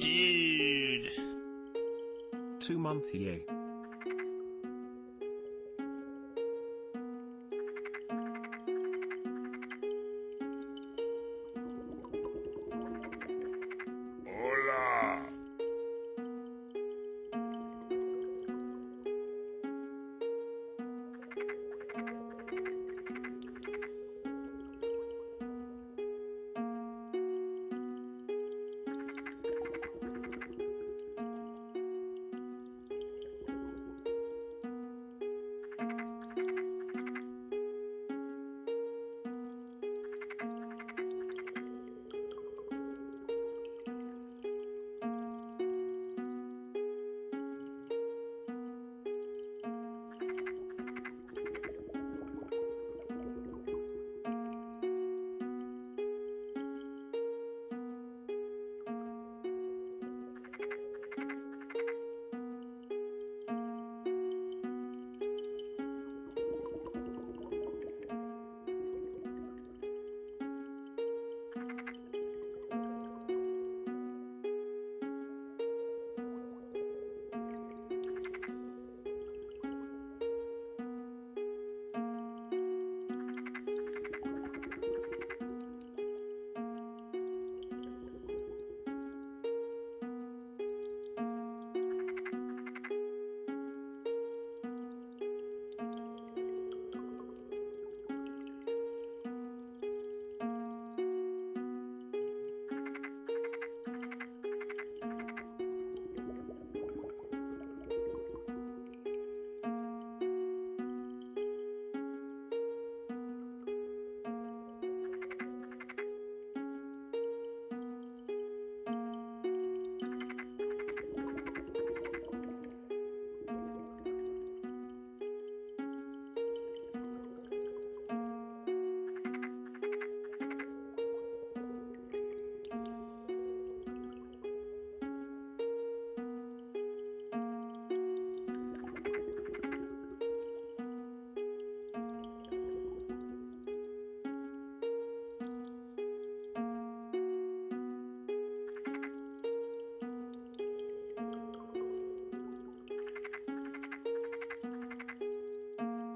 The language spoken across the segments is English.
Dude. 2-month year. Hola.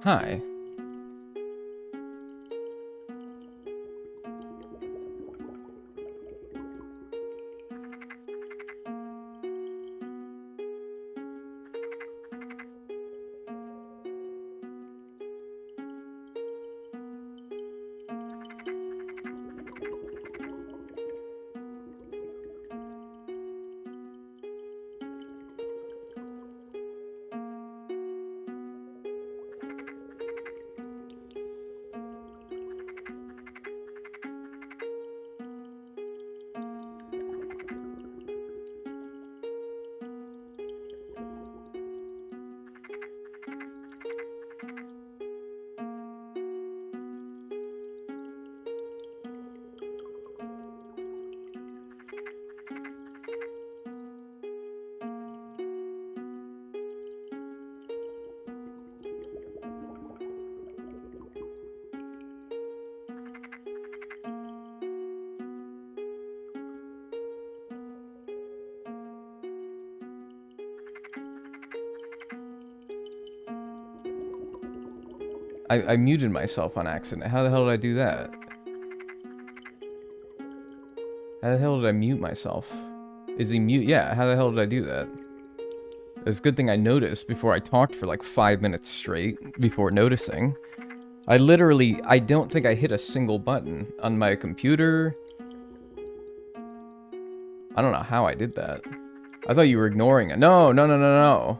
Hi. I muted myself on accident. How the hell did I do that? How the hell did I mute myself? Is he mute? Yeah, how the hell did I do that? It's a good thing I noticed before I talked for like 5 minutes straight before noticing. I don't think I hit a single button on my computer. I don't know how I did that. I thought you were ignoring it. No.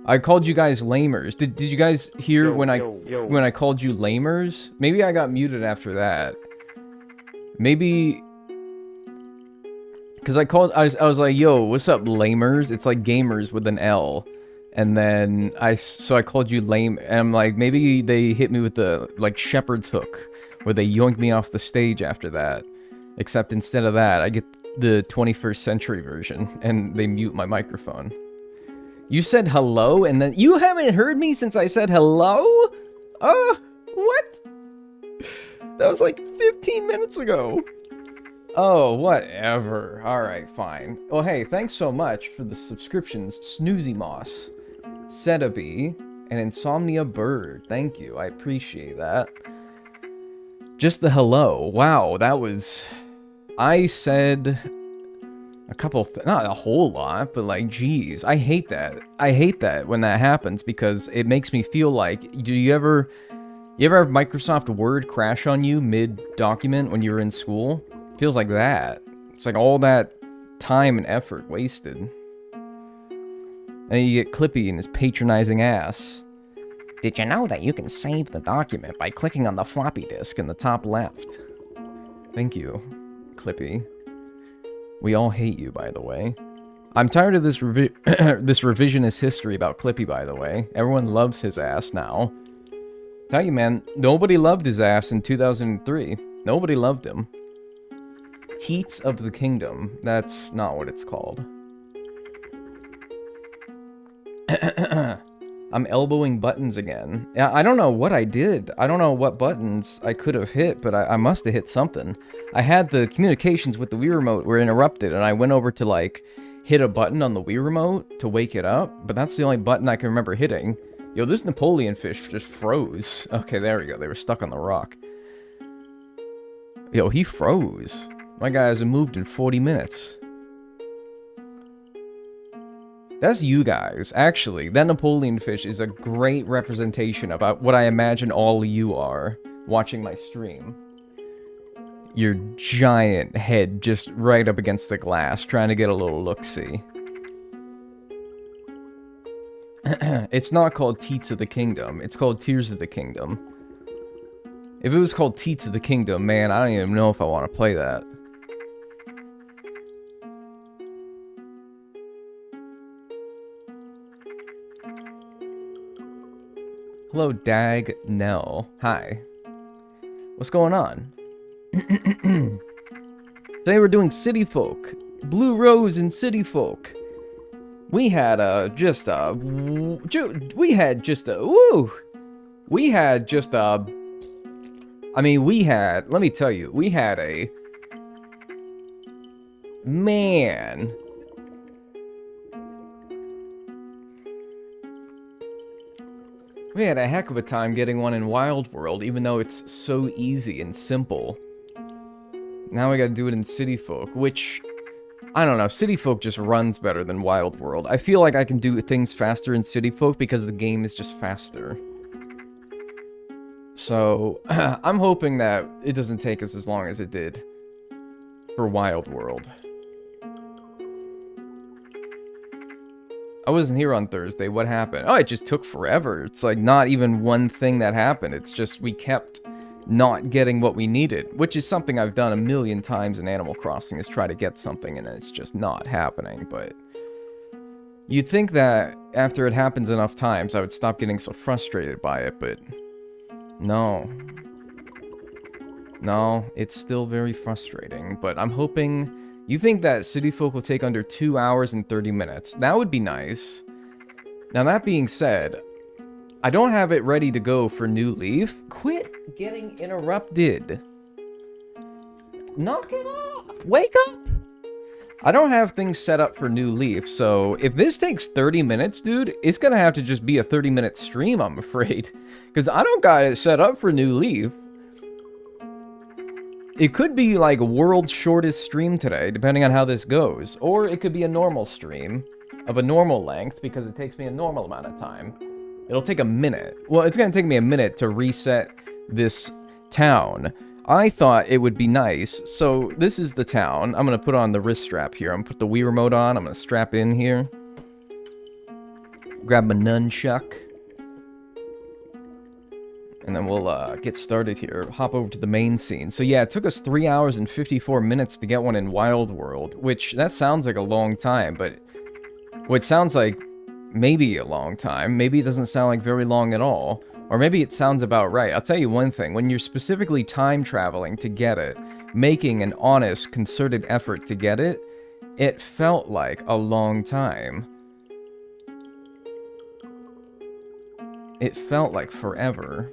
I called you guys lamers. Did you guys hear when I called you lamers? Maybe I got muted after that. Maybe because I was like, yo, what's up, lamers? It's like gamers with an L. And then I called you lame, and I'm like, maybe they hit me with the like shepherd's hook, where they yoink me off the stage after that. Except instead of that, I get the 21st century version, and they mute my microphone. You said hello, and then you haven't heard me since I said hello? What? That was like 15 minutes ago. Oh, whatever. Alright, fine. Well, hey, thanks so much for the subscriptions, Snoozy Moss, Setaby, and Insomnia Bird. Thank you. I appreciate that. Just the hello. Wow, that was... I said a couple... not a whole lot, but like, geez. I hate that. I hate that when that happens because it makes me feel like... Do you ever... You ever have Microsoft Word crash on you mid-document when you were in school? Feels like that. It's like all that time and effort wasted. And then you get Clippy and his patronizing ass. Did you know that you can save the document by clicking on the floppy disk in the top left? Thank you, Clippy. We all hate you, by the way. I'm tired of this this revisionist history about Clippy, by the way. Everyone loves his ass now. Tell you, man, nobody loved his ass in 2003. Nobody loved him. Teats of the Kingdom. That's not what it's called. I'm elbowing buttons again. Yeah, I don't know what I did. I don't know what buttons I could have hit, but I must have hit something. I had the communications with the Wii Remote were interrupted, and I went over to, like, hit a button on the Wii Remote to wake it up, but that's the only button I can remember hitting. Yo, this Napoleon fish just froze. Okay, there we go. They were stuck on the rock. Yo, he froze. My guy hasn't moved in 40 minutes. That's you guys. Actually, that Napoleon fish is a great representation about what I imagine all of you are watching my stream. Your giant head just right up against the glass, trying to get a little look-see. It's not called Teats of the Kingdom. It's called Tears of the Kingdom. If it was called Teats of the Kingdom, man, I don't even know if I want to play that. Hello, Dag Nell. Hi. What's going on? Today we're doing City Folk. Blue Rose and City Folk. We had just a, let me tell you, we had a, man. We had a heck of a time getting one in Wild World, even though it's so easy and simple. Now we gotta do it in City Folk, which... I don't know, City Folk just runs better than Wild World. I feel like I can do things faster in City Folk because the game is just faster. So, I'm hoping that it doesn't take us as long as it did for Wild World. I wasn't here on Thursday, what happened? Oh, it just took forever. It's like not even one thing that happened. It's just we kept not getting what we needed, which is something I've done a million times in Animal Crossing, is try to get something and it's just not happening. But you'd think that after it happens enough times I would stop getting so frustrated by it, but no, it's still very frustrating. But I'm hoping... You think that City Folk will take under 2 hours and 30 minutes. That would be nice. Now that being said, I don't have it ready to go for New Leaf. Quit getting interrupted. Knock it off. Wake up. I don't have things set up for New Leaf, so if this takes 30 minutes, dude, it's gonna have to just be a 30-minute stream, I'm afraid. Because I don't got it set up for New Leaf. It could be like world's shortest stream today, depending on how this goes. Or it could be a normal stream of a normal length, because it takes me a normal amount of time. It'll take a minute. Well, it's going to take me a minute to reset this town. I thought it would be nice. So this is the town. I'm going to put on the wrist strap here. I'm going to put the Wii Remote on. I'm going to strap in here. Grab my nunchuck. And then we'll get started here. Hop over to the main scene. So yeah, it took us 3 hours and 54 minutes to get one in Wild World, which that sounds like a long time, but what sounds like maybe a long time, maybe it doesn't sound like very long at all, or maybe it sounds about right. I'll tell you one thing, when you're specifically time traveling to get it, making an honest, concerted effort to get it, it felt like a long time. It felt like forever.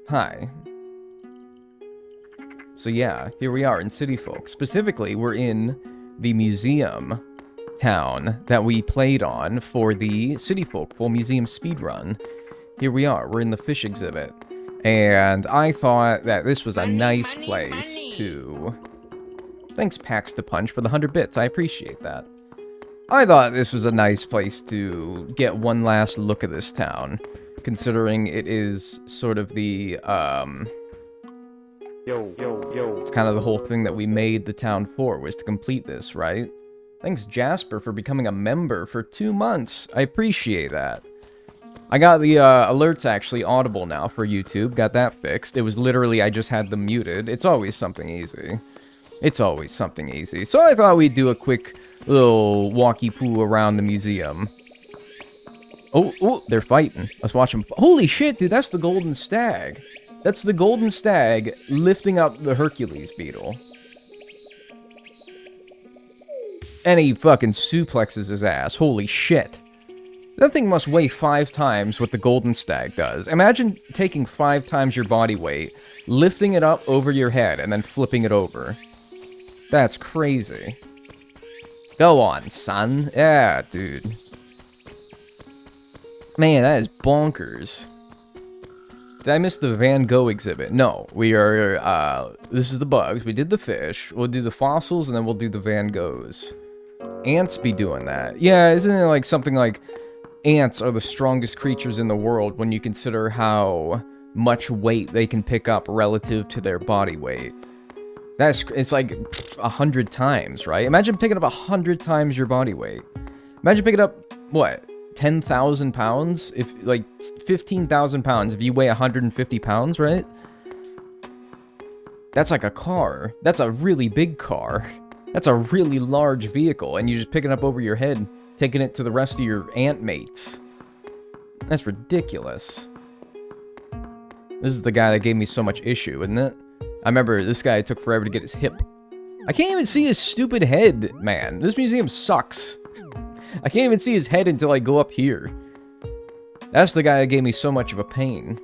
Hi. So yeah, here we are in City Folk. Specifically, we're in the museum town that we played on for the City Folk full museum speedrun. Here we are, we're in the fish exhibit. And I thought that this was a nice place to... Thanks, Pax the Punch, for the 100 bits. I appreciate that. I thought this was a nice place to get one last look at this town, considering it is sort of the, It's kind of the whole thing that we made the town for, was to complete this, right? Thanks, Jasper, for becoming a member for 2 months. I appreciate that. I got the alerts actually audible now for YouTube. Got that fixed. It was literally, I just had them muted. It's always something easy. It's always something easy. So I thought we'd do a quick little walkie-poo around the museum. Oh, they're fighting. Let's watch them. Holy shit, dude, that's the golden stag. That's the golden stag lifting up the Hercules beetle. And he fucking suplexes his ass. Holy shit. That thing must weigh 5 times what the golden stag does. Imagine taking 5 times your body weight, lifting it up over your head, and then flipping it over. That's crazy. Go on, son. Yeah, dude. Man, that is bonkers. Did I miss the Van Gogh exhibit? No, we are, this is the bugs. We did the fish. We'll do the fossils, and then we'll do the Van Goghs. Ants be doing that. Yeah, isn't it like something like ants are the strongest creatures in the world when you consider how much weight they can pick up relative to their body weight? It's like 100 times, right? Imagine picking up 100 times your body weight. Imagine picking up, what, 10,000 pounds? If, like, 15,000 pounds if you weigh 150 pounds, right? That's like a car. That's a really big car. That's a really large vehicle, and you're just picking it up over your head, taking it to the rest of your ant mates. That's ridiculous. This is the guy that gave me so much issue, isn't it? I remember this guy took forever to get his hip. I can't even see his stupid head, man. This museum sucks. I can't even see his head until I go up here. That's the guy that gave me so much of a pain.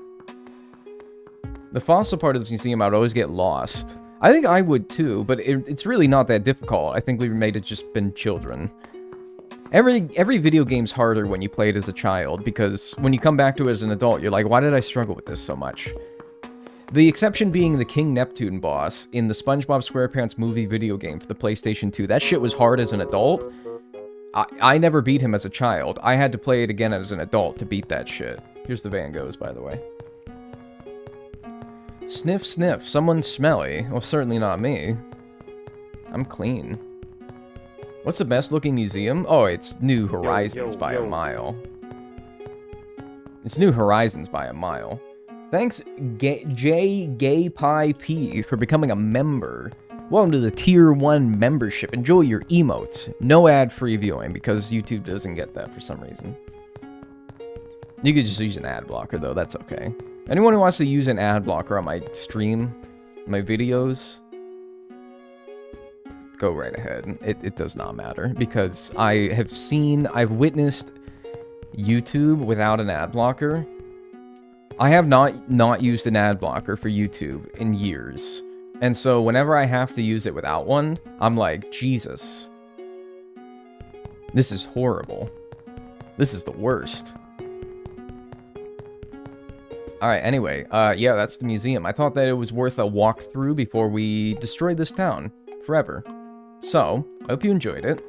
The fossil part of this museum, I would always get lost. I think I would too, but it's really not that difficult. I think we made it just been children. Every video game's harder when you play it as a child, because when you come back to it as an adult, you're like, why did I struggle with this so much? The exception being the King Neptune boss in the SpongeBob SquarePants movie video game for the PlayStation 2. That shit was hard as an adult. I never beat him as a child. I had to play it again as an adult to beat that shit. Here's the Van Goghs, by the way. Sniff, sniff. Someone's smelly. Well, certainly not me. I'm clean. What's the best looking museum? Oh, it's New Horizons by a mile. It's New Horizons by a mile. Thanks, J Gay Pie P, for becoming a member. Welcome to the Tier 1 membership. Enjoy your emotes. No ad-free viewing, because YouTube doesn't get that for some reason. You could just use an ad blocker, though. That's okay. Anyone who wants to use an ad blocker on my stream, my videos, go right ahead. It does not matter, because I've witnessed YouTube without an ad blocker. I have not used an ad blocker for YouTube in years. And so whenever I have to use it without one, I'm like, Jesus. This is horrible. This is the worst. Alright, anyway, yeah, that's the museum. I thought that it was worth a walkthrough before we destroyed this town forever. So, I hope you enjoyed it.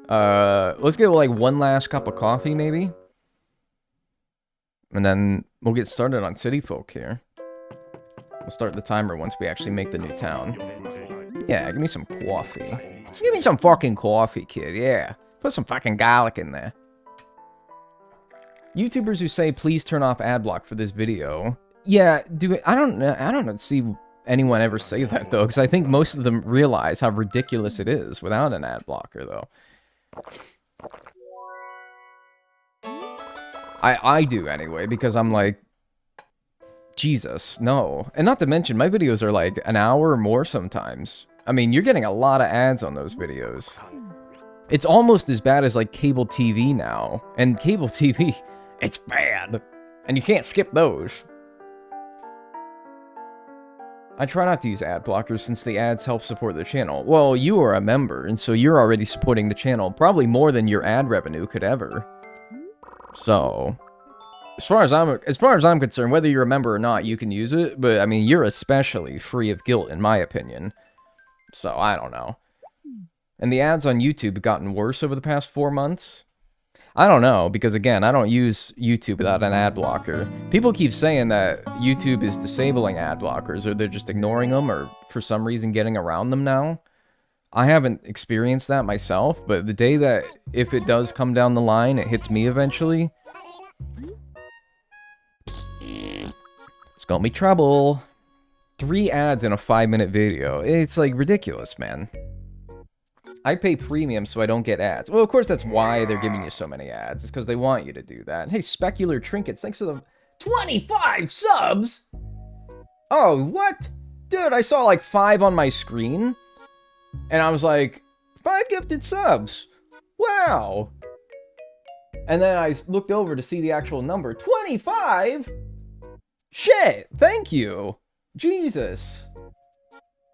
Let's get, like, one last cup of coffee, maybe? And then we'll get started on City Folk here. We'll start the timer once we actually make the new town. Yeah, give me some coffee. Give me some fucking coffee, kid, yeah. Put some fucking garlic in there. YouTubers who say, please turn off ad block for this video. Yeah, I don't see anyone ever say that, though, because I think most of them realize how ridiculous it is without an ad blocker, though. I do, anyway, because I'm like, Jesus, no. And not to mention, my videos are like an hour or more sometimes. I mean, you're getting a lot of ads on those videos. It's almost as bad as, like, cable TV now. And cable TV, it's bad. And you can't skip those. I try not to use ad blockers since the ads help support the channel. Well, you are a member, and so you're already supporting the channel, probably more than your ad revenue could ever. So, as far as I'm concerned, whether you're a member or not, you can use it, but I mean, you're especially free of guilt, in my opinion. So, I don't know. And the ads on YouTube have gotten worse over the past 4 months. I don't know, because again, I don't use YouTube without an ad blocker. People keep saying that YouTube is disabling ad blockers, or they're just ignoring them, or for some reason getting around them now. I haven't experienced that myself, but the day that, if it does come down the line, it hits me eventually, it's gonna be trouble. 3 ads in a 5-minute video. It's like ridiculous, man. I pay premium so I don't get ads. Well, of course, that's why they're giving you so many ads. It's because they want you to do that. Hey, Specular Trinkets, thanks for the 25 subs! Oh, what? Dude, I saw like 5 on my screen. And I was like, 5 gifted subs. Wow. And then I looked over to see the actual number. 25? Shit, thank you. Jesus.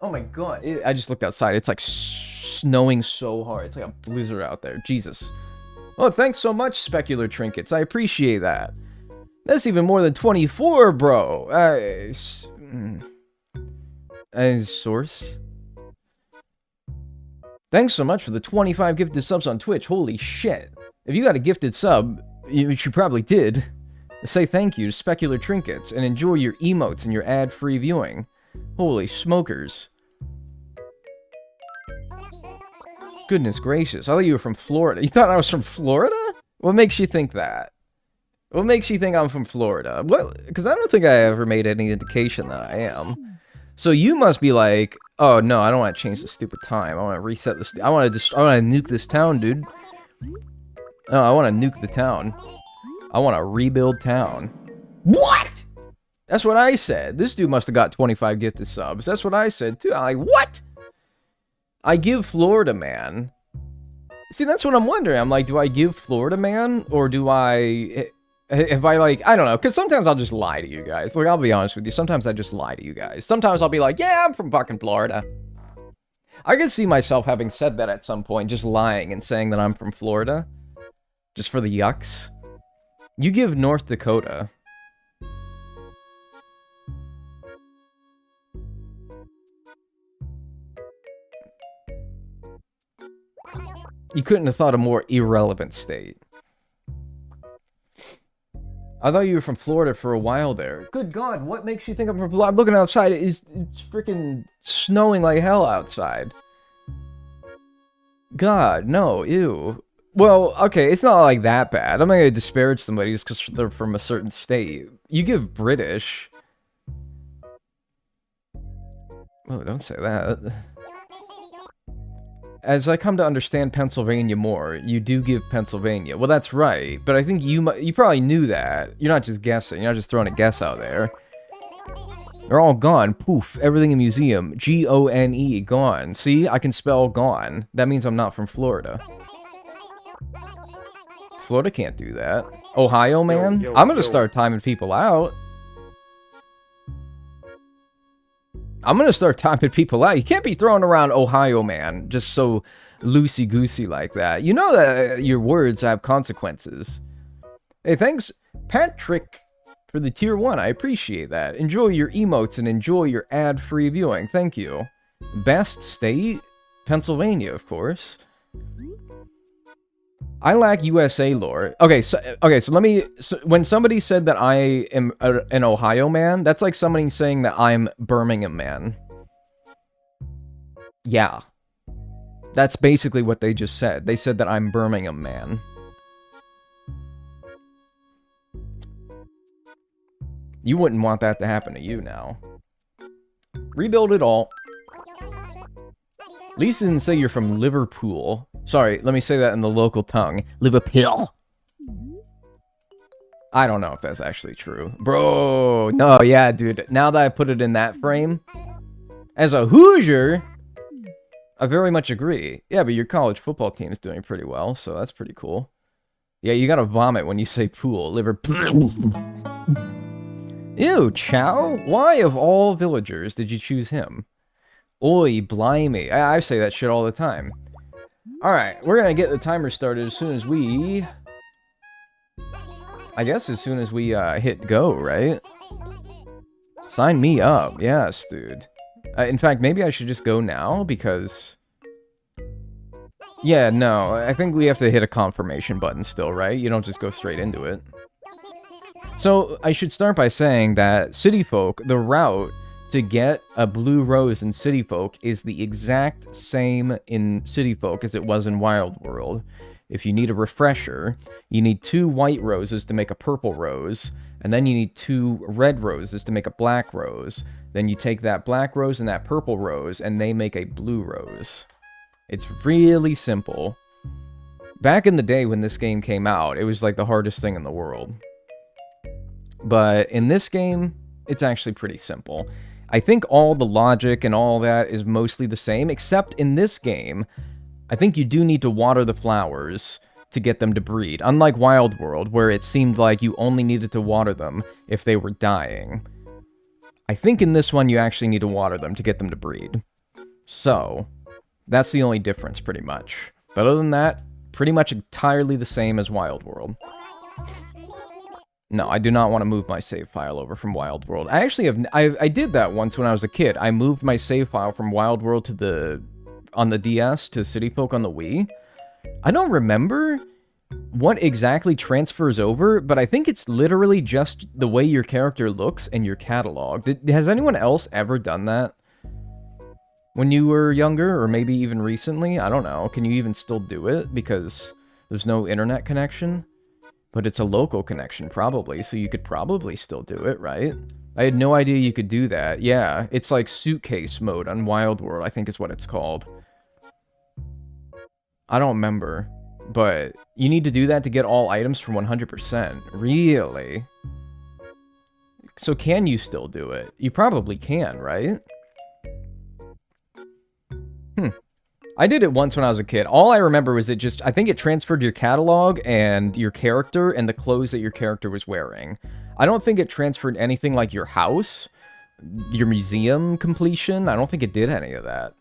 Oh my god. I just looked outside. It's like snowing so hard. It's like a blizzard out there. Jesus. Oh, thanks so much, Specular Trinkets. I appreciate that. That's even more than 24, bro. Source? Thanks so much for the 25 gifted subs on Twitch. Holy shit. If you got a gifted sub, which you probably did, say thank you to Specular Trinkets and enjoy your emotes and your ad-free viewing. Holy smokers. Goodness gracious. I thought you were from Florida. You thought I was from Florida? What makes you think that? What makes you think I'm from Florida? What? Because I don't think I ever made any indication that I am. So you must be like, oh no, I don't want to change the stupid time. I want to reset this. I want to nuke this town, dude. No, I want to nuke the town. I want to rebuild town. What? That's what I said. This dude must have got 25 gifted subs. That's what I said too. I'm like, what? I give Florida Man. See, that's what I'm wondering. I'm like, do I give Florida Man? Or do I... If I like... I don't know. Because sometimes I'll just lie to you guys. Like, I'll be honest with you. Sometimes I just lie to you guys. Sometimes I'll be like, yeah, I'm from fucking Florida. I could see myself having said that at some point. Just lying and saying that I'm from Florida. Just for the yucks. You give North Dakota... You couldn't have thought a more irrelevant state. I thought you were from Florida for a while there. Good God, what makes you think I'm from Florida? I'm looking outside. It's freaking snowing like hell outside. God, no, ew. Well, okay, it's not like that bad. I'm not going to disparage somebody just because they're from a certain state. You give British. Oh, don't say that. As I come to understand Pennsylvania more, you do give Pennsylvania. Well, that's right, but I think you probably knew that. You're not just guessing. You're not just throwing a guess out there. They're all gone. Poof. Everything in museum. G-O-N-E. Gone. See? I can spell gone. That means I'm not from Florida. Florida can't do that. Ohio, man? I'm gonna start timing people out. I'm gonna start timing people out. You can't be throwing around Ohio, man, just so loosey-goosey like that. You know that your words have consequences. Hey, thanks, Patrick, for the tier 1. I appreciate that. Enjoy your emotes and enjoy your ad-free viewing. Thank you. Best state? Pennsylvania, of course. I lack USA lore. Okay, so let me... So when somebody said that I am an Ohio man, that's like somebody saying that I'm Birmingham man. Yeah. That's basically what they just said. They said that I'm Birmingham man. You wouldn't want that to happen to you now. Rebuild it all. Lisa didn't say you're from Liverpool. Sorry, let me say that in the local tongue. Liverpool. I don't know if that's actually true. Bro, no, yeah, dude. Now that I put it in that frame, as a Hoosier, I very much agree. Yeah, but your college football team is doing pretty well, so that's pretty cool. Yeah, you gotta vomit when you say pool. Liverpool. Ew, Chow? Why, of all villagers, did you choose him? Oi, blimey. I say that shit all the time. Alright, we're gonna get the timer started as soon as we... I guess as soon as we hit go, right? Sign me up. Yes, dude. In fact, maybe I should just go now, because... Yeah, no, I think we have to hit a confirmation button still, right? You don't just go straight into it. So, I should start by saying that City Folk, the route to get a blue rose in City Folk is the exact same in City Folk as it was in Wild World. If you need a refresher, you need 2 white roses to make a purple rose, and then you need 2 red roses to make a black rose. Then you take that black rose and that purple rose, and they make a blue rose. It's really simple. Back in the day when this game came out, it was like the hardest thing in the world. But in this game, it's actually pretty simple. I think all the logic and all that is mostly the same, except in this game, I think you do need to water the flowers to get them to breed, unlike Wild World, where it seemed like you only needed to water them if they were dying. I think in this one you actually need to water them to get them to breed. So, that's the only difference, pretty much. But other than that, pretty much entirely the same as Wild World. No, I do not want to move my save file over from Wild World. I actually have... I did that once when I was a kid. I moved my save file from Wild World to the... on the DS to City Folk on the Wii. I don't remember what exactly transfers over, but I think it's literally just the way your character looks and your catalog. Has anyone else ever done that? When you were younger, or maybe even recently? I don't know. Can you even still do it? Because there's no internet connection? But it's a local connection, probably, so you could probably still do it, right? I had no idea you could do that. Yeah, it's like suitcase mode on Wild World, I think is what it's called. I don't remember, but you need to do that to get all items from 100%. Really? So can you still do it? You probably can, right? I did it once when I was a kid. All I remember was it just, I think it transferred your catalog and your character and the clothes that your character was wearing. I don't think it transferred anything like your house, your museum completion. I don't think it did any of that.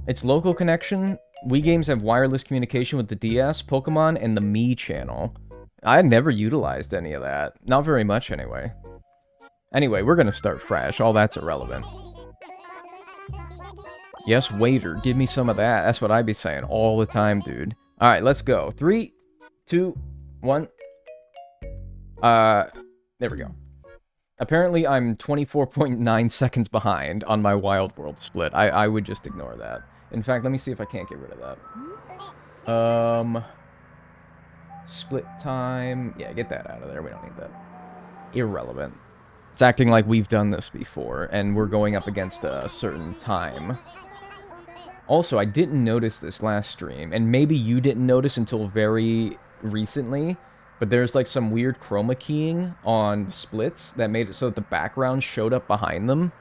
It's local connection. Wii games have wireless communication with the DS, Pokemon, and the Mii channel. I never utilized any of that. Not very much, anyway. Anyway, we're gonna start fresh. All that's irrelevant. Yes, waiter, give me some of that. That's what I'd be saying all the time, dude. Alright, let's go. 3, 2, 1. There we go. Apparently, I'm 24.9 seconds behind on my Wild World split. I would just ignore that. In fact, let me see if I can't get rid of that. Split time. Yeah, get that out of there. We don't need that. Irrelevant. It's acting like we've done this before, and we're going up against a certain time. Also, I didn't notice this last stream, and maybe you didn't notice until very recently, but there's like some weird chroma keying on splits that made it so that the background showed up behind them.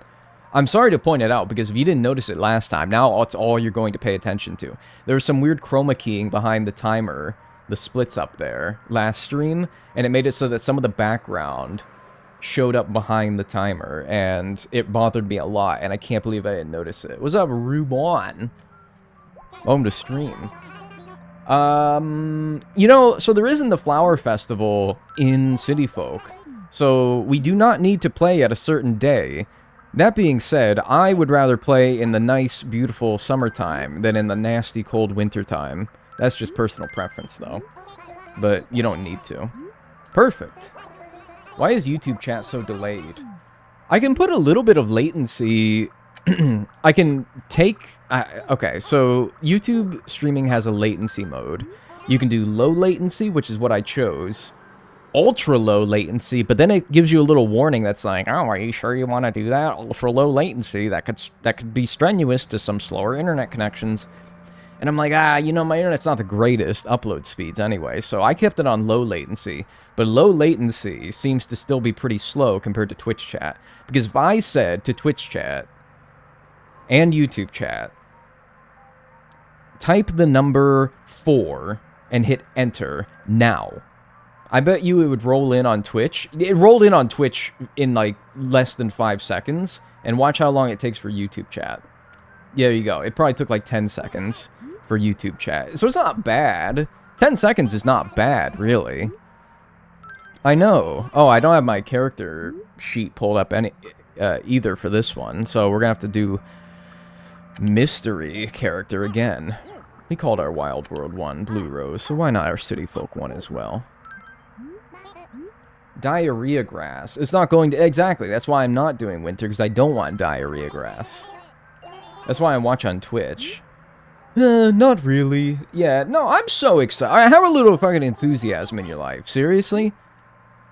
I'm sorry to point it out, because if you didn't notice it last time, now it's all you're going to pay attention to. There was some weird chroma keying behind the timer, the splits up there, last stream, and it made it so that some of the background showed up behind the timer, and it bothered me a lot, and I can't believe I didn't notice it. What's up, Rubon? Welcome to stream. You know, so there isn't the Flower Festival in City Folk, so we do not need to play at a certain day. That being said, I would rather play in the nice, beautiful summertime than in the nasty, cold wintertime. That's just personal preference, though. But you don't need to. Perfect. Why is YouTube chat so delayed? I can put a little bit of latency. I can take... okay, so YouTube streaming has a latency mode. You can do low latency, which is what I chose. Ultra low latency, but then it gives you a little warning that's like, oh, are you sure you want to do that? Ultra low latency, that could be strenuous to some slower internet connections. And I'm like, you know, my internet's not the greatest upload speeds anyway, so I kept it on low latency. But low latency seems to still be pretty slow compared to Twitch chat. Because if I said to Twitch chat and YouTube chat, type the number 4 and hit enter now, I bet you it would roll in on Twitch. It rolled in on Twitch in like less than 5 seconds. And watch how long it takes for YouTube chat. Yeah, there you go. It probably took like 10 seconds for YouTube chat. So it's not bad. 10 seconds is not bad, really. I know. Oh, I don't have my character sheet pulled up either for this one. So we're going to have to do mystery character again. We called our Wild World one Blue Rose, so why not our City Folk one as well? Diarrhea grass. It's not going to... Exactly, that's why I'm not doing winter, because I don't want diarrhea grass. That's why I watch on Twitch. Not really. Yeah, no, I'm so excited. Have a little fucking enthusiasm in your life. Seriously?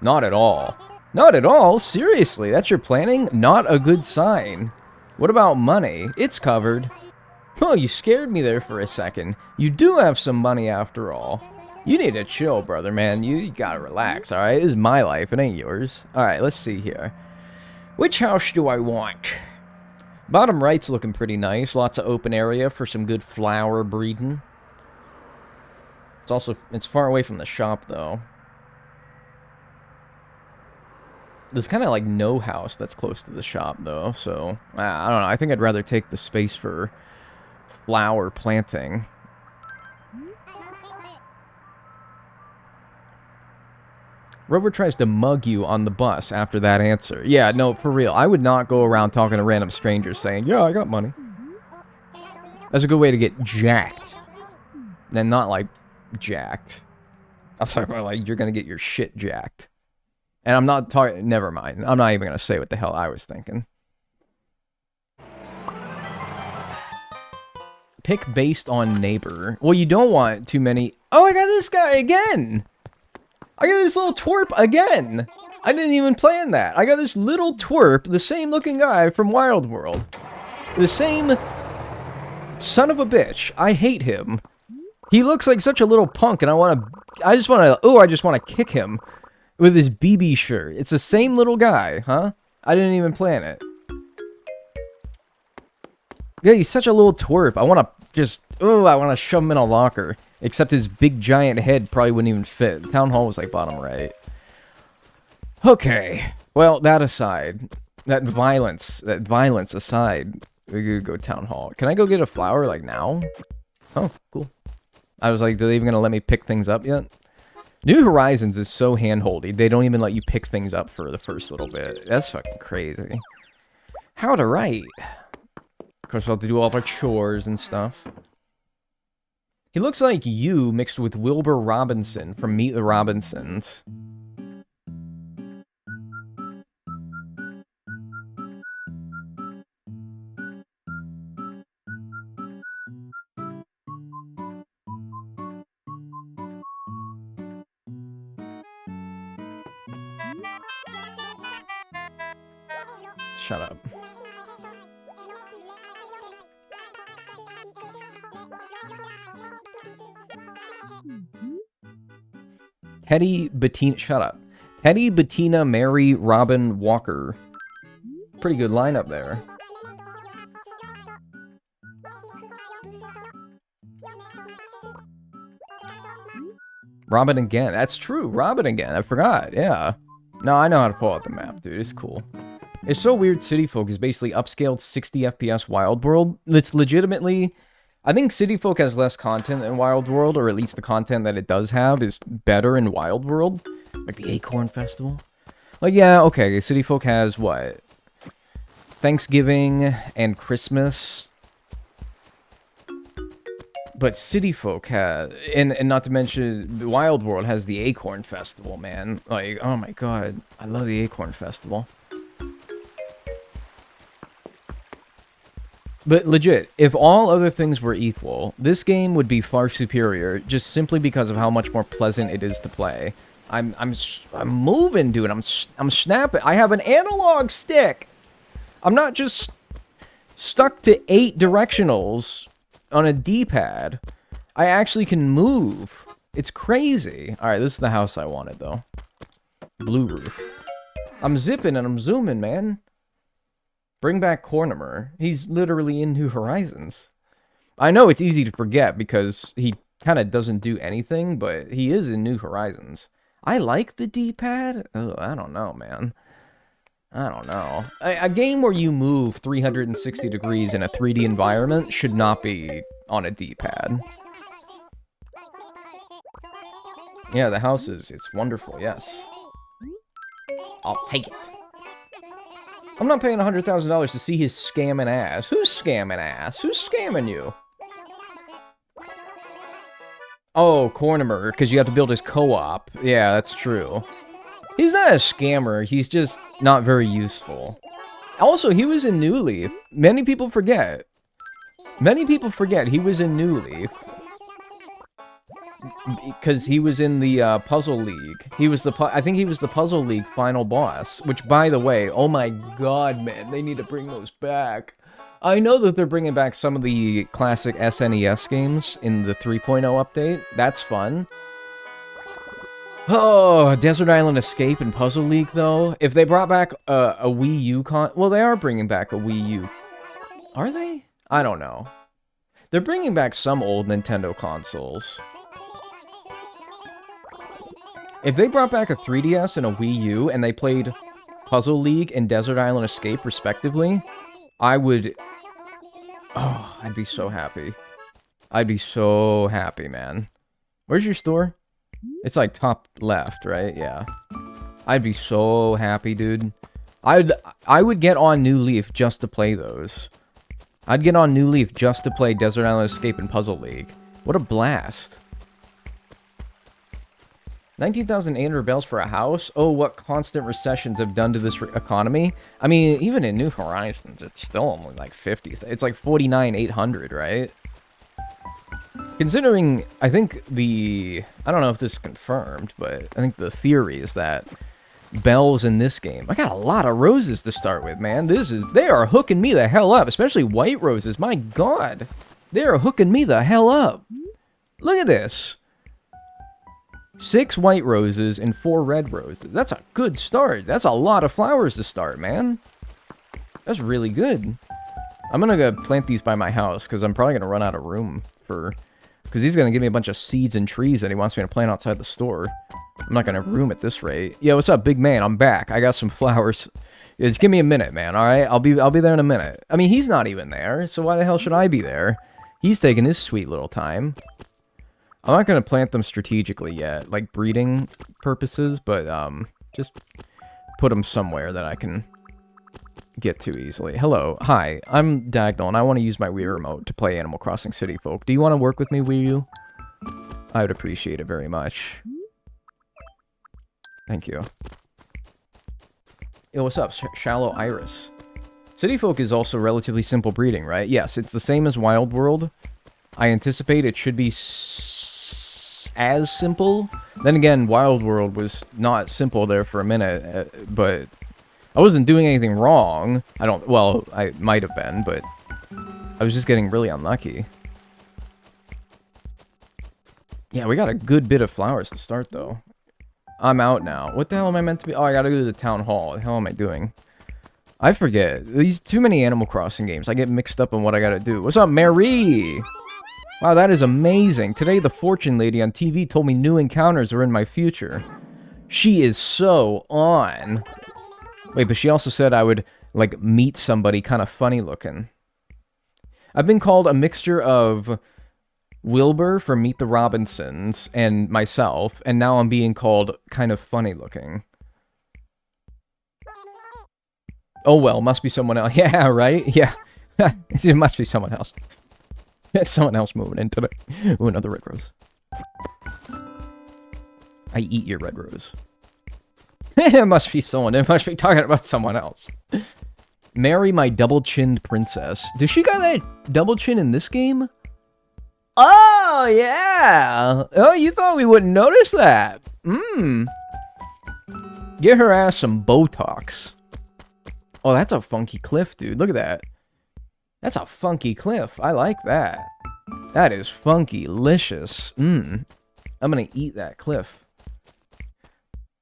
Not at all. Not at all? Seriously, that's your planning? Not a good sign. What about money? It's covered. Oh, you scared me there for a second. You do have some money after all. You need to chill, brother, man. You gotta relax, alright? This is my life, it ain't yours. Alright, let's see here. Which house do I want? Bottom right's looking pretty nice. Lots of open area for some good flower breeding. It's far away from the shop, though. There's kind of like no house that's close to the shop, though, so... I don't know, I think I'd rather take the space for flower planting. Rover tries to mug you on the bus after that answer. Yeah, no, for real. I would not go around talking to random strangers saying, yeah, I got money. That's a good way to get jacked. And not, like, jacked. I'm talking about, like, you're gonna get your shit jacked. And I'm not talking... Never mind. I'm not even gonna say what the hell I was thinking. Pick based on neighbor. Well, you don't want too many... Oh, I got this guy again! I got this little twerp again! I didn't even plan that. I got this little twerp, the same looking guy from Wild World. The same son of a bitch. I hate him. He looks like such a little punk, and I just want to kick him with his BB shirt. It's the same little guy, huh? I didn't even plan it. Yeah, he's such a little twerp. I want to shove him in a locker. Except his big giant head probably wouldn't even fit. Town Hall was like bottom right. Okay. Well, that aside. That violence aside. We could go Town Hall. Can I go get a flower like now? Oh, cool. I was like, are they even going to let me pick things up yet? New Horizons is so hand-holdy. They don't even let you pick things up for the first little bit. That's fucking crazy. How to write. Of course, we'll have to do all of our chores and stuff. He looks like you mixed with Wilbur Robinson from Meet the Robinsons. Shut up. Teddy Bettina, shut up. Teddy, Bettina, Mary, Robin, Walker. Pretty good lineup there. Robin again. That's true. Robin again. I forgot. Yeah. No, I know how to pull out the map, dude. It's cool. It's so weird City Folk is basically upscaled 60 FPS Wild World. It's legitimately... I think City Folk has less content than Wild World, or at least the content that it does have is better in Wild World. Like the Acorn Festival. Like, yeah, okay, City Folk has, what? Thanksgiving and Christmas. But City Folk has... And not to mention, Wild World has the Acorn Festival, man. Like, oh my god. I love the Acorn Festival. But legit, if all other things were equal, this game would be far superior just simply because of how much more pleasant it is to play. I'm moving, dude. I'm snapping. I have an analog stick. I'm not just stuck to 8 directionals on a D-pad. I actually can move. It's crazy. All right, this is the house I wanted, though. Blue roof. I'm zipping and I'm zooming, man. Bring back Cornimer. He's literally in New Horizons. I know it's easy to forget because he kind of doesn't do anything, but he is in New Horizons. I like the D-pad. Oh, I don't know, man. I don't know. A game where you move 360 degrees in a 3D environment should not be on a D-pad. Yeah, the house it's wonderful, yes. I'll take it. I'm not paying $100,000 to see his scamming ass. Who's scamming ass? Who's scamming you? Oh, Cornimer, because you have to build his co-op. Yeah, that's true. He's not a scammer, he's just not very useful. Also, he was in New Leaf. Many people forget. Many people forget he was in New Leaf. Because he was in the Puzzle League. He was I think he was the Puzzle League final boss. Which, by the way, oh my god, man, they need to bring those back. I know that they're bringing back some of the classic SNES games in the 3.0 update. That's fun. Oh, Desert Island Escape and Puzzle League, though. If they brought back a Wii U well, they are bringing back a Wii U. Are they? I don't know. They're bringing back some old Nintendo consoles. If they brought back a 3DS and a Wii U, and they played Puzzle League and Desert Island Escape, respectively, I would... Oh, I'd be so happy. I'd be so happy, man. Where's your store? It's like top left, right? Yeah. I'd be so happy, dude. I would get on New Leaf just to play those. I'd get on New Leaf just to play Desert Island Escape and Puzzle League. What a blast. 19,800 bells for a house? Oh, what constant recessions have done to this economy. I mean, even in New Horizons, it's still only like 50. It's like 49,800, right? Considering, I think I don't know if this is confirmed, but I think the theory is that bells in this game, I got a lot of roses to start with, man. They are hooking me the hell up, especially white roses. My god. They are hooking me the hell up. Look at this. 6 white roses and 4 red roses. That's a good start. That's a lot of flowers to start, man. That's really good. I'm gonna go plant these by my house, because I'm probably gonna run out of room for... Because he's gonna give me a bunch of seeds and trees that he wants me to plant outside the store. I'm not gonna have room at this rate. Yo, what's up, big man? I'm back. I got some flowers. Just give me a minute, man, alright? I'll be there in a minute. I mean, he's not even there, so why the hell should I be there? He's taking his sweet little time. I'm not going to plant them strategically yet, like breeding purposes, but just put them somewhere that I can get to easily. Hello, hi, I'm Dagnall, and I want to use my Wii remote to play Animal Crossing City Folk. Do you want to work with me, Wii U? I would appreciate it very much. Thank you. Yo, what's up, Shallow Iris? City Folk is also relatively simple breeding, right? Yes, it's the same as Wild World. I anticipate it should be as simple. Then again, Wild World was not simple there for a minute, but I wasn't doing anything wrong. Well, I might have been, but I was just getting really unlucky. Yeah, we got a good bit of flowers to start, though. I'm out now. What the hell am I meant to be? Oh, I gotta go to the town hall. What the hell am I doing? I forget. These too many Animal Crossing games. I get mixed up on what I gotta do. What's up, Mary? Wow, that is amazing. Today, the fortune lady on TV told me new encounters are in my future. She is so on. Wait, but she also said I would, like, meet somebody kind of funny looking. I've been called a mixture of Wilbur from Meet the Robinsons and myself, and now I'm being called kind of funny looking. Oh well, must be someone else. Yeah, right? Yeah. It must be someone else. Someone else moving in today. Ooh, another red rose. I eat your red rose. It must be someone. It must be talking about someone else. Marry my double-chinned princess. Does she got that double chin in this game? Oh, yeah. Oh, you thought we wouldn't notice that. Get her ass some Botox. Oh, that's a funky cliff, dude. Look at that. That's a funky cliff. I like that. That is funky-licious. I'm gonna eat that cliff.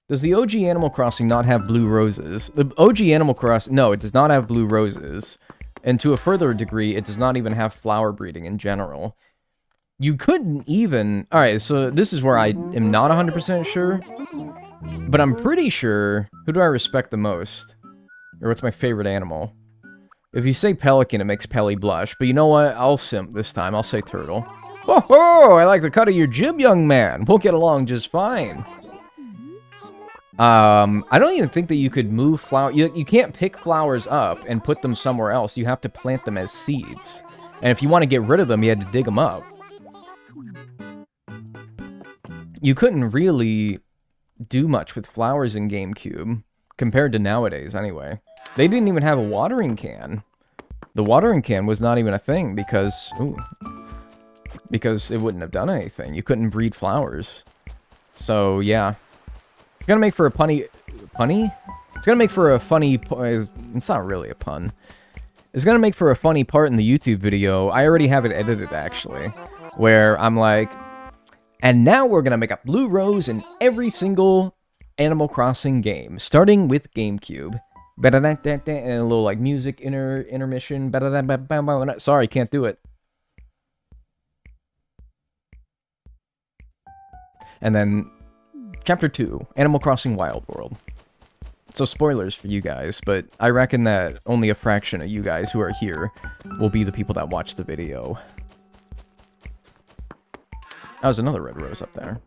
Does the OG Animal Crossing not have blue roses? The OG Animal Crossing... No, it does not have blue roses. And to a further degree, it does not even have flower breeding in general. You couldn't even... Alright, so this is where I am not 100% sure. But I'm pretty sure... Who do I respect the most? Or what's my favorite animal? If you say pelican, it makes Pelly blush. But you know what? I'll simp this time. I'll say turtle. Oh, ho! I like the cut of your jib, young man. We'll get along just fine. I don't even think that you could move flower... You can't pick flowers up and put them somewhere else. You have to plant them as seeds. And if you want to get rid of them, you had to dig them up. You couldn't really do much with flowers in GameCube, compared to nowadays, anyway. They didn't even have a watering can. The watering can was not even a thing, because... Ooh, because it wouldn't have done anything. You couldn't breed flowers. So, yeah. It's gonna make for a punny... Punny? It's gonna make for a funny... It's not really a pun. It's gonna make for a funny part in the YouTube video. I already have it edited, actually. Where I'm like... And now we're gonna make a blue rose in every single Animal Crossing game. Starting with GameCube. And a little, like, music intermission. Sorry, can't do it. And then... Chapter 2, Animal Crossing Wild World. So spoilers for you guys, but I reckon that only a fraction of you guys who are here will be the people that watch the video. Oh, there's another red rose up there.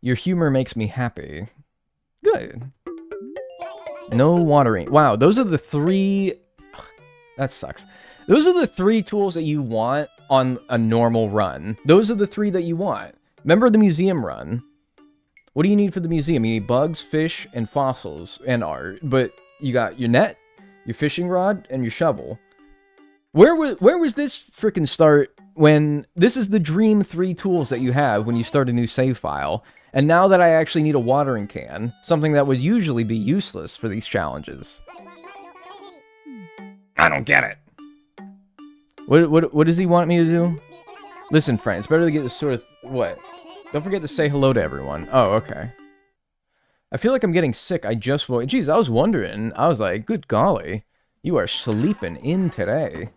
Your humor makes me happy. Good. No watering. Wow, those are the 3... Ugh, that sucks. Those are the 3 tools that you want on a normal run. Those are the 3 that you want. Remember the museum run? What do you need for the museum? You need bugs, fish, and fossils, and art. But you got your net, your fishing rod, and your shovel. Where was this frickin' start when... This is the dream 3 tools that you have when you start a new save file. And now that I actually need a watering can, something that would usually be useless for these challenges. I don't get it. What does he want me to do? Listen, friend, it's better to get this sort of... What? Don't forget to say hello to everyone. Oh, okay. I feel like I'm getting sick. I just woke... Jeez, I was wondering. I was like, good golly. You are sleeping in today.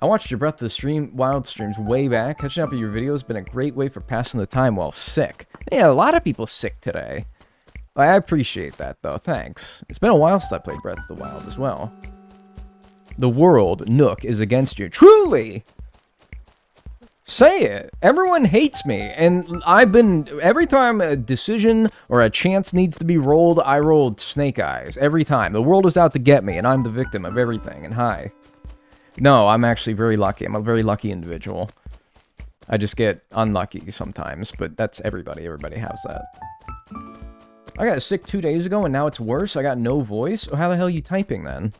I watched your Breath of the Stream Wild streams way back. Catching up with your videos has been a great way for passing the time while sick. Yeah, a lot of people sick today. I appreciate that, though. Thanks. It's been a while since I played Breath of the Wild as well. The world, Nook, is against you. Truly! Say it. Everyone hates me, and I've been... Every time a decision or a chance needs to be rolled, I rolled snake eyes. Every time. The world is out to get me, and I'm the victim of everything, and hi. No, I'm actually very lucky. I'm a very lucky individual. I just get unlucky sometimes, but that's everybody. Everybody has that. I got sick 2 days ago, and now it's worse? I got no voice? How the hell are you typing, then?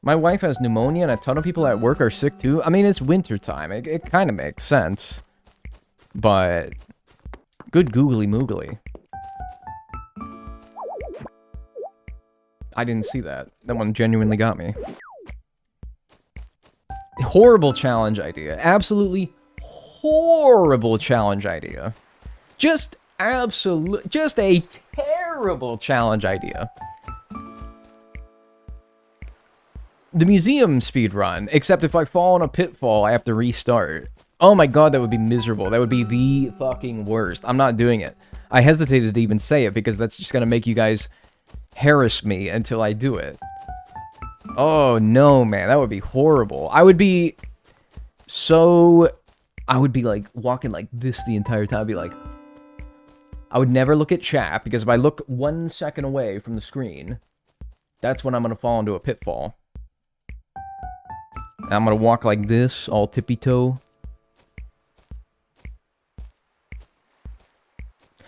My wife has pneumonia, and a ton of people at work are sick, too. I mean, it's winter time. It kind of makes sense. But... Good googly moogly. I didn't see that. That one genuinely got me. Horrible challenge idea. Absolutely horrible challenge idea. Just a terrible challenge idea. The museum speedrun, except if I fall in a pitfall, I have to restart. Oh my god, that would be miserable. That would be the fucking worst. I'm not doing it. I hesitated to even say it because that's just gonna make you guys harass me until I do it. Oh no, man, that would be horrible. I would be like walking like this the entire time. I'd be like, I would never look at chat because if I look 1 second away from the screen, that's when I'm gonna fall into a pitfall. And I'm gonna walk like this, all tippy-toe.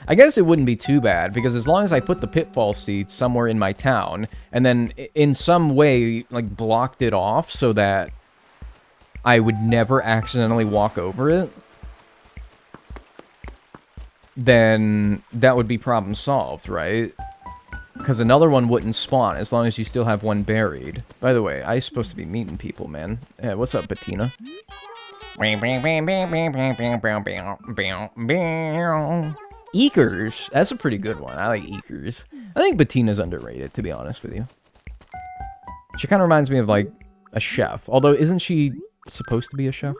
I guess it wouldn't be too bad, because as long as I put the pitfall seeds somewhere in my town, and then in some way, like, blocked it off so that I would never accidentally walk over it, then that would be problem solved, right? Because another one wouldn't spawn as long as you still have one buried. By the way, I'm supposed to be meeting people, man. Yeah, what's up, Bettina? Eekers. That's a pretty good one. I like Eekers. I think Bettina's underrated, to be honest with you. She kind of reminds me of, like, a chef. Although, isn't she supposed to be a chef?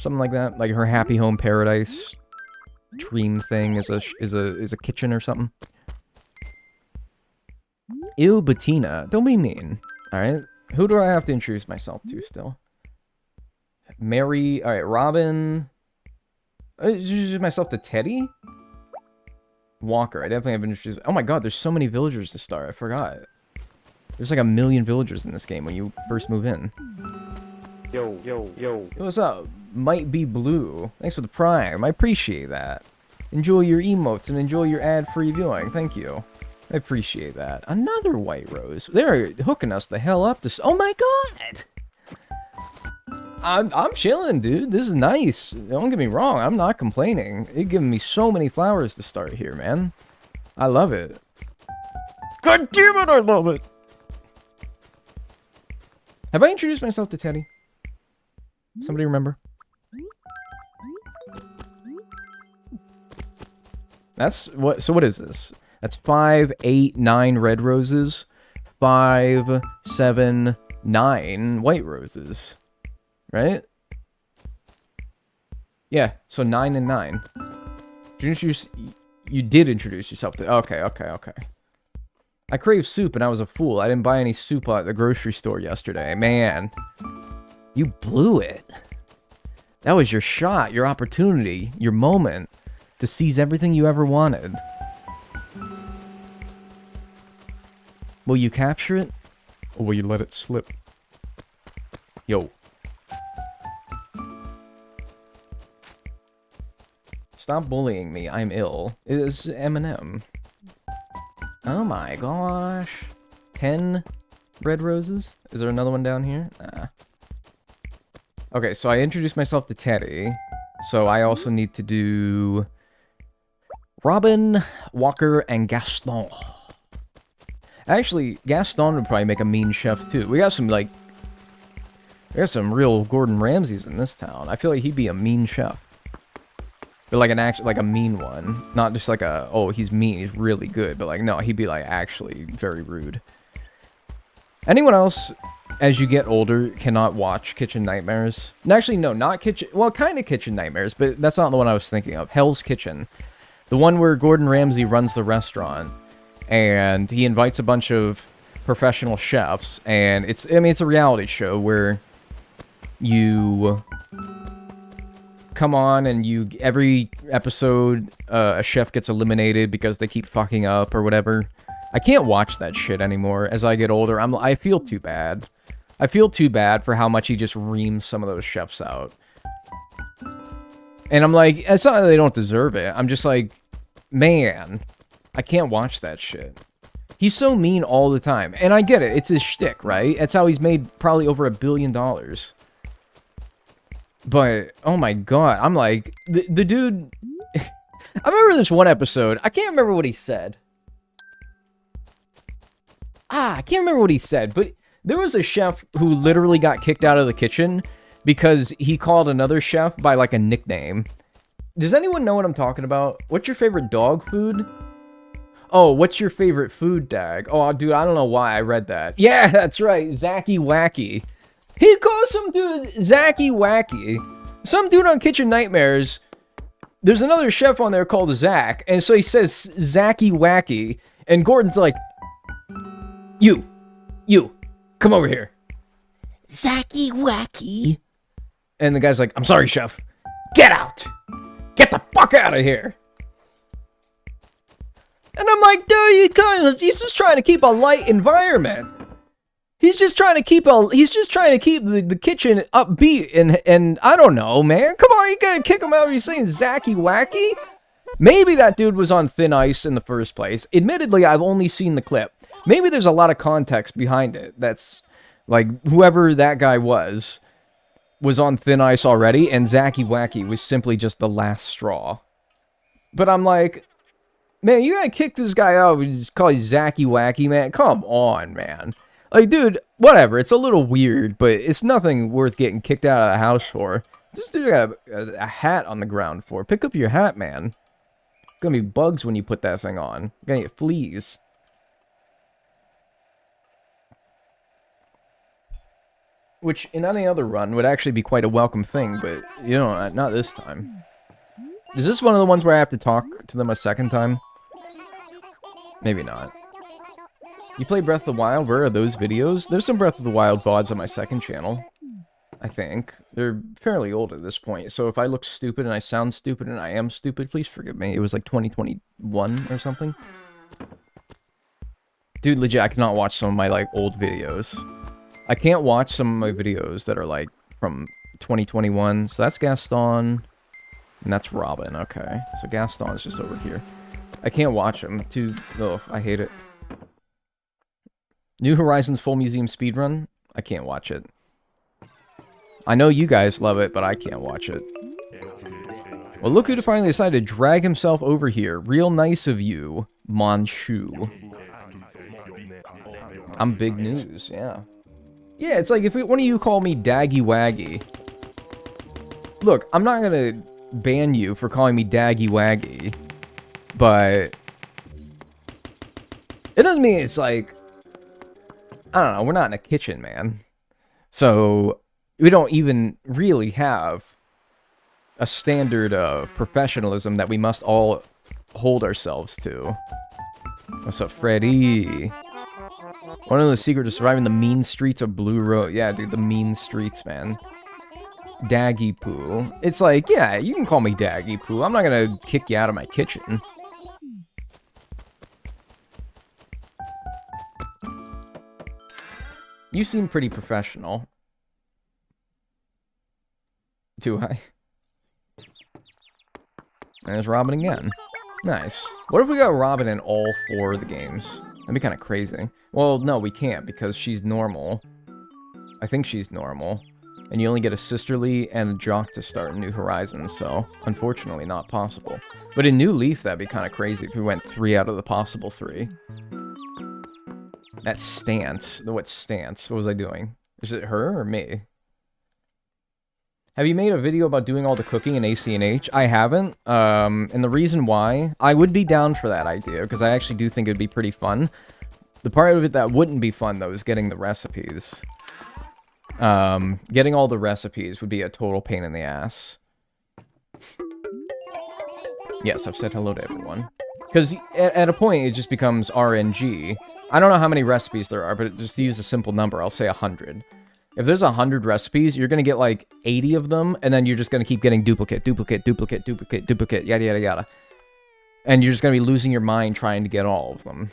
something like that. Like her happy home paradise dream thing is a kitchen or something. Ew, Bettina. Don't be mean. Alright. Who do I have to introduce myself to still? Mary. Alright, Robin. Introduce myself to Teddy? Walker. I definitely have introduced. Oh my god, there's so many villagers to start. I forgot. There's like 1 million villagers in this game when you first move in. Yo. Yo, what's up? Might be blue. Thanks for the prime. I appreciate that. Enjoy your emotes and enjoy your ad-free viewing. Thank you. I appreciate that. Another white rose. They're hooking us the hell up to... Oh my god! I'm chilling, dude. This is nice. Don't get me wrong. I'm not complaining. It's giving me so many flowers to start here, man. I love it. God damn it, I love it! Have I introduced myself to Teddy? Somebody remember? That's what. So what is this? That's 5, 8, 9 red roses, 5, 7, 9 white roses, right? Yeah. So 9 and 9. You did introduce yourself to. Okay. I crave soup and I was a fool. I didn't buy any soup at the grocery store yesterday. Man, you blew it. That was your shot, your opportunity, your moment to seize everything you ever wanted. Will you capture it? Or will you let it slip? Yo. Stop bullying me. I'm ill. It is Eminem. Oh my gosh. 10 red roses? Is there another one down here? Nah. Okay, so I introduced myself to Teddy. So I also need to do Robin, Walker, and Gaston. Actually, Gaston would probably make a mean chef too. We got some real Gordon Ramsays in this town. I feel like he'd be a mean chef. But like a mean one. Not just like a, oh, he's mean, he's really good. But like, no, he'd be like actually very rude. Anyone else, as you get older, cannot watch Kitchen Nightmares? Actually, no, not Kitchen... Well, kind of Kitchen Nightmares, but that's not the one I was thinking of. Hell's Kitchen. The one where Gordon Ramsay runs the restaurant. And he invites a bunch of professional chefs. And it's a reality show where you come on and every episode, a chef gets eliminated because they keep fucking up or whatever. I can't watch that shit anymore. As I get older, I feel too bad. I feel too bad for how much he just reams some of those chefs out. And I'm like, it's not that they don't deserve it. I'm just like, man, I can't watch that shit. He's so mean all the time. And I get it. It's his shtick, right? That's how he's made probably over $1 billion. But, oh my god. I'm like, the dude... I remember this one episode. I can't remember what he said. I can't remember what he said, but there was a chef who literally got kicked out of the kitchen because he called another chef by, like, a nickname. Does anyone know what I'm talking about? What's your favorite dog food? Oh, what's your favorite food, Dag? Oh, dude, I don't know why I read that. Yeah, that's right, Zacky Wacky. He calls some dude Zacky Wacky. Some dude on Kitchen Nightmares, there's another chef on there called Zach, and so he says Zacky Wacky, and Gordon's like, You, come over here. Zacky Wacky. And the guy's like, I'm sorry, chef. Get out. Get the fuck out of here. And I'm like, dude, he's just trying to keep a light environment. He's just trying to keep the kitchen upbeat and I don't know, man. Come on, you gotta kick him out. You're saying Zacky Wacky? Maybe that dude was on thin ice in the first place. Admittedly, I've only seen the clip. Maybe there's a lot of context behind it. That's, like, whoever that guy was on thin ice already, and Zacky Wacky was simply just the last straw. But I'm like, man, you gotta kick this guy out and just call you Zacky Wacky, man? Come on, man. Like, dude, whatever. It's a little weird, but it's nothing worth getting kicked out of the house for. This dude got a hat on the ground for. Pick up your hat, man. Gonna be bugs when you put that thing on. You're gonna get fleas. Which, in any other run, would actually be quite a welcome thing, but, you know, not this time. Is this one of the ones where I have to talk to them a second time? Maybe not. You play Breath of the Wild? Where are those videos? There's some Breath of the Wild VODs on my second channel. I think. They're fairly old at this point, so if I look stupid and I sound stupid and I am stupid, please forgive me. It was like 2021 or something. Dude, legit, I cannot watch some of my, like, old videos. I can't watch some of my videos that are, like, from 2021. So that's Gaston, and that's Robin. Okay, so Gaston's just over here. I can't watch them. Oh, I hate it. New Horizons Full Museum Speedrun? I can't watch it. I know you guys love it, but I can't watch it. Well, look who finally decided to drag himself over here. Real nice of you, Monshu. I'm big news, yeah. Yeah, it's like if one of you call me Daggy Waggy. Look, I'm not gonna ban you for calling me Daggy Waggy, but it doesn't mean it's like, I don't know, we're not in a kitchen, man. So we don't even really have a standard of professionalism that we must all hold ourselves to. What's up, Freddy? One of the secrets of surviving the mean streets of Blue Road. Yeah, dude, the mean streets, man. Daggy Poo. It's like, yeah, you can call me Daggy Poo. I'm not gonna kick you out of my kitchen. You seem pretty professional. Do I? And there's Robin again. Nice. What if we got Robin in all 4 of the games? That'd be kind of crazy. Well, no, we can't, because she's normal. I think she's normal. And you only get a Sisterly and a Jock to start in New Horizons, so unfortunately not possible. But in New Leaf, that'd be kind of crazy if we went 3 out of the possible 3. That stance. What stance? What was I doing? Is it her or me? Have you made a video about doing all the cooking in ACNH? I haven't, and the reason why, I would be down for that idea, because I actually do think it'd be pretty fun. The part of it that wouldn't be fun, though, is getting the recipes. Getting all the recipes would be a total pain in the ass. Yes, I've said hello to everyone. Because at a point, it just becomes RNG. I don't know how many recipes there are, but just to use a simple number, I'll say 100. If there's 100 recipes, you're going to get like 80 of them, and then you're just going to keep getting duplicate, yada, yada, yada. And you're just going to be losing your mind trying to get all of them.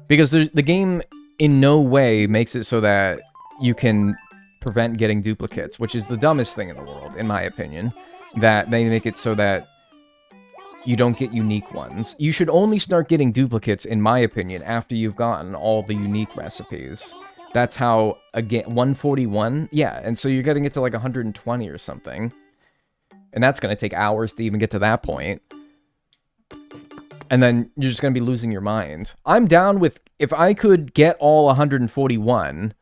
Because the game in no way makes it so that you can prevent getting duplicates, which is the dumbest thing in the world, in my opinion. That they make it so that you don't get unique ones. You should only start getting duplicates, in my opinion, after you've gotten all the unique recipes. That's how, again, 141? Yeah, and so you're getting it to like 120 or something. And that's going to take hours to even get to that point. And then you're just going to be losing your mind. I'm down with, if I could get all 141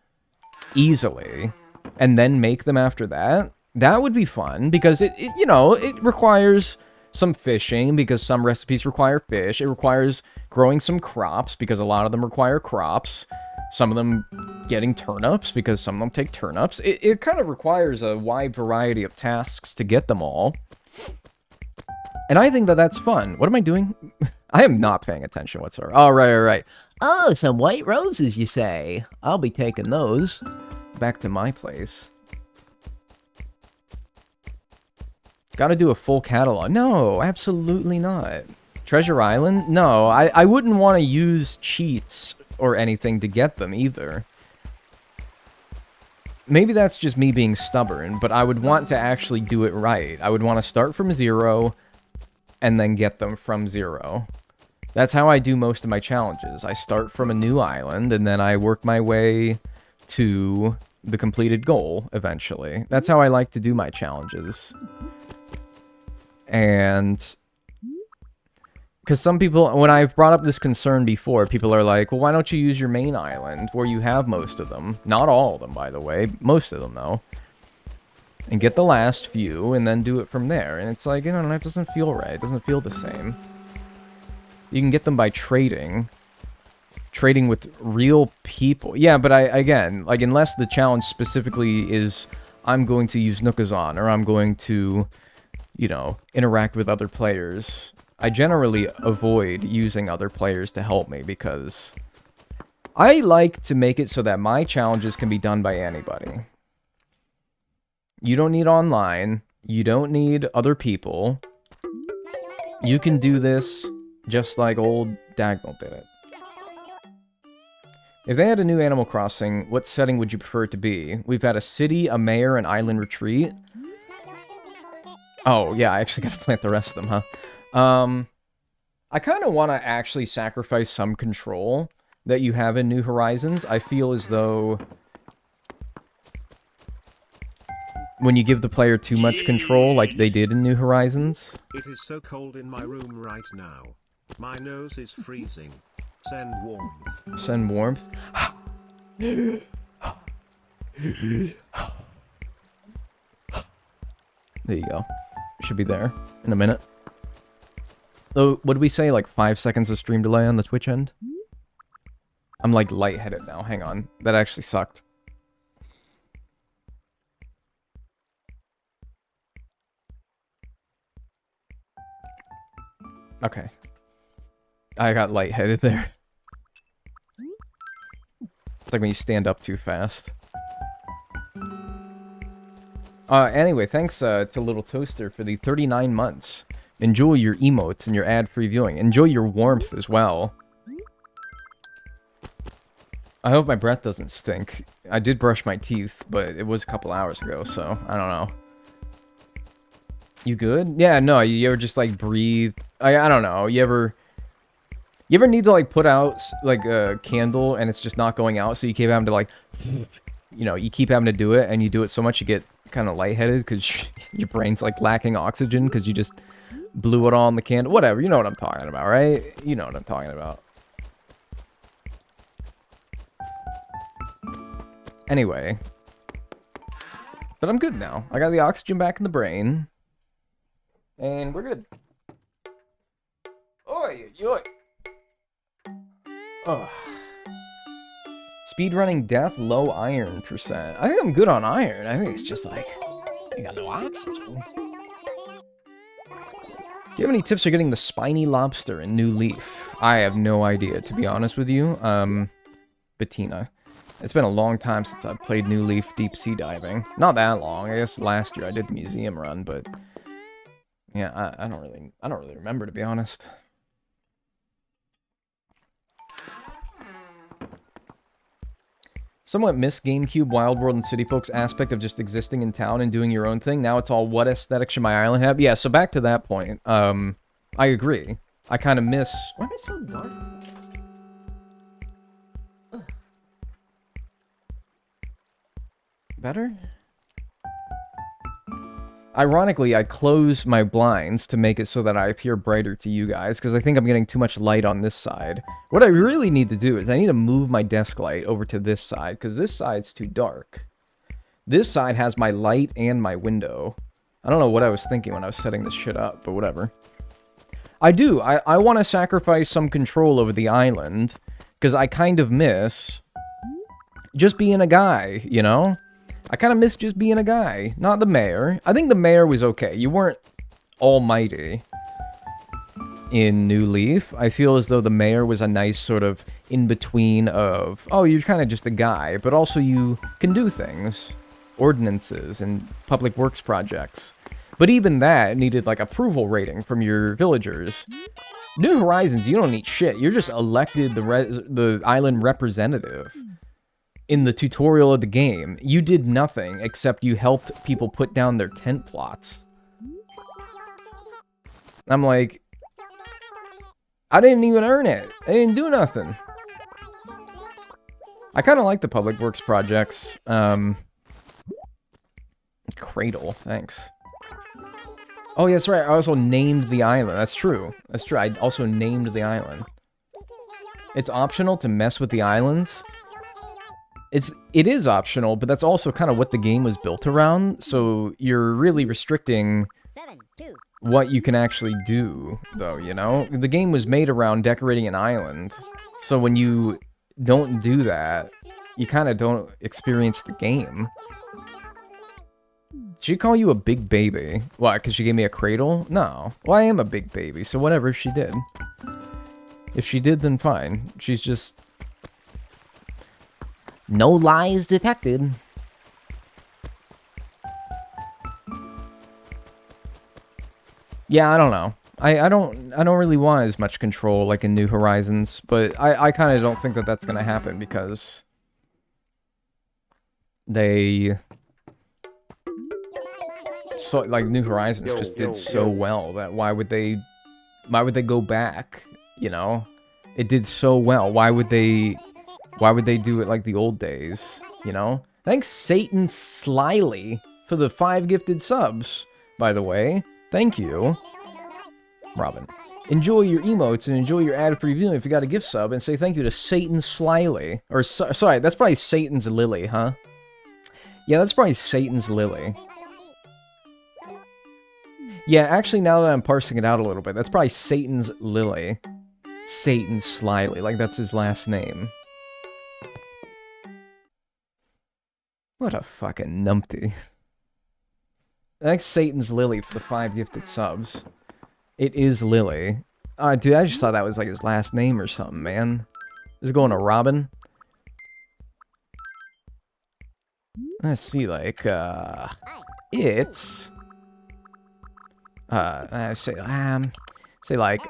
easily, and then make them after that, that would be fun, because it you know, it requires some fishing, because some recipes require fish. It requires growing some crops, because a lot of them require crops. Some of them getting turnips, because some of them take turnips. It kind of requires a wide variety of tasks to get them all. And I think that that's fun. What am I doing? I am not paying attention whatsoever. Oh, right. Oh, some white roses, you say? I'll be taking those back to my place. Gotta do a full catalog. No, absolutely not. Treasure Island? No, I wouldn't want to use cheats or anything to get them either. Maybe that's just me being stubborn, but I would want to actually do it right. I would want to start from 0 and then get them from 0. That's how I do most of my challenges. I start from a new island and then I work my way to the completed goal eventually. That's how I like to do my challenges. And because some people, when I've brought up this concern before, people are like, well, why don't you use your main island where you have most of them? Not all of them, by the way. Most of them, though. And get the last few, and then do it from there. And it's like, you know, that doesn't feel right. It doesn't feel the same. You can get them by trading. trading with real people. Yeah, but again, like, unless the challenge specifically is I'm going to use Nookazon, or I'm going to, you know, interact with other players, I generally avoid using other players to help me, because I like to make it so that my challenges can be done by anybody. You don't need online. You don't need other people. You can do this just like old Dagnall did it. If they had a new Animal Crossing, what setting would you prefer it to be? We've had a city, a mayor, an island retreat. Oh, yeah, I actually gotta plant the rest of them, huh? I kind of want to actually sacrifice some control that you have in New Horizons. I feel as though when you give the player too much control, like they did in New Horizons. It is so cold in my room right now. My nose is freezing. Send warmth. Send warmth. There you go. Should be there in a minute. So, what did we say? Like 5 seconds of stream delay on the Twitch end? I'm like lightheaded now. Hang on. That actually sucked. Okay. I got lightheaded there. It's like when you stand up too fast. Anyway, thanks to Little Toaster for the 39 months. Enjoy your emotes and your ad-free viewing. Enjoy your warmth as well. I hope my breath doesn't stink. I did brush my teeth, but it was a couple hours ago, so I don't know. You good? Yeah, no, you ever just like breathe? I don't know. You ever need to like put out like a candle and it's just not going out, so you keep having to like, you know, you keep having to do it, and you do it so much you get kind of lightheaded because your brain's like lacking oxygen because you just blew it all on the candle. Whatever, you know what I'm talking about, right? You know what I'm talking about. Anyway. But I'm good now. I got the oxygen back in the brain. And we're good. Oi, oi. Oh. Speedrunning death, low iron percent. I think I'm good on iron. I think it's just like, I got no oxygen. Do you have any tips for getting the spiny lobster in New Leaf? I have no idea, to be honest with you. Bettina. It's been a long time since I've played New Leaf deep sea diving. Not that long. I guess last year I did the museum run, but yeah, I don't really remember, to be honest. Somewhat missed GameCube Wild World and City Folks aspect of just existing in town and doing your own thing. Now it's all, what aesthetic should my island have? Yeah, so back to that point. I agree. I kind of miss... Why am I so dark? Better? Ironically, I close my blinds to make it so that I appear brighter to you guys, because I think I'm getting too much light on this side. What I really need to do is I need to move my desk light over to this side, because this side's too dark. This side has my light and my window. I don't know what I was thinking when I was setting this shit up, but whatever. I do. I want to sacrifice some control over the island, because I kind of miss just being a guy, you know? I kind of miss just being a guy, not the mayor. I think the mayor was okay. You weren't almighty in New Leaf. I feel as though the mayor was a nice sort of in-between of, oh, you're kind of just a guy, but also you can do things. Ordinances and public works projects. But even that needed, like, approval rating from your villagers. New Horizons, you don't need shit. You're just elected the island representative. In the tutorial of the game, you did nothing except you helped people put down their tent plots. I'm like, I didn't even earn it. I didn't do nothing. I kind of like the public works projects. Cradle, thanks. Oh, yeah, that's right. I also named the island. That's true. That's true. I also named the island. It's optional to mess with the islands. It is optional, but that's also kind of what the game was built around, so you're really restricting what you can actually do, though, you know? The game was made around decorating an island. So when you don't do that, you kind of don't experience the game. Did she call you a big baby? Why, because she gave me a cradle? No. Well, I am a big baby, so whatever she did. If she did, then fine. She's just... No lies detected. Yeah, I don't know. I don't really want as much control like in New Horizons, but I kind of don't think that that's gonna happen because they so like New Horizons just did so well that why would they go back? You know, it did so well. Why would they do it like the old days? You know. Thanks Satan Slyly for the 5 gifted subs. By the way, thank you. Robin. Enjoy your emotes and enjoy your ad-free viewing if you got a gift sub, and say thank you to Satan Slyly. Or, sorry, that's probably Satan's Lily, huh? Yeah, that's probably Satan's Lily. Yeah, actually, now that I'm parsing it out a little bit, that's probably Satan's Lily. Satan Slyly, like that's his last name. What a fucking numpty. Thanks Satan's Lily for the 5 gifted subs. It is Lily. Dude, I just thought that was like his last name or something, man. Is it going to Robin? Let's see, like, it's... say like...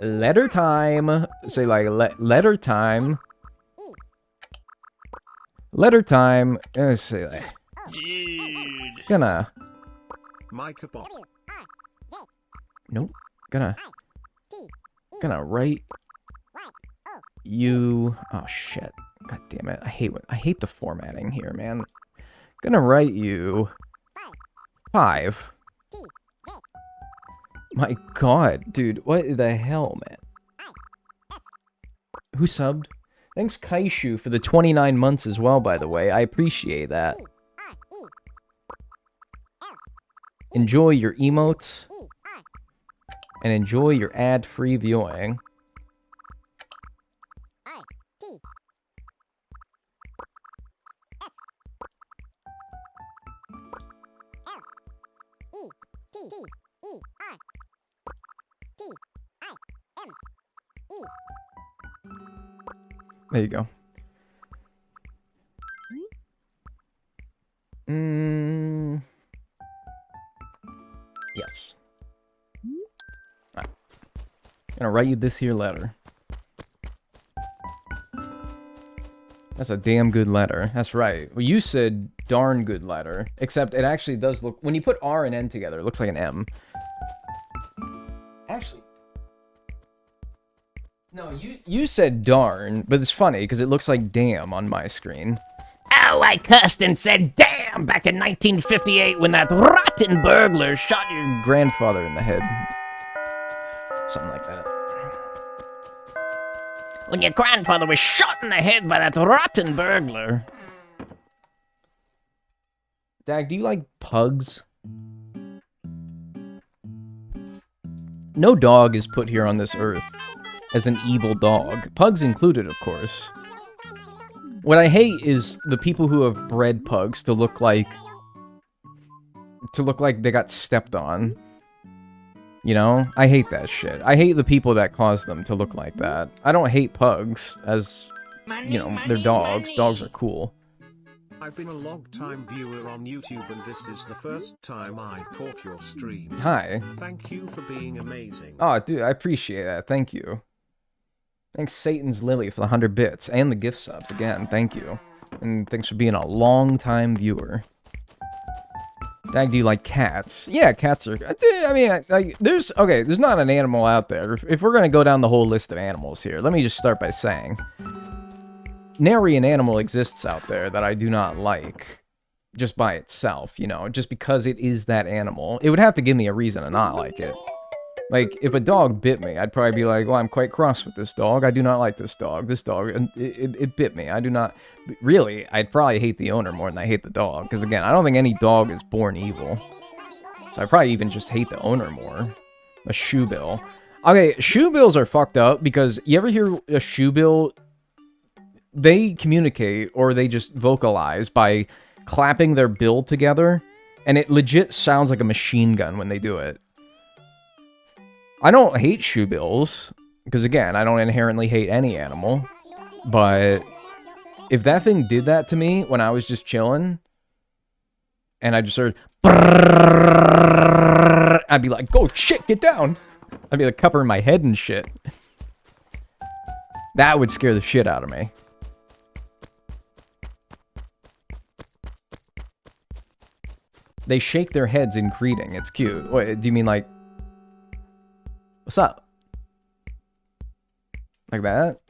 letter time. Say like, letter time. Letter time. Let's say like... Gonna... Micah Bot. Nope. Gonna write you. Oh shit! God damn it! I hate the formatting here, man. Gonna write you 5. My God, dude, what the hell, man? Who subbed? Thanks, Kaishu, for the 29 months as well. By the way, I appreciate that. Enjoy your emotes. And enjoy your ad-free viewing. There you go. Yes. Right. I'm gonna write you this here letter. That's a damn good letter. That's right. Well, you said darn good letter. Except it actually does look... When you put R and N together, it looks like an M. Actually... No, you said darn, but it's funny because it looks like damn on my screen. Oh, I cussed and said damn back in 1958 when that rotten burglar shot your grandfather in the head. Something like that. When your grandfather was shot in the head by that rotten burglar. Dag, do you like pugs? No dog is put here on this earth as an evil dog. Pugs included, of course. What I hate is the people who have bred pugs to look like they got stepped on. You know? I hate that shit. I hate the people that cause them to look like that. I don't hate pugs as, you know, they're dogs. Dogs are cool. I've been a long-time viewer on YouTube and this is the first time I've caught your stream. Hi. Thank you for being amazing. Oh, dude, I appreciate that. Thank you. Thanks Satan's Lily for the 100 bits and the gift subs again. Thank you. And thanks for being a long-time viewer. Dag, do you like cats? Yeah, cats are... I mean, like, there's not an animal out there. If we're going to go down the whole list of animals here, let me just start by saying... Nary an animal exists out there that I do not like just by itself, you know, just because it is that animal. It would have to give me a reason to not like it. Like, if a dog bit me, I'd probably be like, well, I'm quite cross with this dog. I do not like this dog. This dog, it bit me. I do not... Really, I'd probably hate the owner more than I hate the dog. Because, again, I don't think any dog is born evil. So I probably even just hate the owner more. A shoe bill. Okay, shoebills are fucked up because you ever hear a shoebill? They communicate or they just vocalize by clapping their bill together, and it legit sounds like a machine gun when they do it. I don't hate shoebills because, again, I don't inherently hate any animal, but if that thing did that to me when I was just chilling, and I just heard, I'd be like, "Go shit, get down!" I'd be like covering my head and shit. That would scare the shit out of me. They shake their heads in greeting. It's cute. Wait, do you mean like, what's up? Like that?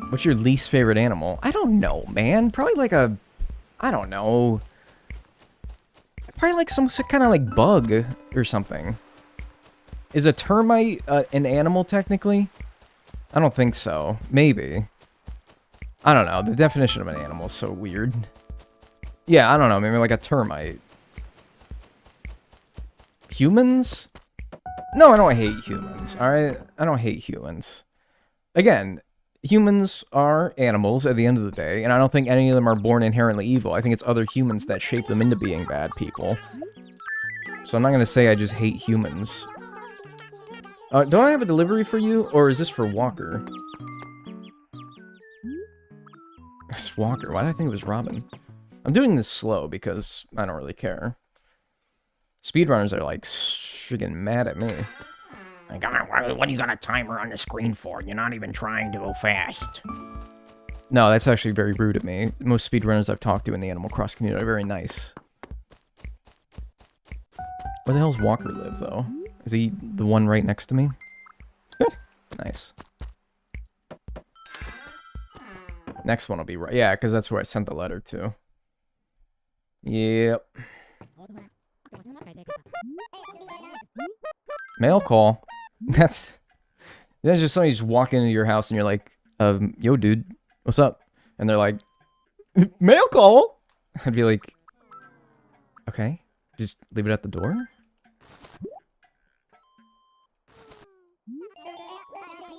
What's your least favorite animal? I don't know, man. Probably like a, I don't know. Probably like some kind of like bug or something. Is a termite an animal technically? I don't think so. Maybe. I don't know. The definition of an animal is so weird. Yeah, I don't know. Maybe like a termite. Humans? No, I don't hate humans. Alright? I don't hate humans. Again, humans are animals at the end of the day, and I don't think any of them are born inherently evil. I think it's other humans that shape them into being bad people. So I'm not going to say I just hate humans. Don't I have a delivery for you, or is this for Walker? It's Walker. Why did I think it was Robin? I'm doing this slow because I don't really care. Speedrunners are like freaking mad at me. Like, what do you got a timer on the screen for? You're not even trying to go fast. No, that's actually very rude of me. Most speedrunners I've talked to in the Animal Cross community are very nice. Where the hell's Walker live, though? Is he the one right next to me? Nice. Next one will be right. Yeah, because that's where I sent the letter to. Yep. Mail call. That's just somebody just walking into your house and you're like, yo, dude, what's up? And they're like, mail call? I'd be like, okay, just leave it at the door?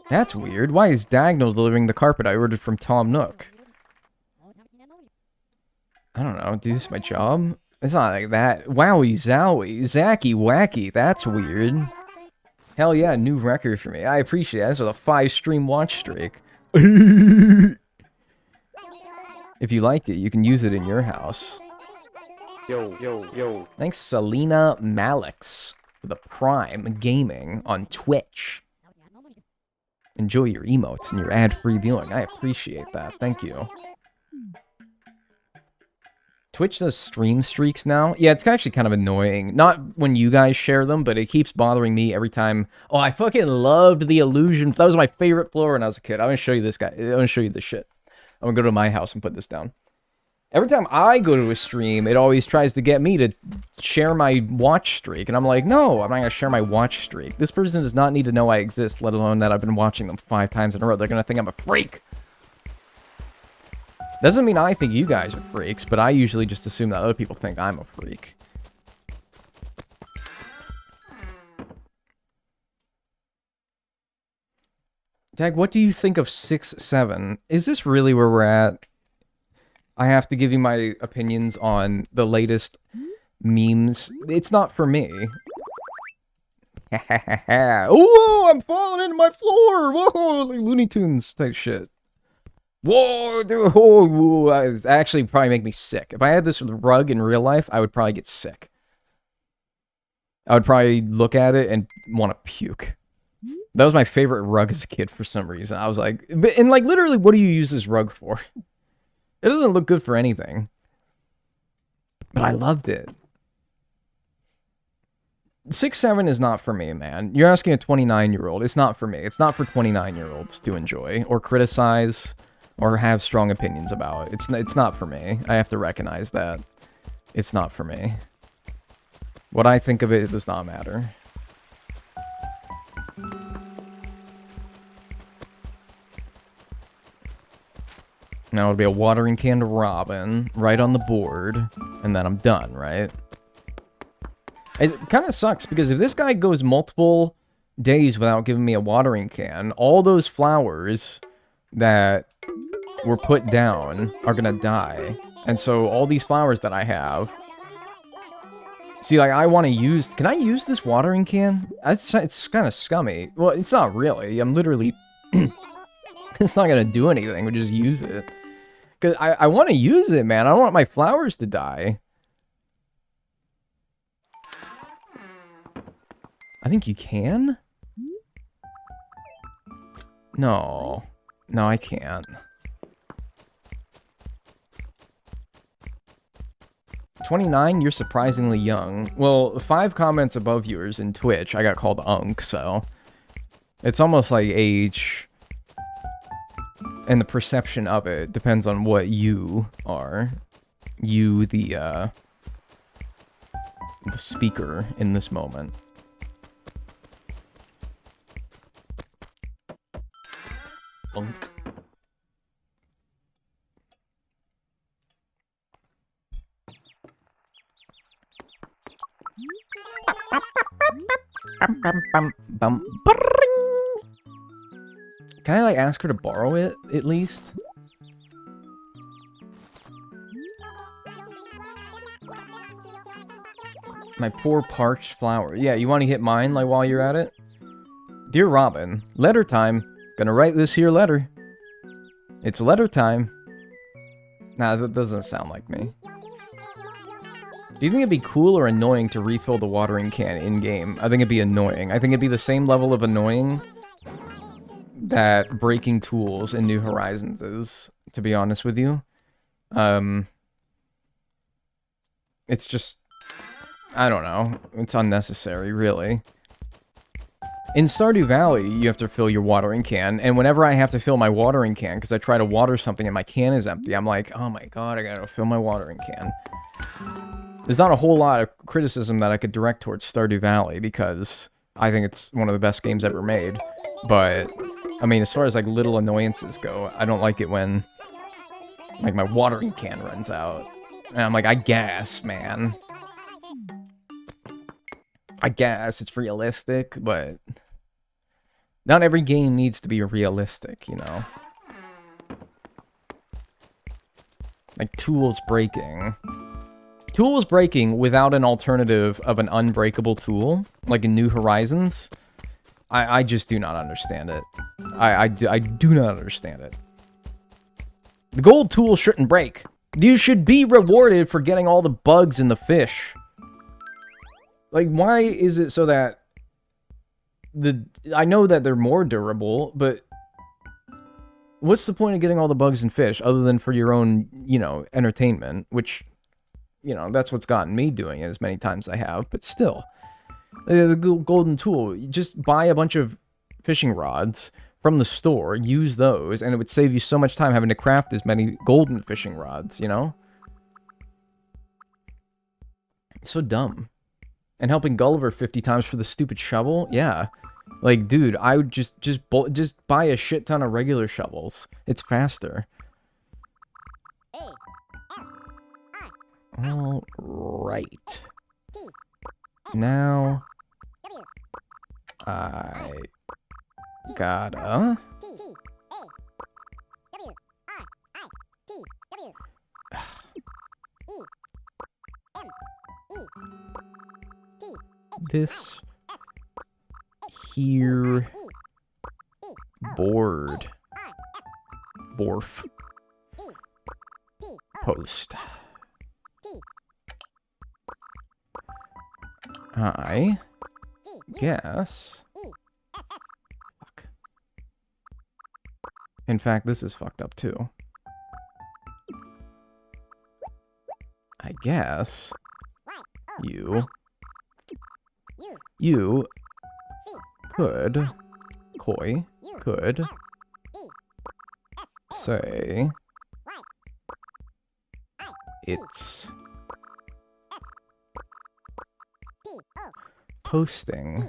That's weird. Why is Dagnall delivering the carpet I ordered from Tom Nook? I don't know, dude, this is my job? It's not like that. Wowie zowie. Zacky wacky. That's weird. Hell yeah, new record for me. I appreciate it. That's with a 5-stream watch streak. If you liked it, you can use it in your house. Yo. Thanks, Selena Malix, for the Prime Gaming on Twitch. Enjoy your emotes and your ad-free viewing. I appreciate that. Thank you. Twitch does stream streaks now. Yeah, it's actually kind of annoying. Not when you guys share them, but it keeps bothering me every time. Oh, I fucking loved the illusion. That was my favorite floor when I was a kid. I'm going to show you this guy. I'm going to show you this shit. I'm going to go to my house and put this down. Every time I go to a stream, it always tries to get me to share my watch streak. And I'm like, no, I'm not going to share my watch streak. This person does not need to know I exist, let alone that I've been watching them 5 times in a row. They're going to think I'm a freak. Doesn't mean I think you guys are freaks, but I usually just assume that other people think I'm a freak. Dag, what do you think of 6-7? Is this really where we're at? I have to give you my opinions on the latest memes. It's not for me. Oh, I'm falling into my floor! Whoa, like Looney Tunes type shit. Whoa, dude, whoa, actually probably make me sick. If I had this rug in real life, I would probably get sick. I would probably look at it and want to puke. That was my favorite rug as a kid for some reason. I was like, and like literally, what do you use this rug for? It doesn't look good for anything. But I loved it. 6-7 is not for me, man. You're asking a 29-year-old. It's not for me. It's not for 29-year-olds to enjoy or criticize or have strong opinions about. It's not for me. I have to recognize that. It's not for me. What I think of it does not matter. Now it'll be a watering can to Robin, right on the board, and then I'm done, right? It kind of sucks because if this guy goes multiple days without giving me a watering can, all those flowers that were put down are gonna die. And so all these flowers that I have... See, like, I want to use... Can I use this watering can? It's kind of scummy. Well, it's not really. I'm literally... It's not gonna do anything. We just use it. Because I want to use it, man. I don't want my flowers to die. I think you can? No. No, I can't. 29, you're surprisingly young. Well, 5 comments above yours in Twitch, I got called Unk, so... It's almost like age... And the perception of it depends on what you are. You, the speaker in this moment. Unk. Can I, like, ask her to borrow it, at least? My poor parched flower. Yeah, you want to hit mine, like, while you're at it? Dear Robin, letter time. Gonna write this here letter. It's letter time. Nah, that doesn't sound like me. Do you think it'd be cool or annoying to refill the watering can in-game? I think it'd be annoying. I think it'd be the same level of annoying that breaking tools in New Horizons is, to be honest with you. It's just... I don't know. It's unnecessary, really. In Stardew Valley, you have to fill your watering can, and whenever I have to fill my watering can, because I try to water something and my can is empty, I'm like, oh my god, I gotta fill my watering can. There's not a whole lot of criticism that I could direct towards Stardew Valley, because I think it's one of the best games ever made. But, I mean, as far as, like, little annoyances go, I don't like it when, like, my watering can runs out. And I'm like, I guess, man. I guess it's realistic, but... Not every game needs to be realistic, you know? Like, tools breaking. Tools breaking without an alternative of an unbreakable tool, like in New Horizons, I just do not understand it. I do not understand it. The gold tool shouldn't break. You should be rewarded for getting all the bugs in the fish. Like, why is it so that... I know that they're more durable, but... What's the point of getting all the bugs in fish, other than for your own, you know, entertainment? Which, you know, that's what's gotten me doing it as many times as I have, but still. The golden tool, you just buy a bunch of fishing rods from the store, use those, and it would save you so much time having to craft as many golden fishing rods, you know? It's so dumb. And helping Gulliver 50 times for the stupid shovel? Yeah. Like, dude, I would just buy a shit ton of regular shovels. It's faster. All right. Now, I gotta... This here board borf post. I guess. Fuck. In fact, this is fucked up too. I guess you could say it's posting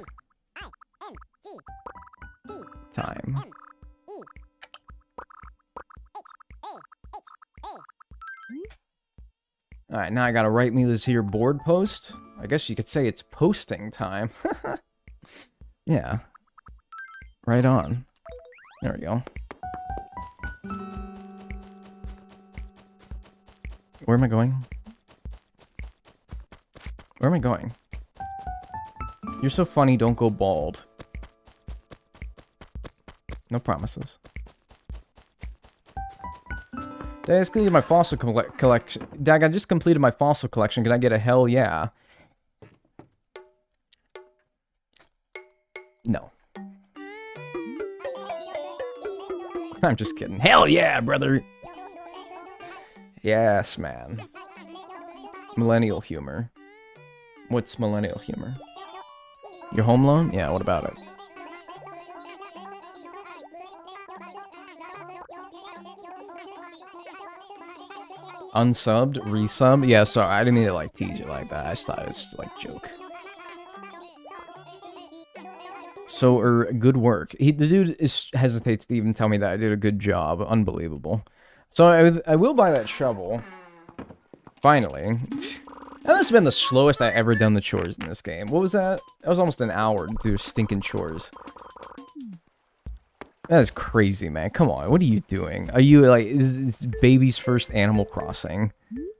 time. Alright, now I gotta write me this here board post. I guess you could say it's posting time. Yeah. Right on. There we go. Where am I going? Where am I going? You're so funny, don't go bald. No promises. Did I just complete my fossil collection? Dag, I just completed my fossil collection. Can I get a hell yeah? No. I'm just kidding. Hell yeah, brother! Yes, man. Millennial humor. What's millennial humor? Your home loan? Yeah, what about it? Unsubbed? Resub? Yeah, sorry, I didn't mean to, like, tease you like that. I just thought it was, like, joke. So, good work. The dude hesitates to even tell me that I did a good job. Unbelievable. So, I will buy that shovel. Finally. That must have been the slowest I ever done the chores in this game. What was that? That was almost an hour to do stinking chores. That is crazy, man. Come on, what are you doing? Are you, like, is baby's first Animal Crossing?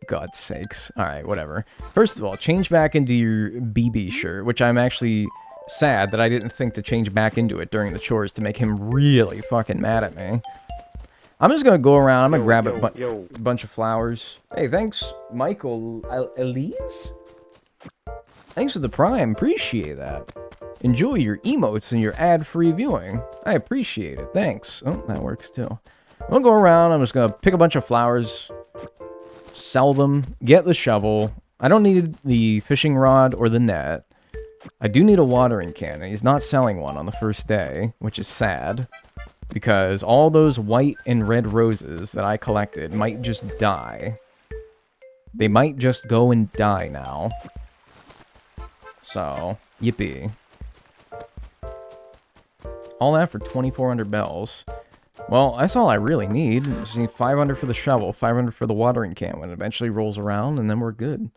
God's sakes. Alright, whatever. First of all, change back into your BB shirt, which I'm actually sad that I didn't think to change back into it during the chores to make him really fucking mad at me. I'm just gonna go around, I'm gonna grab a bunch of flowers. Hey, thanks, Michael Elise? Thanks for the Prime, appreciate that. Enjoy your emotes and your ad-free viewing. I appreciate it, thanks. Oh, that works too. I'm gonna go around, I'm just gonna pick a bunch of flowers, sell them, get the shovel. I don't need the fishing rod or the net. I do need a watering can, and he's not selling one on the first day, which is sad. Because all those white and red roses that I collected might just die. They might just go and die now. So, yippee. All that for 2,400 bells. Well, that's all I really need. Just need 500 for the shovel, 500 for the watering can when it eventually rolls around, and then we're good.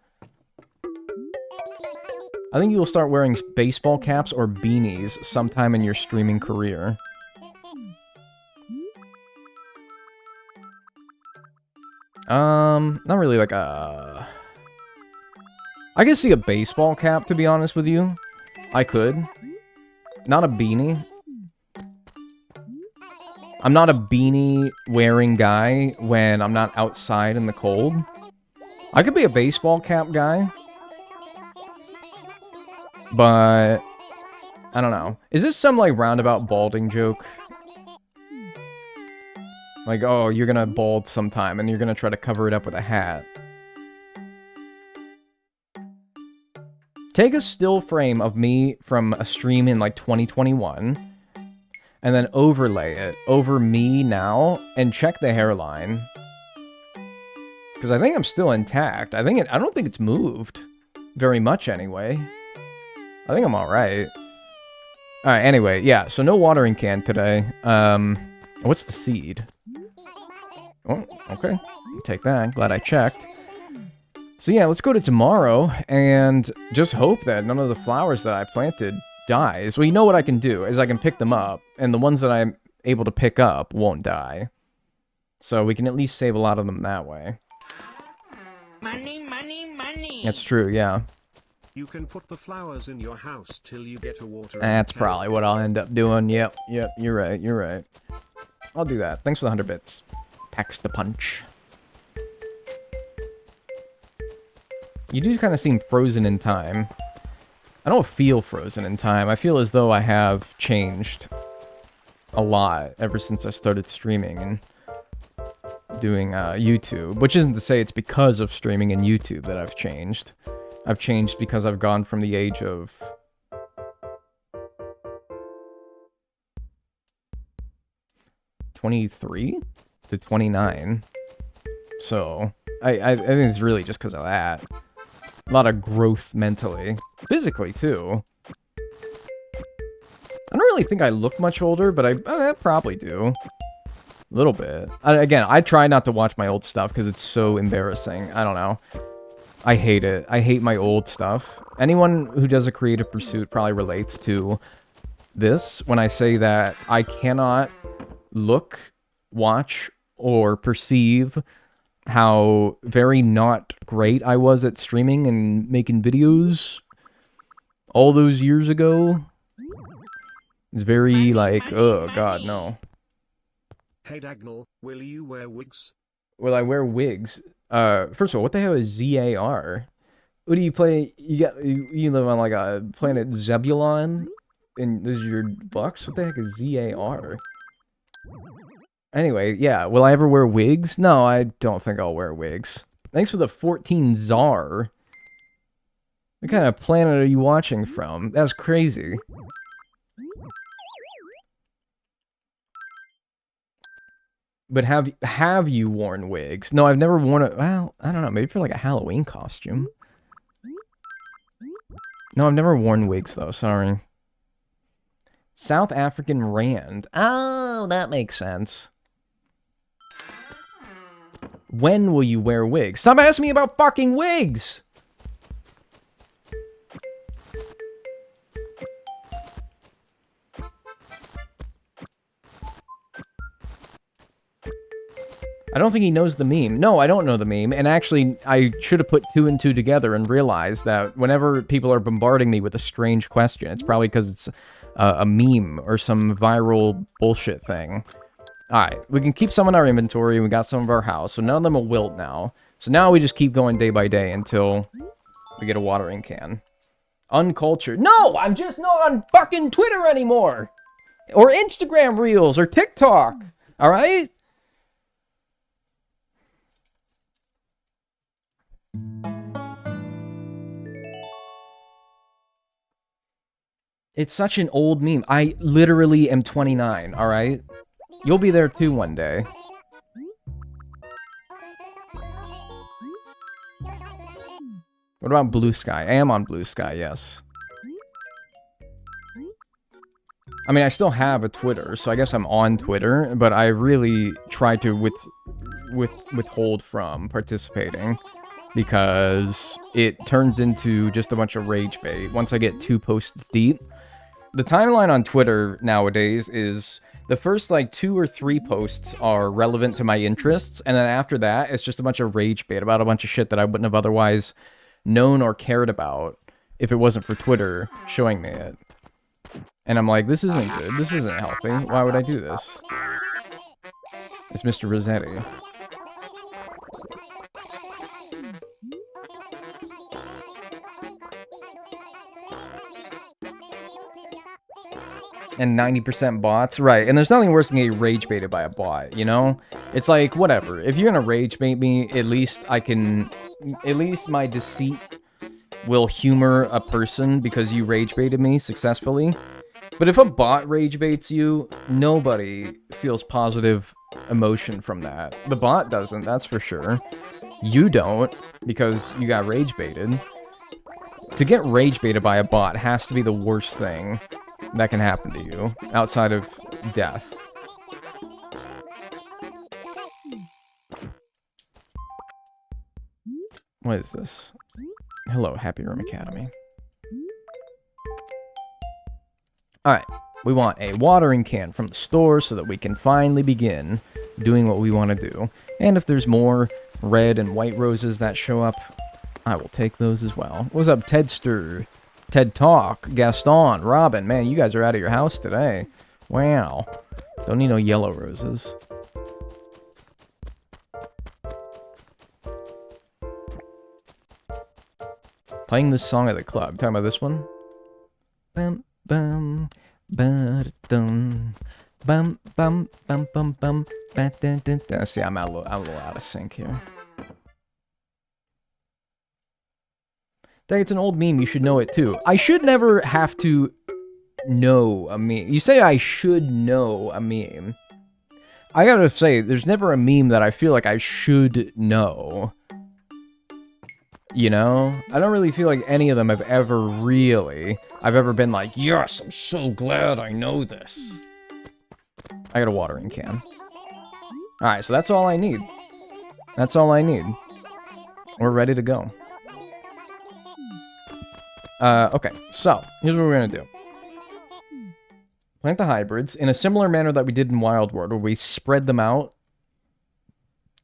I think you'll start wearing baseball caps or beanies sometime in your streaming career. Not really like a... I could see a baseball cap, to be honest with you. I could. Not a beanie. I'm not a beanie wearing guy when I'm not outside in the cold. I could be a baseball cap guy. But... I don't know. Is this some, like, roundabout balding joke? Like, oh, you're gonna bald sometime, and you're gonna try to cover it up with a hat. Take a still frame of me from a stream in, like, 2021, and then overlay it over me now, and check the hairline. Because I think I'm still intact. I don't think it's moved very much, anyway. I think I'm alright. Alright, anyway, yeah, so no watering can today. What's the seed? Oh, okay. Take that. Glad I checked. So yeah, let's go to tomorrow and just hope that none of the flowers that I planted dies. Well, you know what I can do is I can pick them up, and the ones that I'm able to pick up won't die. So we can at least save a lot of them that way. Money, money, money. That's true, yeah. You can put the flowers in your house till you get a watering That's can. probably what I'll end up doing. Yep, you're right. I'll do that. Thanks for the 100 bits. Packs the punch. You do kind of seem frozen in time. I don't feel frozen in time. I feel as though I have changed a lot ever since I started streaming and doing YouTube. Which isn't to say it's because of streaming and YouTube that I've changed. I've changed because I've gone from the age of... 23 to 29. So, I think it's really just because of that. A lot of growth mentally. Physically, too. I don't really think I look much older, but I probably do. A little bit. Again, I try not to watch my old stuff because it's so embarrassing. I don't know. I hate it. I hate my old stuff. Anyone who does a creative pursuit probably relates to this when I say that I cannot look, watch, or perceive how very not great I was at streaming and making videos all those years ago. It's very like, oh god, no. Hey Dagnall, will you wear wigs? Will I wear wigs? First of all, what the hell is ZAR? What do you play? You live on like a planet Zebulon, and this is your bucks? What the heck is ZAR? Anyway, yeah, will I ever wear wigs? No, I don't think I'll wear wigs. Thanks for the 14 Czar. What kind of planet are you watching from? That's crazy. But have you worn wigs? No, I've never worn it. Well, I don't know. Maybe for like a Halloween costume. No, I've never worn wigs though. Sorry. South African Rand. Oh, that makes sense. When will you wear wigs? Stop asking me about fucking wigs! I don't think he knows the meme. No, I don't know the meme. And actually, I should have put 2 and 2 together and realized that whenever people are bombarding me with a strange question, it's probably because it's a meme or some viral bullshit thing. Alright, we can keep some in our inventory. We got some of our house, so none of them will wilt now. So now we just keep going day by day until we get a watering can. Uncultured. No! I'm just not on fucking Twitter anymore! Or Instagram Reels, or TikTok! Alright? It's such an old meme. I literally am 29, alright? You'll be there too one day. What about Blue Sky? I am on Blue Sky, yes. I mean, I still have a Twitter, so I guess I'm on Twitter, but I really try to withhold from participating because it turns into just a bunch of rage bait once I get 2 posts deep. The timeline on Twitter nowadays is the first like 2 or 3 posts are relevant to my interests, and then after that, it's just a bunch of rage bait about a bunch of shit that I wouldn't have otherwise known or cared about if it wasn't for Twitter showing me it. And I'm like, this isn't good. This isn't healthy. Why would I do this? It's Mr. Rossetti. And 90% bots, right? And there's nothing worse than getting rage baited by a bot, you know? It's like, whatever. If you're gonna rage bait me, at least my deceit will humor a person because you rage baited me successfully. But if a bot rage baits you, nobody feels positive emotion from that. The bot doesn't, that's for sure. You don't, because you got rage baited. To get rage baited by a bot has to be the worst thing that can happen to you, outside of death. What is this? Hello, Happy Room Academy. Alright, we want a watering can from the store so that we can finally begin doing what we want to do. And if there's more red and white roses that show up, I will take those as well. What's up, Tedster? Ted Talk, Gaston, Robin. Man, you guys are out of your house today. Wow. Don't need no yellow roses. Playing this song at the club. Talking about this one? Bum, bum, ba-da-dum. Bum, bum, bum, bum, bum, ba-da-da-da. See, I'm a little out of sync here. Dang, it's an old meme, you should know it too. I should never have to know a meme. You say I should know a meme. I gotta say, there's never a meme that I feel like I should know. You know? I don't really feel like any of them have ever been like, yes, I'm so glad I know this. I got a watering can. Alright, so that's all I need. That's all I need. We're ready to go. Okay, so here's what we're gonna do. Plant the hybrids in a similar manner that we did in Wild World, where we spread them out.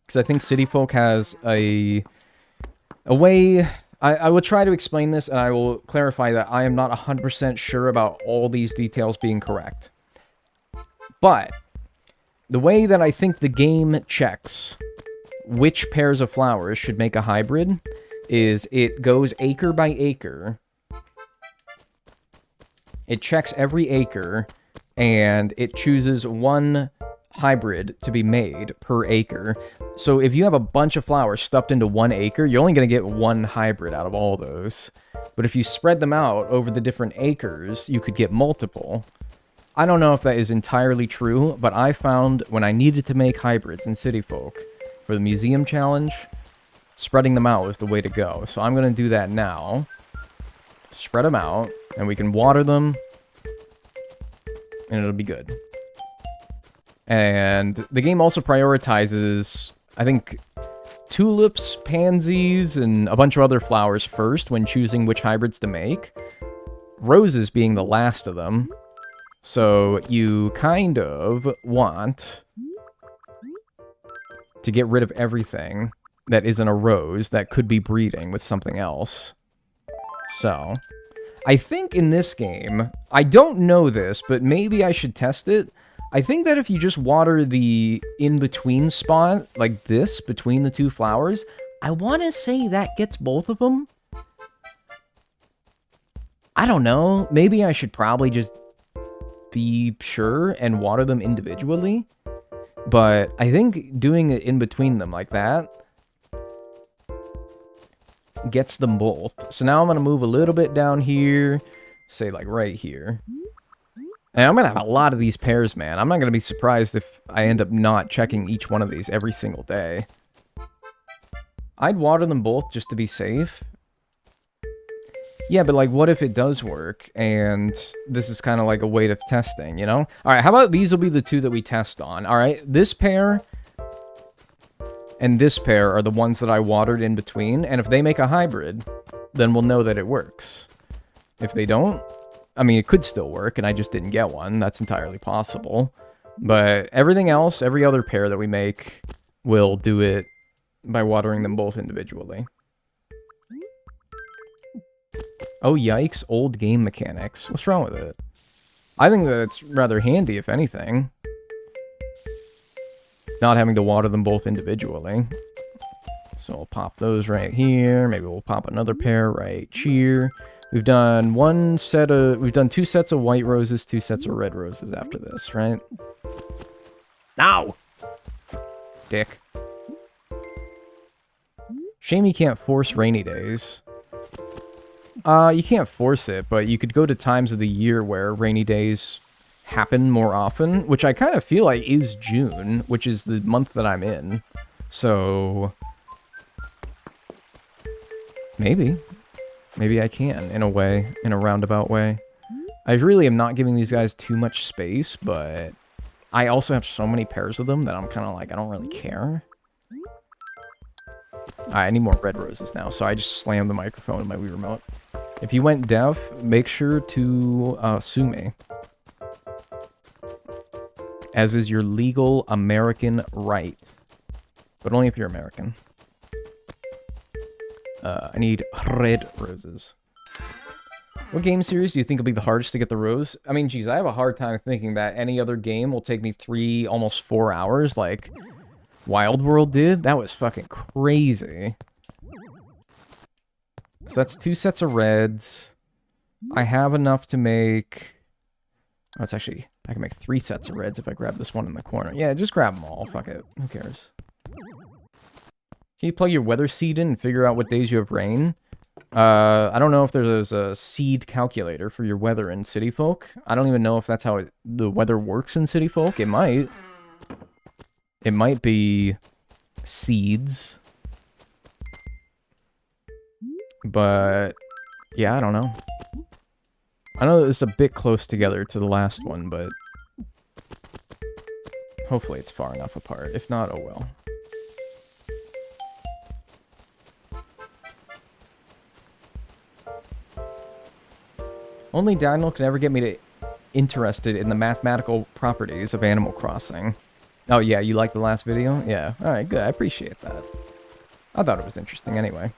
Because I think City Folk has a way... I will try to explain this, and I will clarify that I am not 100% sure about all these details being correct. But the way that I think the game checks which pairs of flowers should make a hybrid is it goes acre by acre. It checks every acre, and it chooses one hybrid to be made per acre. So if you have a bunch of flowers stuffed into 1 acre, you're only going to get 1 hybrid out of all those. But if you spread them out over the different acres, you could get multiple. I don't know if that is entirely true, but I found when I needed to make hybrids in City Folk for the museum challenge, spreading them out was the way to go. So I'm going to do that now. Spread them out, and we can water them, and it'll be good. And the game also prioritizes, I think, tulips, pansies, and a bunch of other flowers first when choosing which hybrids to make. Roses being the last of them. So you kind of want to get rid of everything that isn't a rose that could be breeding with something else. So, I think in this game, I don't know this, but maybe I should test it. I think that if you just water the in-between spot, like this, between the 2 flowers, I want to say that gets both of them. I don't know. Maybe I should probably just be sure and water them individually. But I think doing it in between them like that gets them both. So now I'm going to move a little bit down here, say like right here. And I'm going to have a lot of these pairs, man. I'm not going to be surprised if I end up not checking each one of these every single day. I'd water them both just to be safe. Yeah, but like, what if it does work? And this is kind of like a way of testing, you know? Alright, how about these will be the 2 that we test on? Alright, this pair and this pair are the ones that I watered in between. And if they make a hybrid, then we'll know that it works. If they don't, I mean, it could still work, and I just didn't get one. That's entirely possible. But everything else, every other pair that we make, will do it by watering them both individually. Oh, yikes. Old game mechanics. What's wrong with it? I think that it's rather handy, if anything. Not having to water them both individually. So we'll pop those right here. Maybe we'll pop another pair right here. We've done 2 sets of white roses, 2 sets of red roses after this, right? No. Dick. Shame you can't force rainy days. You can't force it, but you could go to times of the year where rainy days happen more often, which I kind of feel like is June, which is the month that I'm in. So maybe I can, in a way, in a roundabout way. I really am not giving these guys too much space, but I also have so many pairs of them that I'm kind of like, I don't really care. Alright, I need more red roses now, so I just slammed the microphone in my Wii Remote. If you went deaf, make sure to sue me. As is your legal American right. But only if you're American. I need red roses. What game series do you think will be the hardest to get the rose? I mean, geez, I have a hard time thinking that any other game will take me 3, almost 4 hours, like Wild World did. That was fucking crazy. So that's 2 sets of reds. I have enough to make... Oh, it's actually... I can make 3 sets of reds if I grab this one in the corner. Yeah, just grab them all. Fuck it. Who cares? Can you plug your weather seed in and figure out what days you have rain? I don't know if there's a seed calculator for your weather in City Folk. I don't even know if that's how the weather works in City Folk. It might. It might be seeds. But, yeah, I don't know. I know it's a bit close together to the last one, but hopefully it's far enough apart. If not, oh well. Only Daniel can ever get me to interested in the mathematical properties of Animal Crossing. Oh yeah, you liked the last video? Yeah. Alright, good. I appreciate that. I thought it was interesting anyway.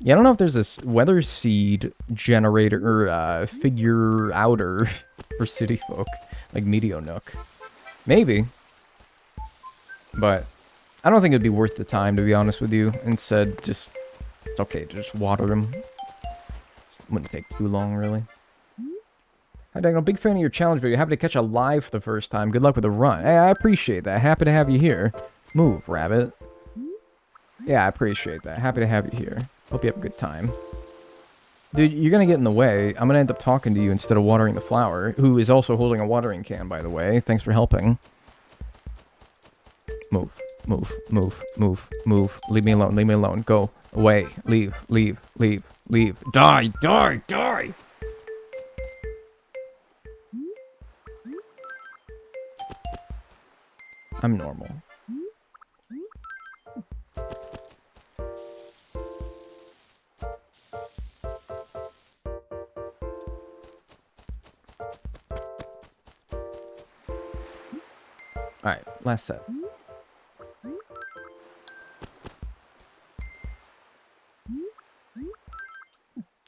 Yeah, I don't know if there's this weather seed generator or figure outer for city folk, like Meteor Nook. Maybe. But I don't think it'd be worth the time, to be honest with you. Instead, just, it's okay to just water them. It wouldn't take too long, really. Hi, Daniel. Big fan of your challenge video. Happy to catch a live for the first time. Good luck with the run. Hey, I appreciate that. Happy to have you here. Move, rabbit. Yeah, I appreciate that. Happy to have you here. Hope you have a good time. Dude, you're gonna get in the way. I'm gonna end up talking to you instead of watering the flower, who is also holding a watering can, by the way. Thanks for helping. Move. Move. Move. Move. Move. Leave me alone. Leave me alone. Go. Away. Leave. Leave. Leave. Leave. Die. Die. Die! I'm normal. Alright, last set.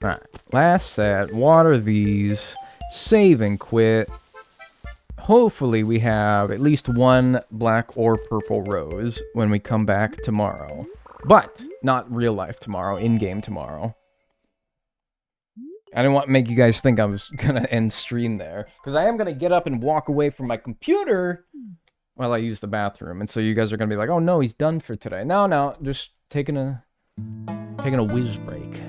Alright, last set. Water these. Save and quit. Hopefully we have at least one black or purple rose when we come back tomorrow. But, not real life tomorrow, in-game tomorrow. I didn't want to make you guys think I was gonna end stream there. Because I am gonna get up and walk away from my computer while I use the bathroom. And so you guys are gonna be like, oh no, he's done for today. No, just taking a whiz break.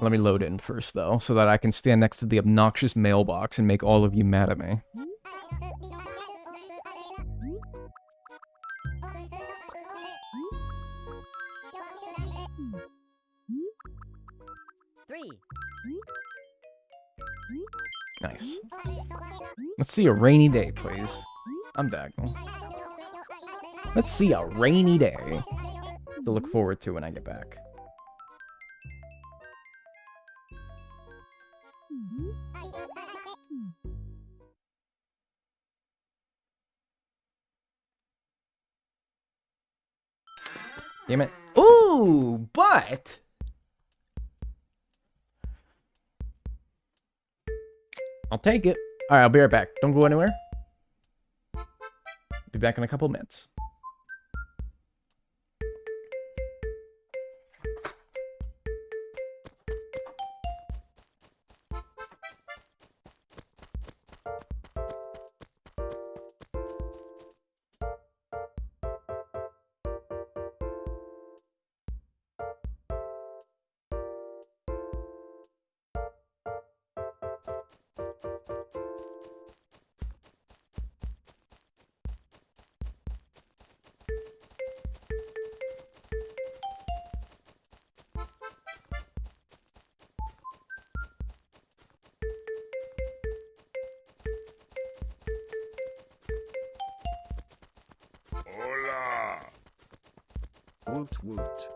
Let me load in first, though, so that I can stand next to the obnoxious mailbox and make all of you mad at me. Nice. Let's see a rainy day, please. I'm diagonal. Let's see a rainy day to look forward to when I get back. Damn it. Ooh, but... I'll take it. Alright, I'll be right back. Don't go anywhere. Be back in a couple minutes. Hola. Woot woot.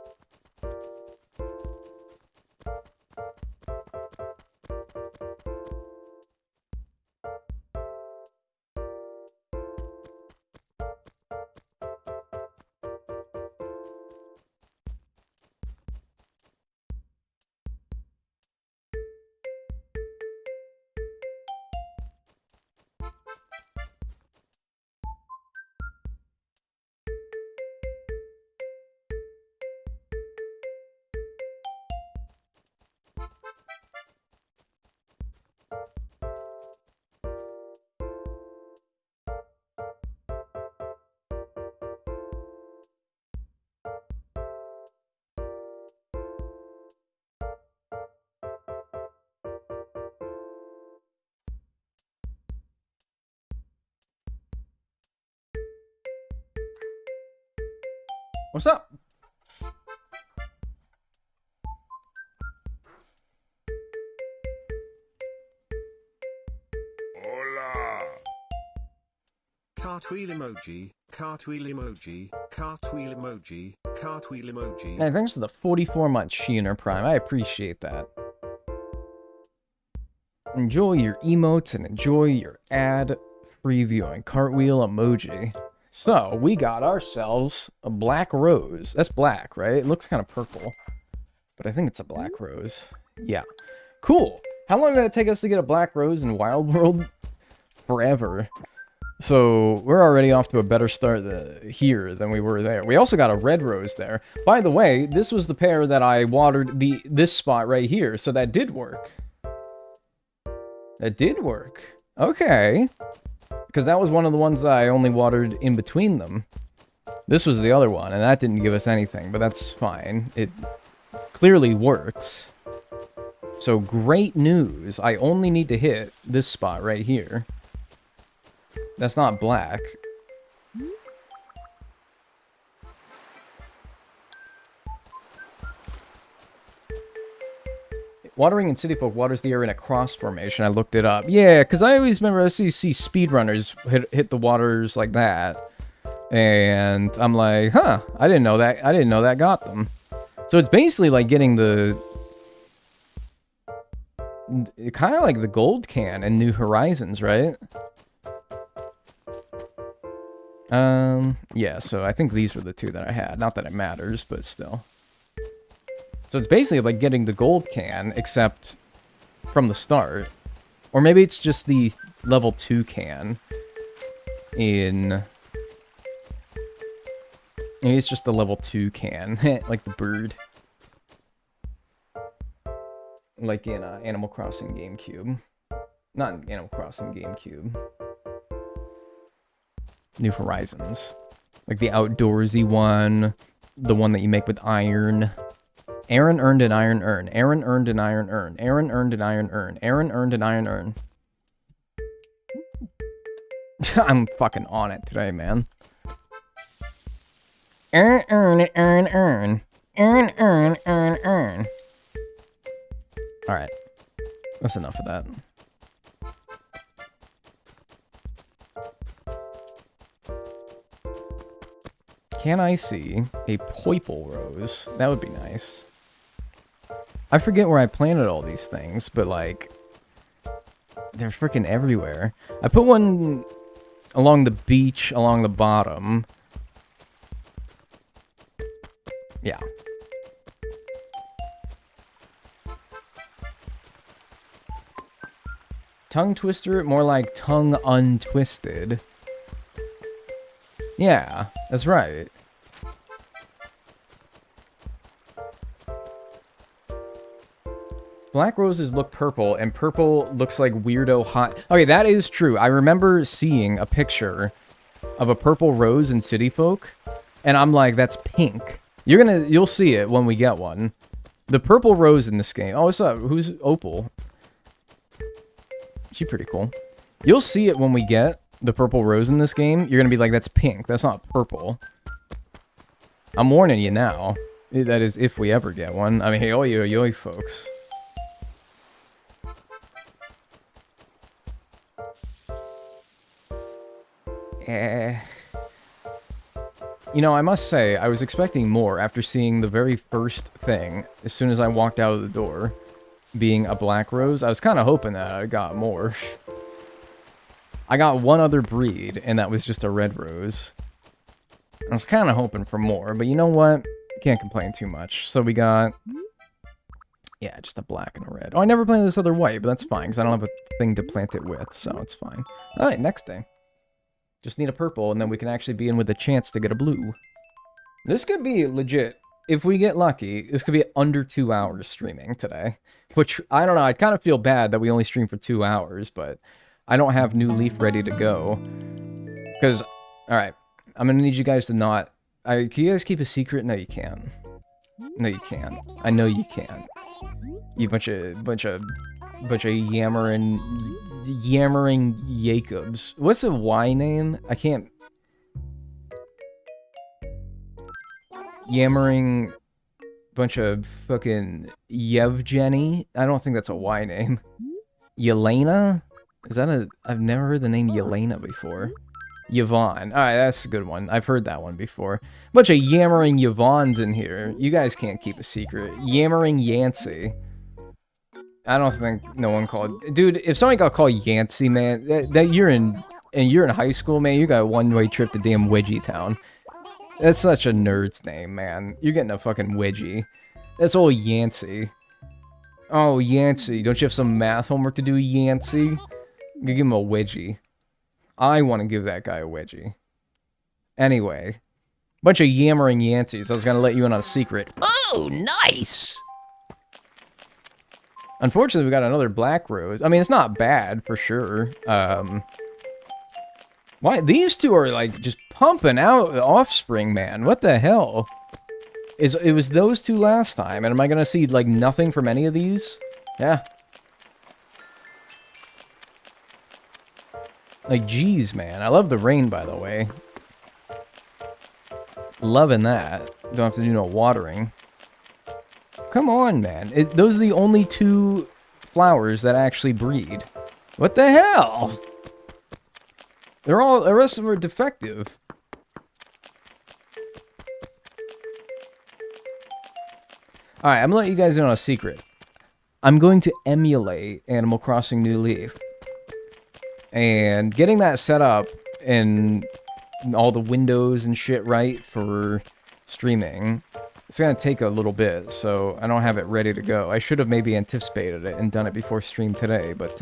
What's up? Hola. Cartwheel emoji, cartwheel emoji, Cartwheel emoji. Cartwheel emoji. Hey, thanks for the 44 months, Sheener Prime. I appreciate that. Enjoy your emotes and enjoy your ad-free viewing. Cartwheel emoji. So, we got ourselves a black rose. That's black, right? It looks kind of purple. But I think it's a black rose. Yeah. Cool. How long did it take us to get a black rose in Wild World? Forever. So, we're already off to a better start here than we were there. We also got a red rose there. By the way, this was the pair that I watered this spot right here, so that did work. That did work. Okay. Because that was one of the ones that I only watered in between them. This was the other one, and that didn't give us anything, but that's fine. It clearly works. So great news. I only need to hit this spot right here. That's not black. Watering in City Folk waters the area in a cross formation. I looked it up. Yeah, because I always remember I see speedrunners hit the waters like that. And I'm like, huh, I didn't know that. I didn't know that got them. So it's basically like getting the... kind of like the gold can in New Horizons, right? Yeah, so I think these were the two that I had. Not that it matters, but still. So it's basically like getting the gold can, except from the start. Or maybe it's just the level 2 can in... Maybe it's just the level 2 can, like the bird. Like in Animal Crossing GameCube. Not in Animal Crossing GameCube. New Horizons. Like the outdoorsy one. The one that you make with iron. Aaron earned an iron urn. Aaron earned an iron urn. Aaron earned an iron urn. Aaron earned an iron urn. I'm fucking on it today, man. Earn, earn, earn, earn. Earn, earn, earn, earn. Alright. That's enough of that. Can I see a purple rose? That would be nice. I forget where I planted all these things, but like... they're freaking everywhere. I put one along the beach, along the bottom. Yeah. Tongue twister? More like tongue untwisted. Yeah, that's right. Black roses look purple, and purple looks like weirdo hot... Okay, that is true. I remember seeing a picture of a purple rose in City Folk, and I'm like, that's pink. You'll see it when we get one. The purple rose in this game... Oh, what's up? Who's Opal? She's pretty cool. You'll see it when we get the purple rose in this game. You're gonna be like, that's pink. That's not purple. I'm warning you now. That is, if we ever get one. I mean, hey, oi, oi, oi, folks. You know, I must say, I was expecting more after seeing the very first thing as soon as I walked out of the door, being a black rose. I was kind of hoping that I got more. I got one other breed, and that was just a red rose. I was kind of hoping for more, but you know what? Can't complain too much. So we got... yeah, just a black and a red. Oh, I never planted this other white, but that's fine, because I don't have a thing to plant it with, so it's fine. Alright, next day. Just need a purple, and then we can actually be in with a chance to get a blue. This could be legit. If we get lucky, this could be under 2 hours streaming today. Which, I don't know, I kind of feel bad that we only stream for 2 hours, but I don't have New Leaf ready to go. Because, alright, I'm going to need you guys to not... can you guys keep a secret? No, you can't. No, you can't. I know you can't. You bunch of yammering Jacobs. What's a Y name? I can't... Yammering bunch of fucking Yevgeny? I don't think that's a Y name. Yelena? Is that a... I've never heard the name Yelena before. Yvonne. Alright, that's a good one. I've heard that one before. Bunch of yammering Yvonnes in here. You guys can't keep a secret. Yammering Yancey. I don't think no one called... Dude, if somebody got called Yancey, man, that you're in high school, man, you got a one-way trip to damn Wedgie Town. That's such a nerd's name, man. You're getting a fucking wedgie. That's old Yancey. Oh, Yancey. Don't you have some math homework to do, Yancey? Give him a wedgie. I want to give that guy a wedgie. Anyway. Bunch of yammering Yanceys. I was going to let you in on a secret. Oh, nice! Unfortunately, we got another black rose. I mean, it's not bad, for sure. Why? These two are, like, just pumping out the offspring, man. What the hell? It was those two last time, and am I going to see, like, nothing from any of these? Yeah. Like, geez, man. I love the rain, by the way. Loving that. Don't have to do no watering. Come on, man. Those are the only two flowers that actually breed. What the hell? The rest of them are defective. Alright, I'm gonna let you guys in on a secret. I'm going to emulate Animal Crossing New Leaf. And getting that set up and all the windows and shit right for streaming, it's gonna take a little bit, so I don't have it ready to go. I should have maybe anticipated it and done it before stream today, but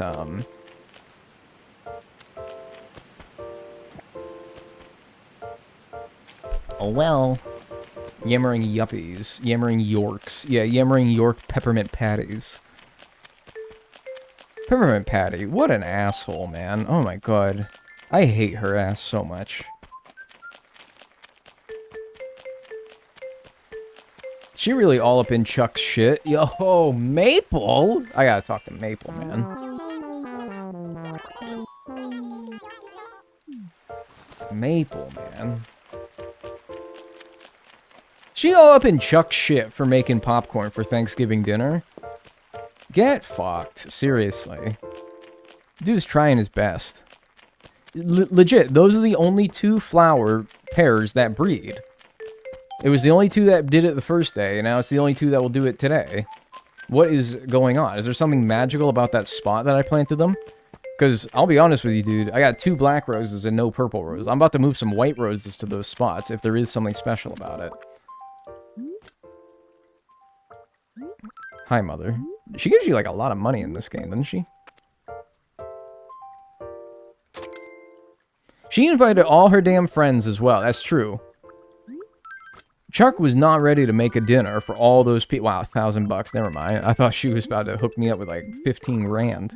oh well. Yammering yuppies. Yammering Yorks. Yeah, yammering York peppermint patties. Peppermint Patty, what an asshole, man. Oh my god. I hate her ass so much. She really all up in Chuck's shit. Yo, Maple? I gotta talk to Maple, man. Maple, man. She all up in Chuck's shit for making popcorn for Thanksgiving dinner. Get fucked. Seriously. Dude's trying his best. Legit, those are the only two flower pairs that breed. It was the only two that did it the first day, and now it's the only two that will do it today. What is going on? Is there something magical about that spot that I planted them? Because, I'll be honest with you, dude, I got 2 black roses and no purple roses. I'm about to move some white roses to those spots if there is something special about it. Hi, Mother. She gives you, like, a lot of money in this game, doesn't she? She invited all her damn friends as well. That's true. Chuck was not ready to make a dinner for all those people. Wow, $1,000. Never mind. I thought she was about to hook me up with, like, 15 grand.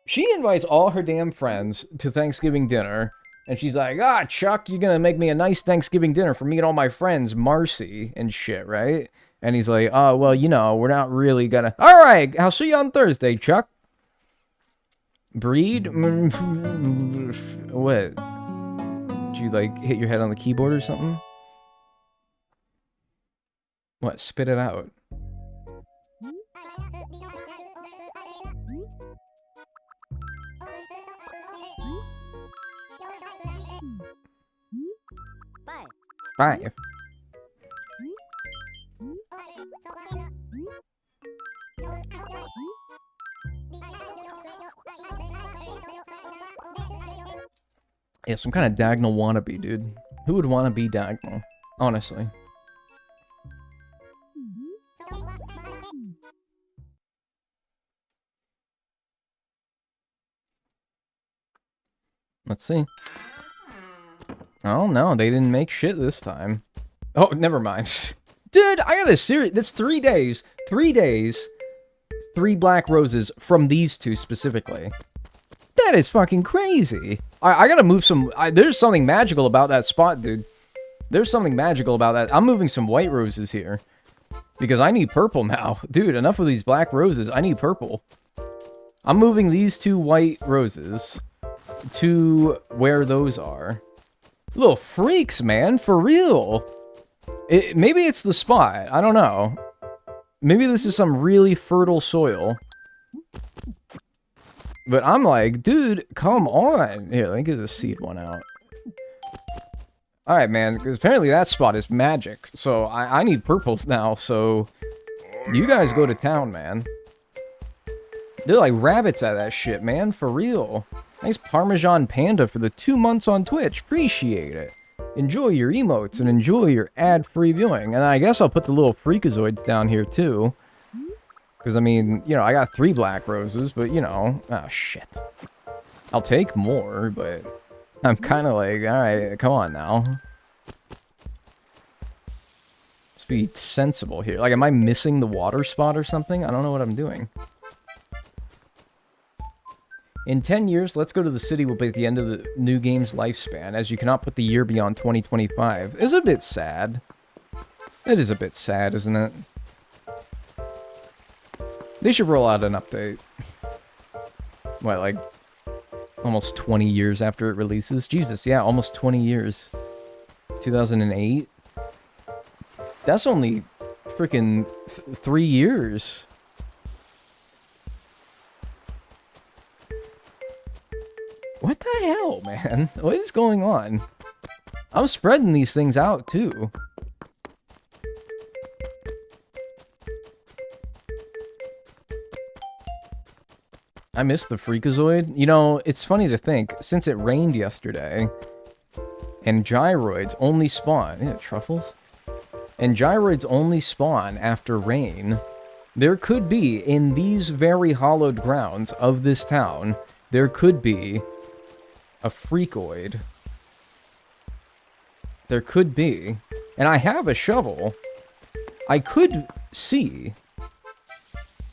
She invites all her damn friends to Thanksgiving dinner. And she's like, ah, Chuck, you're gonna make me a nice Thanksgiving dinner for me and all my friends, Marcy and shit, right? And he's like, oh, well, you know, we're not really gonna... Alright, I'll see you on Thursday, Chuck. Breed? What? Did you, like, hit your head on the keyboard or something? What? Spit it out. Five. Yeah, some kind of diagonal wannabe, dude. Who would want to be diagonal? Honestly. Let's see. Oh, no, they didn't make shit this time. Oh, never mind. Dude, I got a series. That's 3 days. 3 days. 3 black roses from these two specifically. That is fucking crazy. I gotta move some... there's something magical about that spot, dude. There's something magical about that. I'm moving some white roses here. Because I need purple now. Dude, enough of these black roses. I need purple. I'm moving these 2 white roses to where those are. Little freaks, man. For real. Maybe it's the spot. I don't know. Maybe this is some really fertile soil. But I'm like, dude, come on. Here, let me get the seed one out. Alright, man, because apparently that spot is magic. So I need purples now, so you guys go to town, man. They're like rabbits at that shit, man, for real. Nice Parmesan Panda for the 2 months on Twitch. Appreciate it. Enjoy your emotes and enjoy your ad-free viewing. And I guess I'll put the little freakazoids down here, too. Because, I mean, you know, I got 3 black roses, but, you know... Oh, shit. I'll take more, but... I'm kind of like, alright, come on now. Let's be sensible here. Like, am I missing the water spot or something? I don't know what I'm doing. In 10 years, Let's Go to the City will be at the end of the new game's lifespan, as you cannot put the year beyond 2025. It's a bit sad. It is a bit sad, isn't it? They should roll out an update. What, like, almost 20 years after it releases? Jesus, yeah, almost 20 years. 2008? That's only freaking 3 years. What the hell, man? What is going on? I'm spreading these things out, too. I missed the Freakazoid. You know, it's funny to think, since it rained yesterday, and gyroids only spawn... Yeah, truffles? And gyroids only spawn after rain, there could be, in these very hollowed grounds of this town, there could be a freakoid. There could be. And I have a shovel. I could see.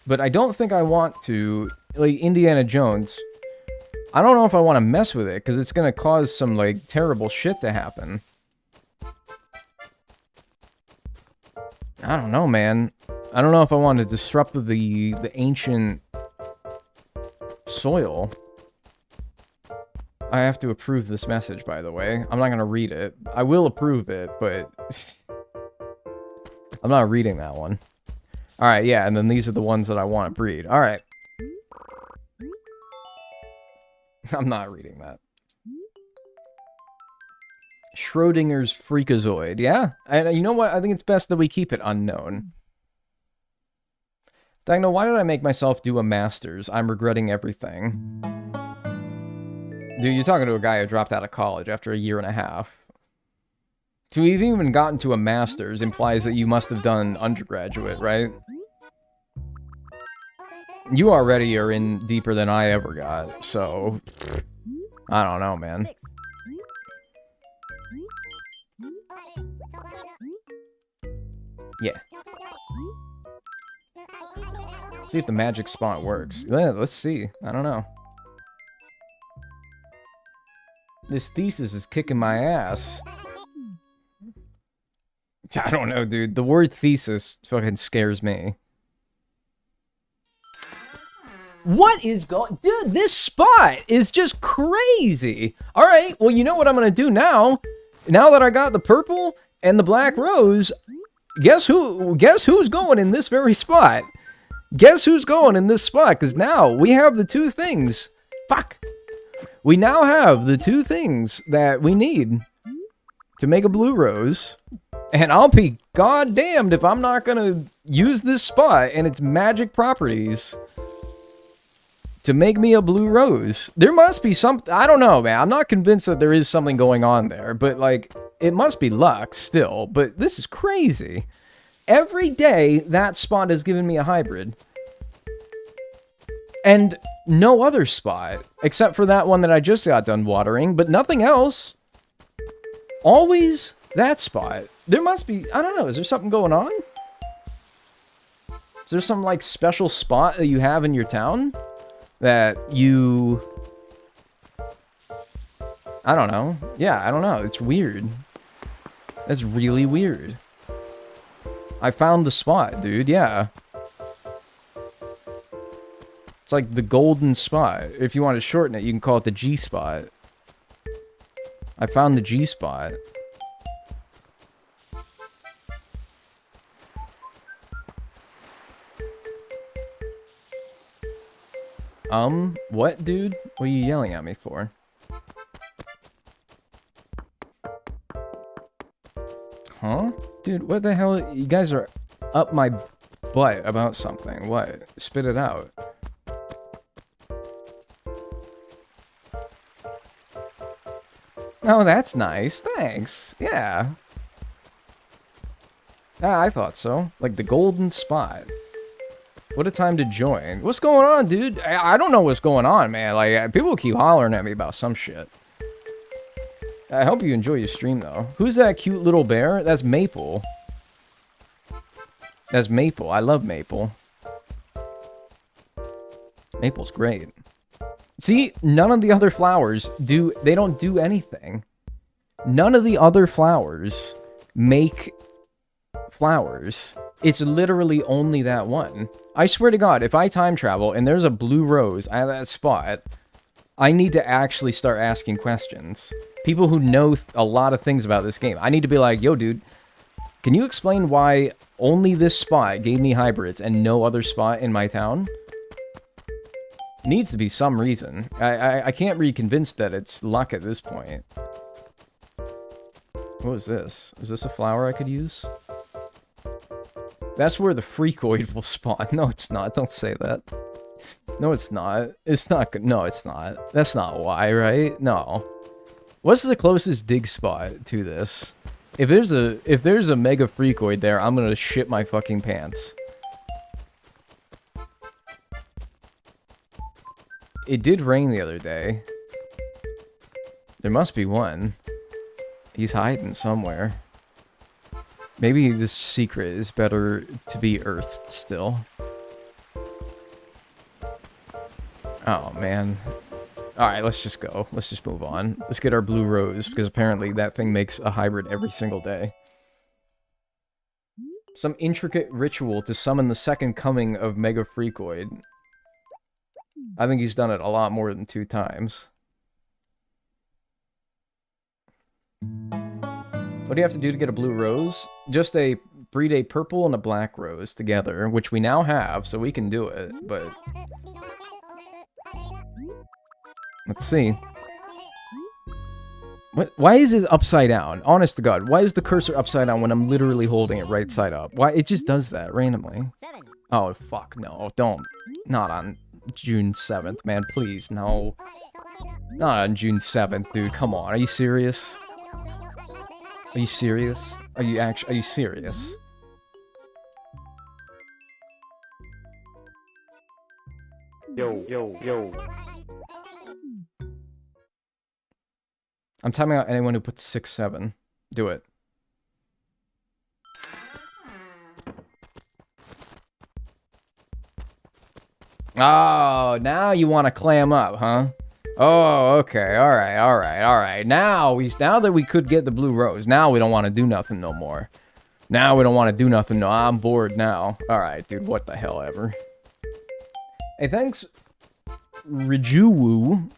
But I don't think I want to... Like, Indiana Jones. I don't know if I want to mess with it, because it's going to cause some, like, terrible shit to happen. I don't know, man. I don't know if I want to disrupt the ancient soil. I have to approve this message, by the way. I'm not going to read it. I will approve it, but... I'm not reading that one. Alright, yeah, and then these are the ones that I want to breed. Alright. I'm not reading that. Schrodinger's Freakazoid. Yeah, and you know what? I think it's best that we keep it unknown. Dagno, why did I make myself do a master's? I'm regretting everything. Dude, you're talking to a guy who dropped out of college after a year and a half. To have even gotten to a master's implies that you must have done undergraduate, right? You already are in deeper than I ever got, so... I don't know, man. Yeah. See if the magic spot works. Yeah, let's see. I don't know. This thesis is kicking my ass. I don't know, dude. The word thesis fucking scares me. What is going... Dude, this spot is just crazy. Alright, well, you know what I'm gonna do now? Now that I got the purple and the black rose, guess who's going in this very spot? Guess who's going in this spot? Because now we have the 2 things. Fuck. We now have the 2 things that we need to make a blue rose. And I'll be goddamned if I'm not gonna use this spot and its magic properties to make me a blue rose. There must be something... I don't know, man. I'm not convinced that there is something going on there. But, like, it must be luck still. But this is crazy. Every day, that spot has given me a hybrid. And no other spot. Except for that one that I just got done watering. But nothing else. Always that spot. There must be... I don't know. Is there something going on? Is there some, like, special spot that you have in your town? That you... I don't know. Yeah, I don't know. It's weird. That's really weird. I found the spot, dude. Yeah. It's like the golden spot. If you want to shorten it, you can call it the G spot. I found the G spot. What, dude? What are you yelling at me for? Huh? Dude, what the hell? You guys are up my butt about something. What? Spit it out. Oh, that's nice. Thanks. Yeah. Ah, I thought so. Like the golden spot. What a time to join. What's going on, dude? I don't know what's going on, man. Like, people keep hollering at me about some shit. I hope you enjoy your stream, though. Who's that cute little bear? That's Maple. That's Maple. I love Maple. Maple's great. See, none of the other flowers do... They don't do anything. None of the other flowers make flowers. It's literally only that one. I swear to God, if I time travel and there's a blue rose at that spot, I need to actually start asking questions. People who know a lot of things about this game. I need to be like, yo, dude, can you explain why only this spot gave me hybrids and no other spot in my town? Needs to be some reason. I can't be convinced that it's luck at this point. What was this? Is this a flower I could use? That's where the freakoid will spawn. No, it's not. Don't say that. No, it's not. It's not good. No, it's not. That's not why, right? No. What's the closest dig spot to this? If there's a mega freakoid there, I'm gonna shit my fucking pants. It did rain the other day. There must be one. He's hiding somewhere. Maybe this secret is better to be earthed still. Oh, man. Alright, let's just go. Let's just move on. Let's get our blue rose, because apparently that thing makes a hybrid every single day. Some intricate ritual to summon the second coming of Mega Freakoid. I think he's done it a lot more than 2 times. What do you have to do to get a blue rose? Just breed a purple and a black rose together, which we now have, so we can do it, but... Let's see. What? Why is it upside down? Honest to God, why is the cursor upside down when I'm literally holding it right side up? Why? It just does that randomly. Oh, fuck, no. Don't. Not on June 7th, man. Please, no. Not on June 7th, dude. Come on. Are you serious? Are you serious? Are you serious? Yo. I'm timing out anyone who puts 6-7. Do it. Oh, now you want to clam up, huh? Oh, okay. All right. Now that we could get the blue rose, now we don't want to do nothing no more. Now we don't want to do nothing. No, I'm bored now. All right, dude. What the hell ever. Hey, thanks, Rijuwu,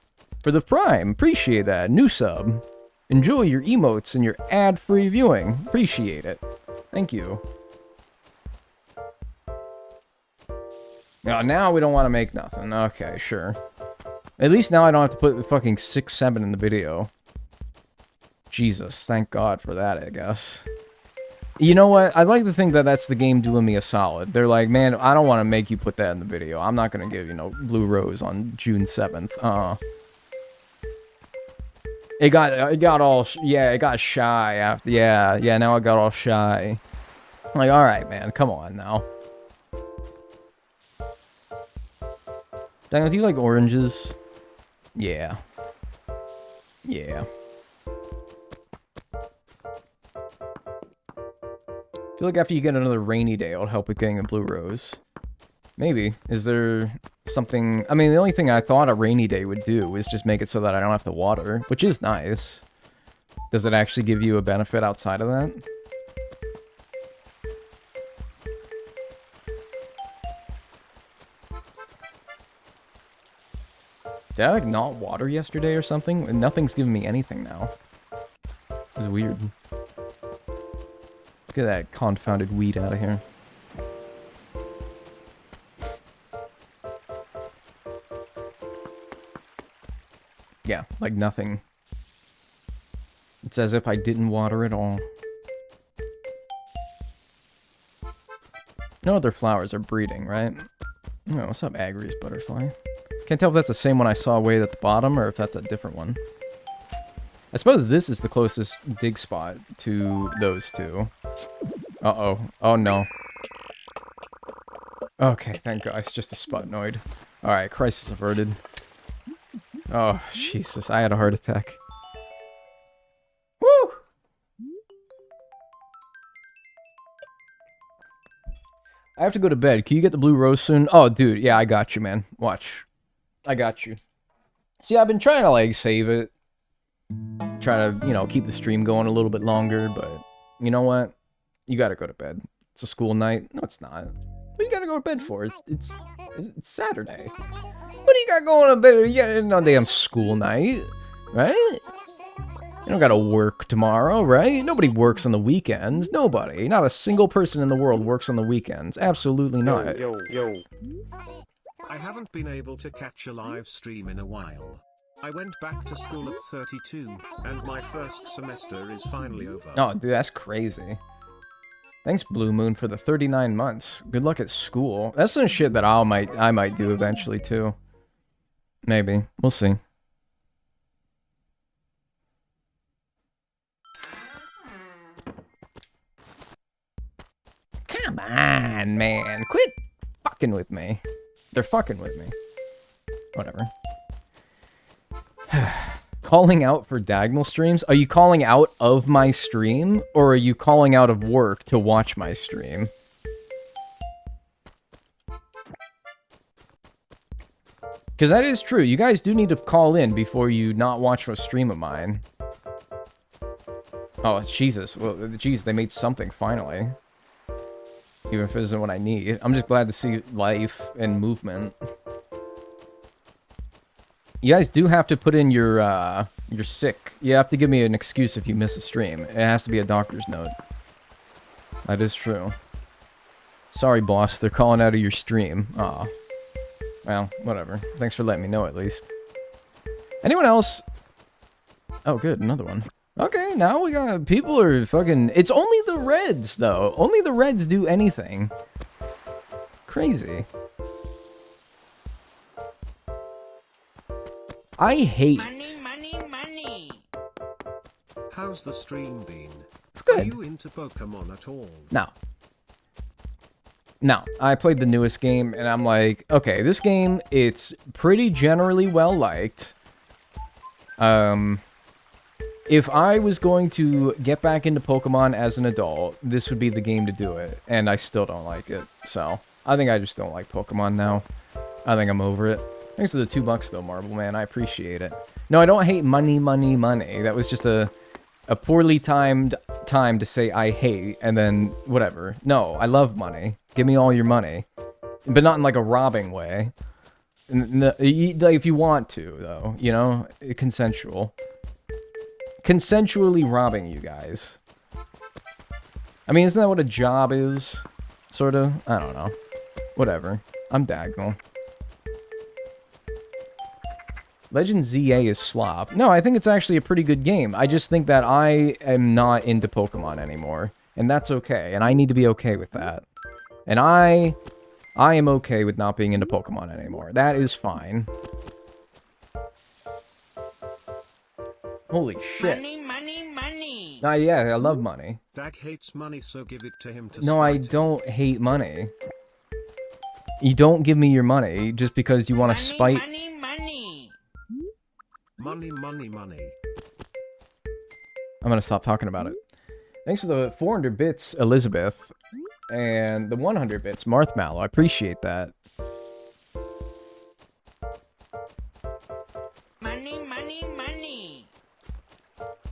for the Prime. Appreciate that. New sub. Enjoy your emotes and your ad-free viewing. Appreciate it. Thank you. Now we don't want to make nothing. Okay, sure. At least now I don't have to put the fucking 6-7 in the video. Jesus, thank God for that, I guess. You know what? I'd like to think that that's the game doing me a solid. They're like, man, I don't want to make you put that in the video. I'm not going to give, Blue Rose on June 7th. It got shy after, yeah, now it got all shy. I'm like, alright, man, come on now. Daniel, do you like oranges? Yeah. Yeah. I feel like after you get another rainy day, it'll help with getting a blue rose. Maybe. Is there something... I mean, the only thing I thought a rainy day would do is just make it so that I don't have to water, which is nice. Does it actually give you a benefit outside of that? Did I, not water yesterday or something? And nothing's giving me anything now. It was weird. Get that confounded weed out of here. Yeah, like nothing. It's as if I didn't water it all. No other flowers are breeding, right? Oh, what's up, Agri's butterfly? Can't tell if that's the same one I saw way at the bottom or if that's a different one. I suppose this is the closest dig spot to those two. Uh-oh. Oh, no. Okay, thank God. It's just a sputnoid. Alright, crisis averted. Oh, Jesus. I had a heart attack. Woo! I have to go to bed. Can you get the blue rose soon? Oh, dude. Yeah, I got you, man. Watch. I got you. See, I've been trying to, like, save it. Try to, you know, keep the stream going a little bit longer, but you know what? You gotta go to bed. It's a school night. No, it's not. What do you gotta go to bed for? It's Saturday. What do you got going to bed? You got no damn school night, right? You don't gotta work tomorrow, right? Nobody works on the weekends. Nobody. Not a single person in the world works on the weekends. Absolutely not. Yo. I haven't been able to catch a live stream in a while. I went back to school at 32, and my first semester is finally over. Oh, dude, that's crazy. Thanks, Blue Moon, for the 39 months. Good luck at school. That's some shit that I might do eventually, too. Maybe. We'll see. Come on, man. Quit fucking with me. They're fucking with me. Whatever. Calling out for diagonal streams? Are you calling out of my stream? Or are you calling out of work to watch my stream? Because that is true. You guys do need to call in before you not watch a stream of mine. Oh, Jesus. Well, geez, they made something finally. Even if it isn't what I need. I'm just glad to see life and movement. You guys do have to put in you're sick. You have to give me an excuse if you miss a stream. It has to be a doctor's note. That is true. Sorry, boss. They're calling out of your stream. Aw. Well, whatever. Thanks for letting me know, at least. Anyone else? Oh, good. Another one. Okay, now we got... People are fucking... It's only the Reds, though. Only the Reds do anything. Crazy. I hate... Money. How's the stream been? It's good. Are you into Pokemon at all? No, I played the newest game, and I'm like, okay, this game, it's pretty generally well-liked. If I was going to get back into Pokemon as an adult, this would be the game to do it, and I still don't like it, so I think I just don't like Pokemon now. I think I'm over it. Thanks for the $2 though, Marble Man. I appreciate it. No, I don't hate money. That was just a poorly timed time to say I hate, and then whatever. No, I love money. Give me all your money. But not in like a robbing way. If you want to, though, you know? Consensual. Consensually robbing you guys. I mean, isn't that what a job is? Sort of? I don't know. Whatever. I'm diagonal. Legend ZA is slop. No, I think it's actually a pretty good game. I just think that I am not into Pokemon anymore. And that's okay. And I need to be okay with that. And I am okay with not being into Pokemon anymore. That is fine. Holy shit. Money. Yeah, I love money. Dag hates money, so give it to him to No, I spite him. don't hate money. You don't give me your money just because you want to spite... Money. I'm gonna stop talking about it. Thanks for the 400 bits, Elizabeth. And the 100 bits, Marthmallow. I appreciate that. Money.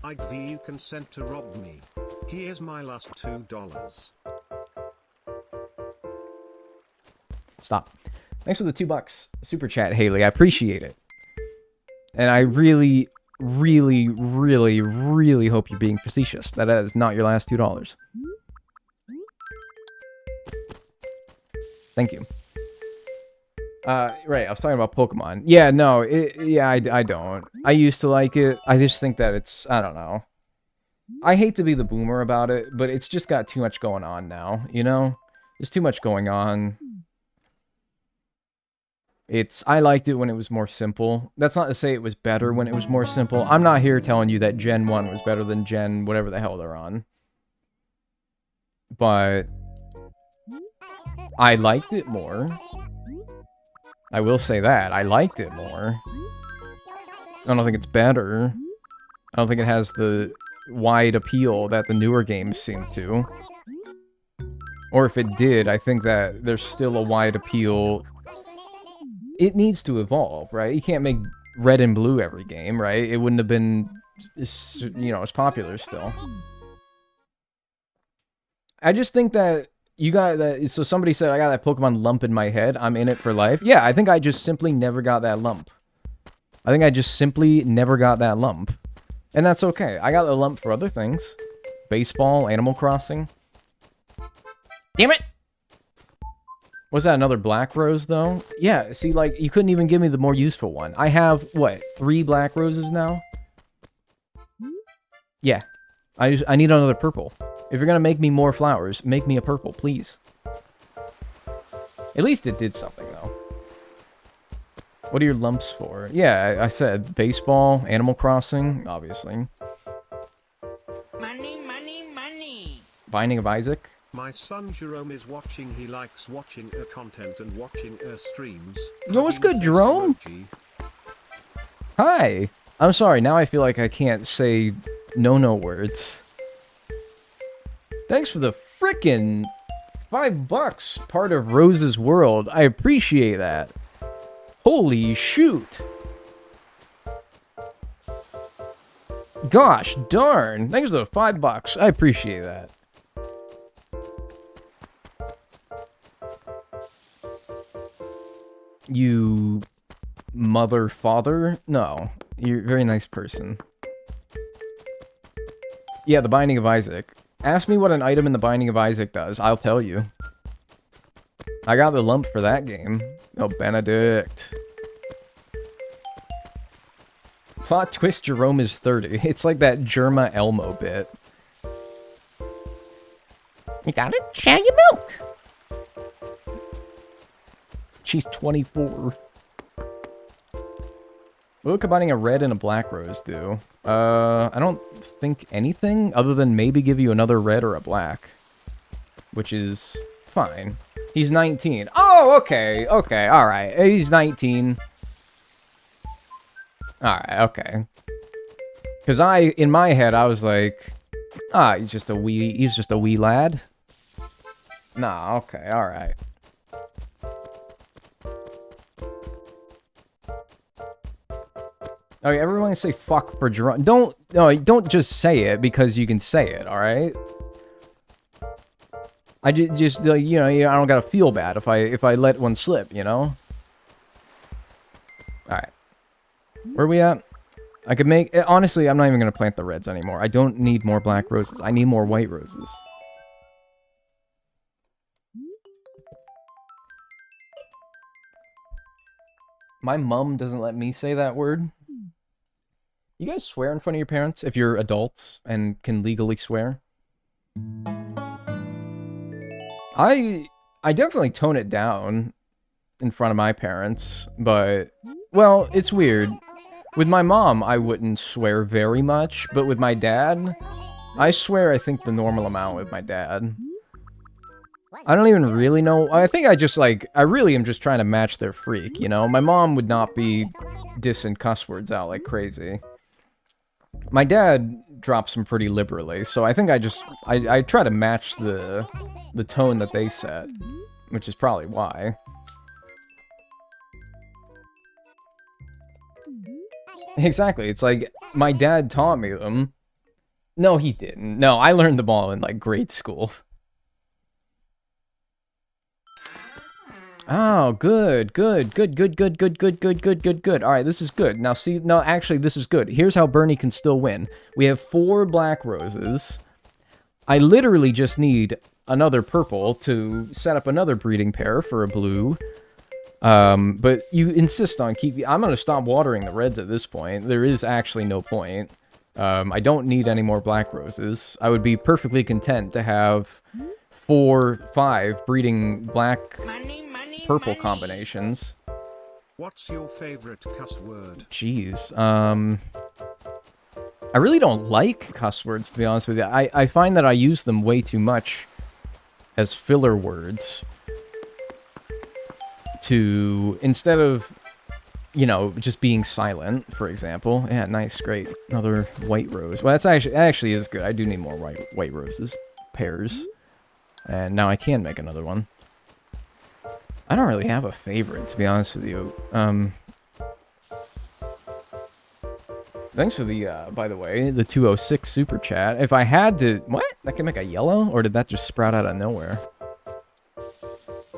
I give you consent to rob me. Here's my last $2. Stop. Thanks for the $2. Super chat, Haley. I appreciate it. And I really hope you're being facetious. That is not your last $2. Thank you. Right, I was talking about Pokemon. Yeah, no, I don't. I used to like it. I just think that it's, I don't know. I hate to be the boomer about it, but it's just got too much going on now, you know? There's too much going on. I liked it when it was more simple. That's not to say it was better when it was more simple. I'm not here telling you that Gen 1 was better than Gen whatever the hell they're on. But I liked it more. I will say that. I liked it more. I don't think it's better. I don't think it has the wide appeal that the newer games seem to. Or if it did, I think that there's still a wide appeal. It needs to evolve, right? You can't make red and blue every game, right? It wouldn't have been, you know, as popular still. I just think that you got that. So somebody said, I got that Pokemon lump in my head. I'm in it for life. Yeah, I think I just simply never got that lump. I think I just simply never got that lump. And that's okay. I got the lump for other things. Baseball, Animal Crossing. Damn it! Was that another black rose, though? Yeah, see, like, you couldn't even give me the more useful one. I have, what, 3 black roses now? Yeah. I need another purple. If you're gonna make me more flowers, make me a purple, please. At least it did something, though. What are your lumps for? Yeah, I said baseball, Animal Crossing, obviously. Money, money, money. Binding of Isaac. My son Jerome is watching. He likes watching content and watching streams. Yo, what's good, Jerome? Hi. I'm sorry, now I feel like I can't say no words. Thanks for the frickin' $5, part of Rose's world. I appreciate that. Holy shoot. Gosh darn. Thanks for the $5. I appreciate that. You mother father? No. You're a very nice person. Yeah, the Binding of Isaac. Ask me what an item in the Binding of Isaac does. I'll tell you. I got the lump for that game. Oh, Benedict. Plot twist, Jerome is 30. It's like that Germa Elmo bit. You gotta share your milk. She's 24. What would combining a red and a black rose do? I don't think anything other than maybe give you another red or a black. Which is fine. He's 19. Oh, okay, alright. He's 19. Alright, okay. Because in my head, I was like, he's just a wee lad. Nah, okay, alright. Okay, everyone say fuck for Jerome. Don't just say it because you can say it, alright? I just you know, I don't gotta feel bad if I let one slip, you know? Alright. Where are we at? I could make... Honestly, I'm not even gonna plant the reds anymore. I don't need more black roses. I need more white roses. My mom doesn't let me say that word. You guys swear in front of your parents if you're adults and can legally swear? I definitely tone it down in front of my parents, but, well, it's weird. With my mom, I wouldn't swear very much, but with my dad, I swear I think the normal amount with my dad. I don't even really know. I think I really am just trying to match their freak, you know? My mom would not be dissing cuss words out like crazy. My dad drops them pretty liberally, so I think I try to match the tone that they set, which is probably why. Exactly, it's like, my dad taught me them. No, he didn't. No, I learned them all in, like, grade school. Oh, good. Alright, this is good. Now, see, no, actually, this is good. Here's how Bernie can still win. We have 4 black roses. I literally just need another purple to set up another breeding pair for a blue. But you insist on I'm gonna stop watering the reds at this point. There is actually no point. I don't need any more black roses. I would be perfectly content to have 4, 5 breeding black purple combinations. What's your favorite cuss word? Jeez. I really don't like cuss words, to be honest with you. I find that I use them way too much as filler words. Instead of, you know, just being silent, for example. Yeah, nice, great. Another white rose. Well, that actually is good. I do need more white roses. Pairs. And now I can make another one. I don't really have a favorite, to be honest with you. Thanks for the, by the way, the 206 super chat. If I had to... What? That can make a yellow? Or did that just sprout out of nowhere?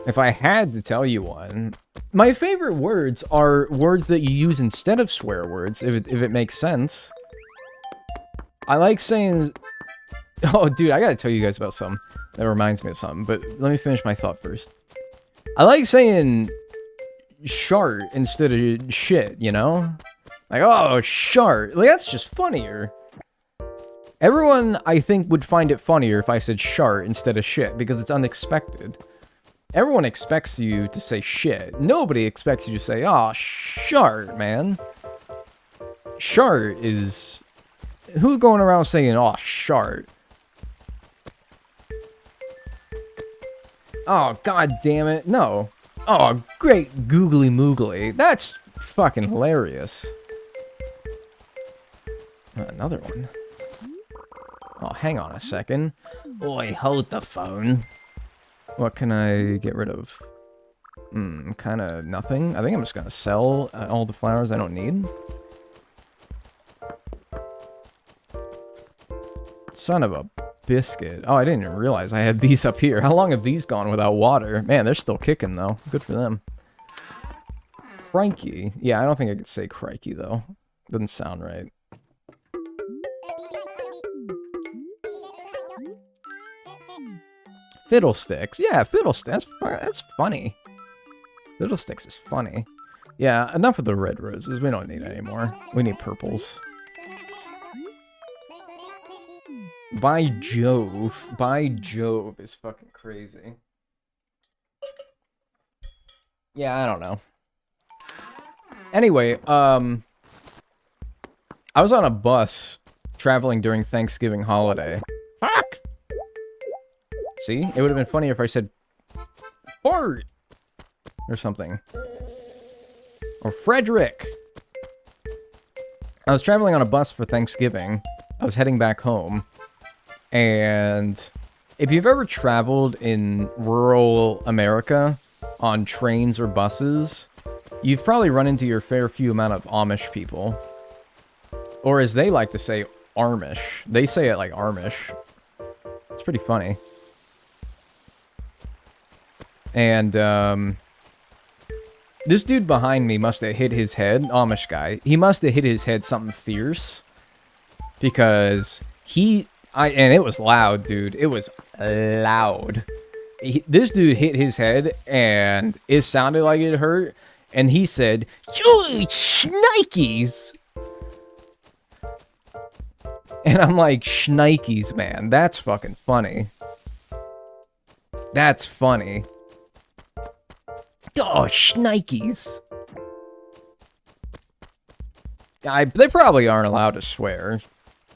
If I had to tell you one... My favorite words are words that you use instead of swear words, if it makes sense. I like saying... Oh, dude, I gotta tell you guys about something. That reminds me of something, but let me finish my thought first. I like saying... shart instead of shit, you know? Like, oh, shart. Like, that's just funnier. Everyone, I think, would find it funnier if I said shart instead of shit, because it's unexpected. Everyone expects you to say shit. Nobody expects you to say, oh, shart, man. Shart is... Who's going around saying, oh, shart? Oh, god damn it. No. Oh, great googly moogly. That's fucking hilarious. Another one. Oh, hang on a second. Oi, hold the phone. What can I get rid of? Kind of nothing. I think I'm just gonna sell all the flowers I don't need. Son of a biscuit. Oh, I didn't even realize I had these up here. How long have these gone without water? Man, they're still kicking, though. Good for them. Crikey. Yeah, I don't think I could say crikey, though. Doesn't sound right. Fiddlesticks. Yeah, fiddlesticks. That's funny. Fiddlesticks is funny. Yeah, enough of the red roses. We don't need any more. We need purples. By Jove. By Jove is fucking crazy. Yeah, I don't know. Anyway, I was on a bus traveling during Thanksgiving holiday. Fuck! See? It would have been funnier if I said fart or something. Or Frederick. I was traveling on a bus for Thanksgiving. I was heading back home. And if you've ever traveled in rural America on trains or buses, you've probably run into your fair few amount of Amish people. Or as they like to say, Armish. They say it like Armish. It's pretty funny. And, this dude behind me must have hit his head, Amish guy. He must have hit his head something fierce. Because and it was loud, dude. It was loud. This dude hit his head, and it sounded like it hurt. And he said, "Joey, shnikes!" And I'm like, shnikes, man. That's fucking funny. That's funny. Oh, shnikes. They probably aren't allowed to swear,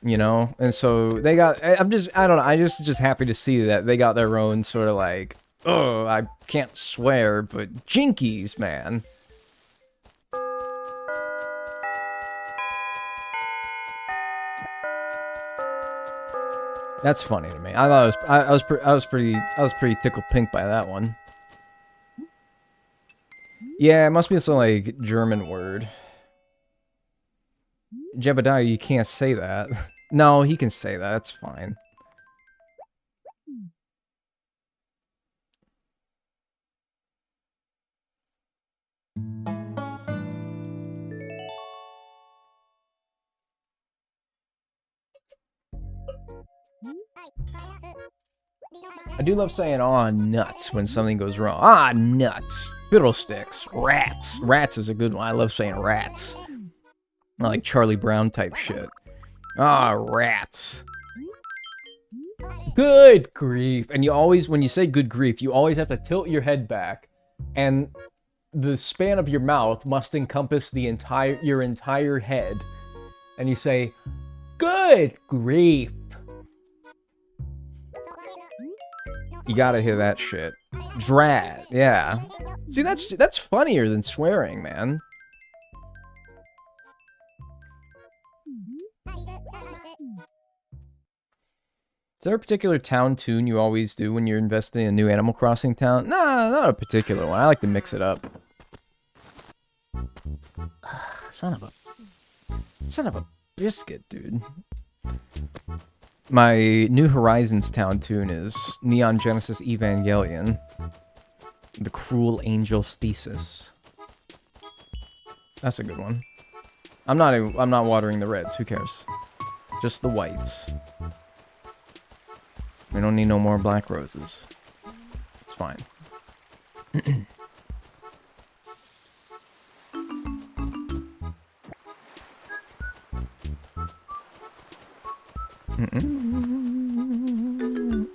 you know? And so they got... I don't know. I'm just happy to see that they got their own sort of like, oh, I can't swear, but jinkies, man. That's funny to me. I thought I was pretty tickled pink by that one. Yeah, it must be some like German word. Jebediah, you can't say that. No, he can say that. That's fine. I do love saying "aw, nuts" when something goes wrong. Ah, nuts. Fiddlesticks. Rats. Rats is a good one. I love saying rats. I like Charlie Brown type shit. Ah, rats. Good grief. And you always, when you say good grief, you always have to tilt your head back. And the span of your mouth must encompass your entire head. And you say, good grief. You gotta hear that shit. Drat, yeah. See, that's funnier than swearing, man. Is there a particular town tune you always do when you're investing in a new Animal Crossing town? Nah, not a particular one. I like to mix it up. Son of a biscuit, dude. My New Horizons town tune is Neon Genesis Evangelion. The Cruel Angel's Thesis. That's a good one. I'm not watering the reds. Who cares? Just the whites. We don't need no more black roses. It's fine.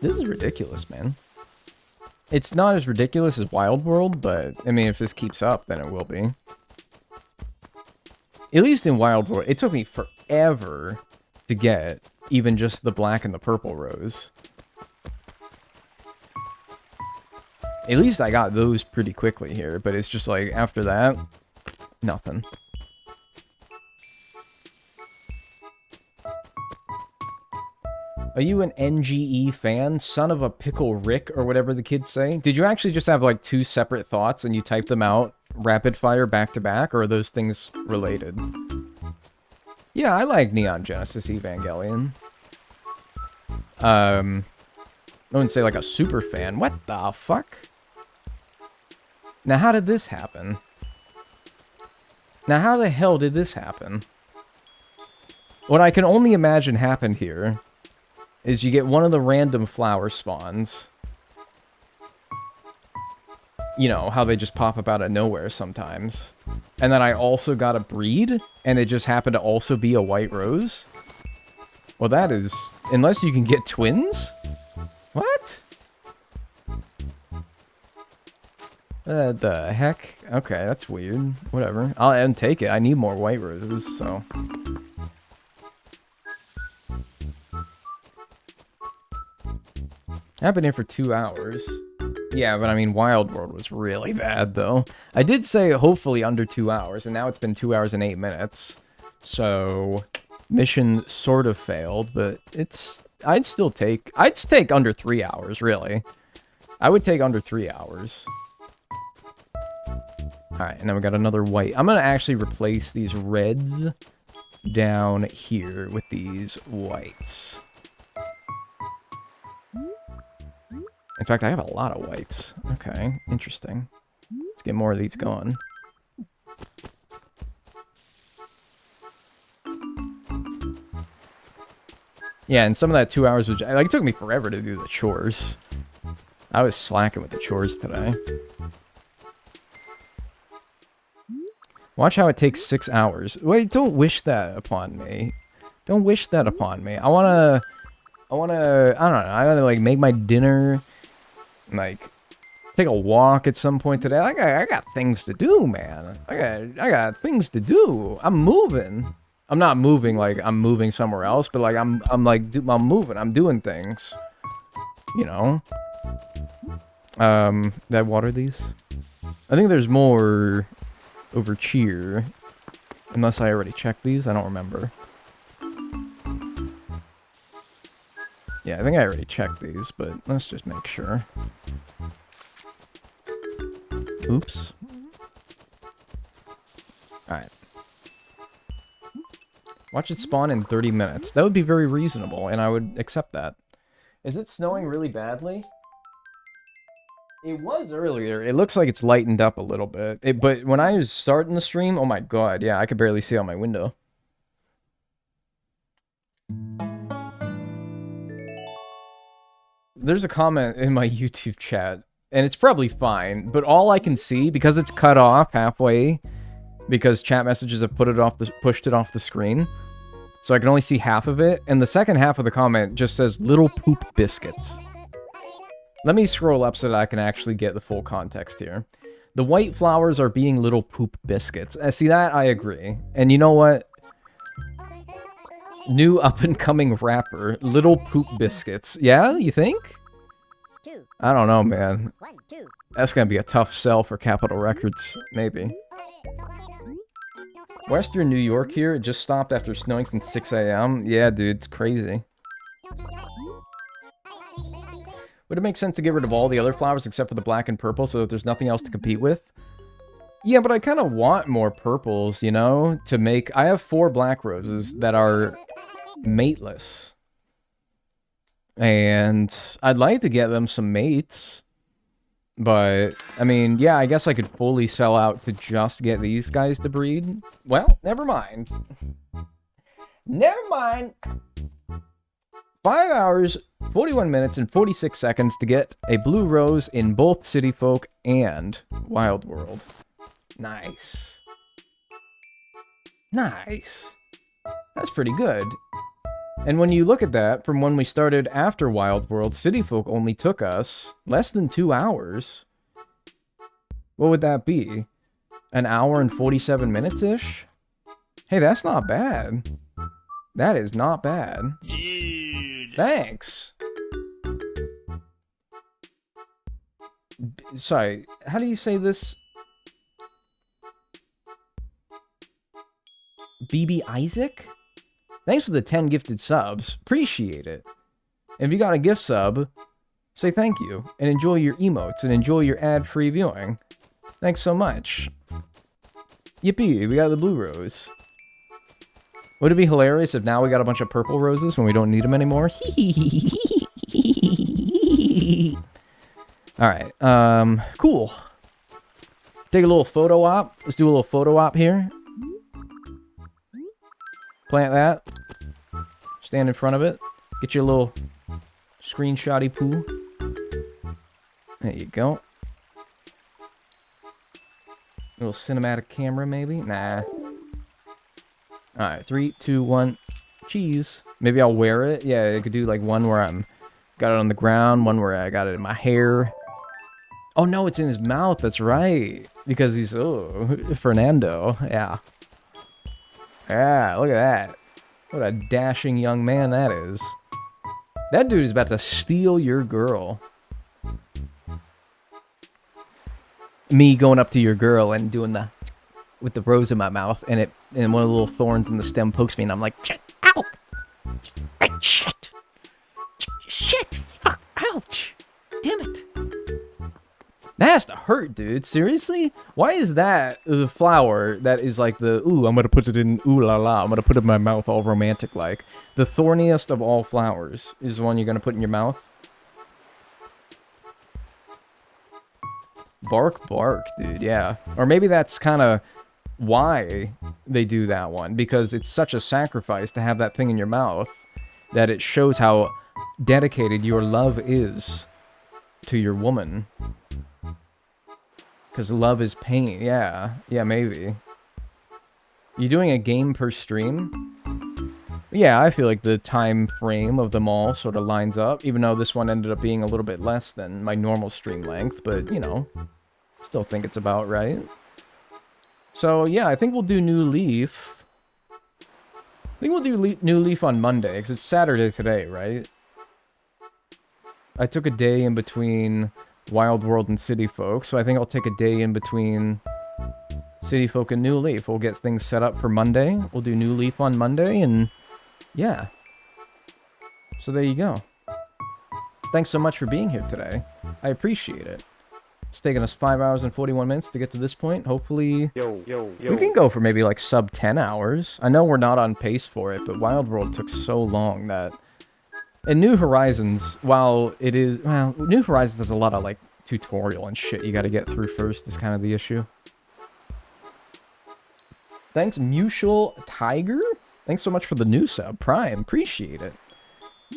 This is ridiculous, man. It's not as ridiculous as Wild World, but I mean, if this keeps up, then it will be. At least in Wild World, it took me forever to get even just the black and the purple rose. At least I got those pretty quickly here, but it's just like, after that, nothing. Are you an NGE fan? Son of a pickle Rick, or whatever the kids say? Did you actually just have like two separate thoughts and you type them out rapid fire back to back, or are those things related? Yeah, I like Neon Genesis Evangelion. I wouldn't say like a super fan. What the fuck? Now, how did this happen? Now, how the hell did this happen? What I can only imagine happened here is you get one of the random flower spawns. You know, how they just pop up out of nowhere sometimes. And then I also got a breed, and it just happened to also be a white rose? Well, that is... Unless you can get twins? What? The heck? Okay, that's weird. Whatever. I'll take it. I need more white roses, so... I've been here for 2 hours. Yeah, but I mean, Wild World was really bad, though. I did say hopefully under 2 hours, and now it's been 2 hours and 8 minutes. So, mission sort of failed, but it's... I'd take under 3 hours, really. I would take under 3 hours. Alright, and then we got another white. I'm gonna actually replace these reds down here with these whites. In fact, I have a lot of whites. Okay, interesting. Let's get more of these going. Yeah, and some of that 2 hours was... Like, it took me forever to do the chores. I was slacking with the chores today. Watch how it takes 6 hours. Wait, don't wish that upon me. Don't wish that upon me. I wanna, I don't know, I gotta, like, make my dinner... Like, take a walk at some point today. I got things to do, man. I got things to do. I'm moving. I'm not moving like I'm moving somewhere else, but like I'm moving. I'm doing things. You know. Did I water these? I think there's more over cheer. Unless I already checked these, I don't remember. Yeah, I think I already checked these, but let's just make sure. Oops. Alright. Watch it spawn in 30 minutes. That would be very reasonable, and I would accept that. Is it snowing really badly? It was earlier. It looks like it's lightened up a little bit. But when I was starting the stream, oh my god, yeah, I could barely see out my window. There's a comment in my YouTube chat And it's probably fine, but all I can see, because it's cut off halfway, because chat messages have pushed it off the screen, so I can only see half of it, and the second half of the comment just says little poop biscuits. Let me scroll up so that I can actually get the full context here. The white flowers are being little poop biscuits. See, that I agree. And you know what? New up-and-coming rapper, Little Poop Biscuits. Yeah, you think? I don't know, man. That's gonna be a tough sell for Capitol Records, maybe. Western New York here, it just stopped after snowing since 6 a.m. Yeah, dude, it's crazy. Would it make sense to get rid of all the other flowers except for the black and purple so that there's nothing else to compete with? Yeah, but I kind of want more purples, you know, to make... I have 4 black roses that are mateless. And I'd like to get them some mates. But, I mean, yeah, I guess I could fully sell out to just get these guys to breed. Well, never mind. Never mind. 5 hours, 41 minutes, and 46 seconds to get a blue rose in both City Folk and Wild World. Nice. Nice. That's pretty good. And when you look at that, from when we started after Wild World, City Folk only took us less than 2 hours. What would that be? An hour and 47 minutes-ish? Hey, that's not bad. That is not bad. Dude. Thanks. Sorry, how do you say this? BB Isaac? Thanks for the 10 gifted subs. Appreciate it. And if you got a gift sub, say thank you. And enjoy your emotes and enjoy your ad-free viewing. Thanks so much. Yippee, we got the blue rose. Would it be hilarious if now we got a bunch of purple roses when we don't need them anymore? Alright, cool. Take a little photo op. Let's do a little photo op here. Plant that. Stand in front of it. Get you a little screenshotty poo. There you go. A little cinematic camera, maybe? Nah. Alright, 3, 2, 1. Cheese. Maybe I'll wear it. Yeah, I could do like one where I'm got it on the ground, one where I got it in my hair. Oh no, it's in his mouth. That's right. Because he's, oh, Fernando. Yeah. Yeah, look at that. What a dashing young man that is. That dude is about to steal your girl. Me going up to your girl and doing the... with the rose in my mouth, and one of the little thorns in the stem pokes me, and I'm like, Ow! Shit! Shit! Fuck! Ouch! Damn it! that has to hurt, dude. Seriously? Why is that the flower that is like the, ooh, I'm gonna put it in, ooh la la, I'm gonna put it in my mouth all romantic like. The thorniest of all flowers is the one you're gonna put in your mouth? Bark, bark, dude, yeah. Or maybe that's kind of why they do that one, because it's such a sacrifice to have that thing in your mouth that it shows how dedicated your love is to your woman. Because love is pain. Yeah, maybe. You doing a game per stream? Yeah, I feel like the time frame of them all sort of lines up, even though this one ended up being a little bit less than my normal stream length, but, you know, still think it's about right. So, yeah, I think we'll do New Leaf. I think we'll do New Leaf on Monday, because it's Saturday today, right? I took a day in between Wild World and City Folk, so I think I'll take a day in between City Folk and New Leaf. We'll get things set up for Monday. We'll do New Leaf on Monday, and yeah. So there you go. Thanks so much for being here today. I appreciate it. It's taken us 5 hours and 41 minutes to get to this point. Hopefully, we can go for maybe like sub 10 hours. I know we're not on pace for it, but Wild World took so long that... And New Horizons, while it is... Well, New Horizons has a lot of, like, tutorial and shit you gotta get through first, is kind of the issue. Thanks, Mutual Tiger? Thanks so much for the new sub, Prime. Appreciate it.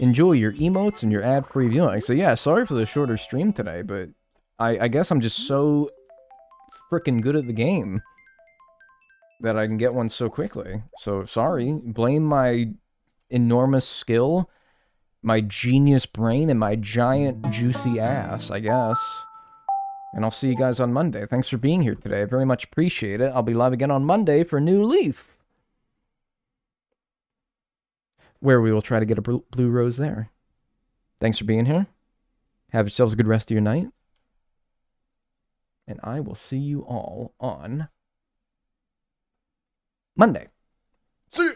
Enjoy your emotes and your ad-free viewing. So yeah, sorry for the shorter stream today, but I guess I'm just so freaking good at the game that I can get one so quickly. So, sorry. Blame my enormous skill, my genius brain, and my giant juicy ass, I guess. And I'll see you guys on Monday. Thanks for being here today. I very much appreciate it. I'll be live again on Monday for New Leaf, where we will try to get a blue rose there. Thanks for being here. Have yourselves a good rest of your night. And I will see you all on Monday. See you.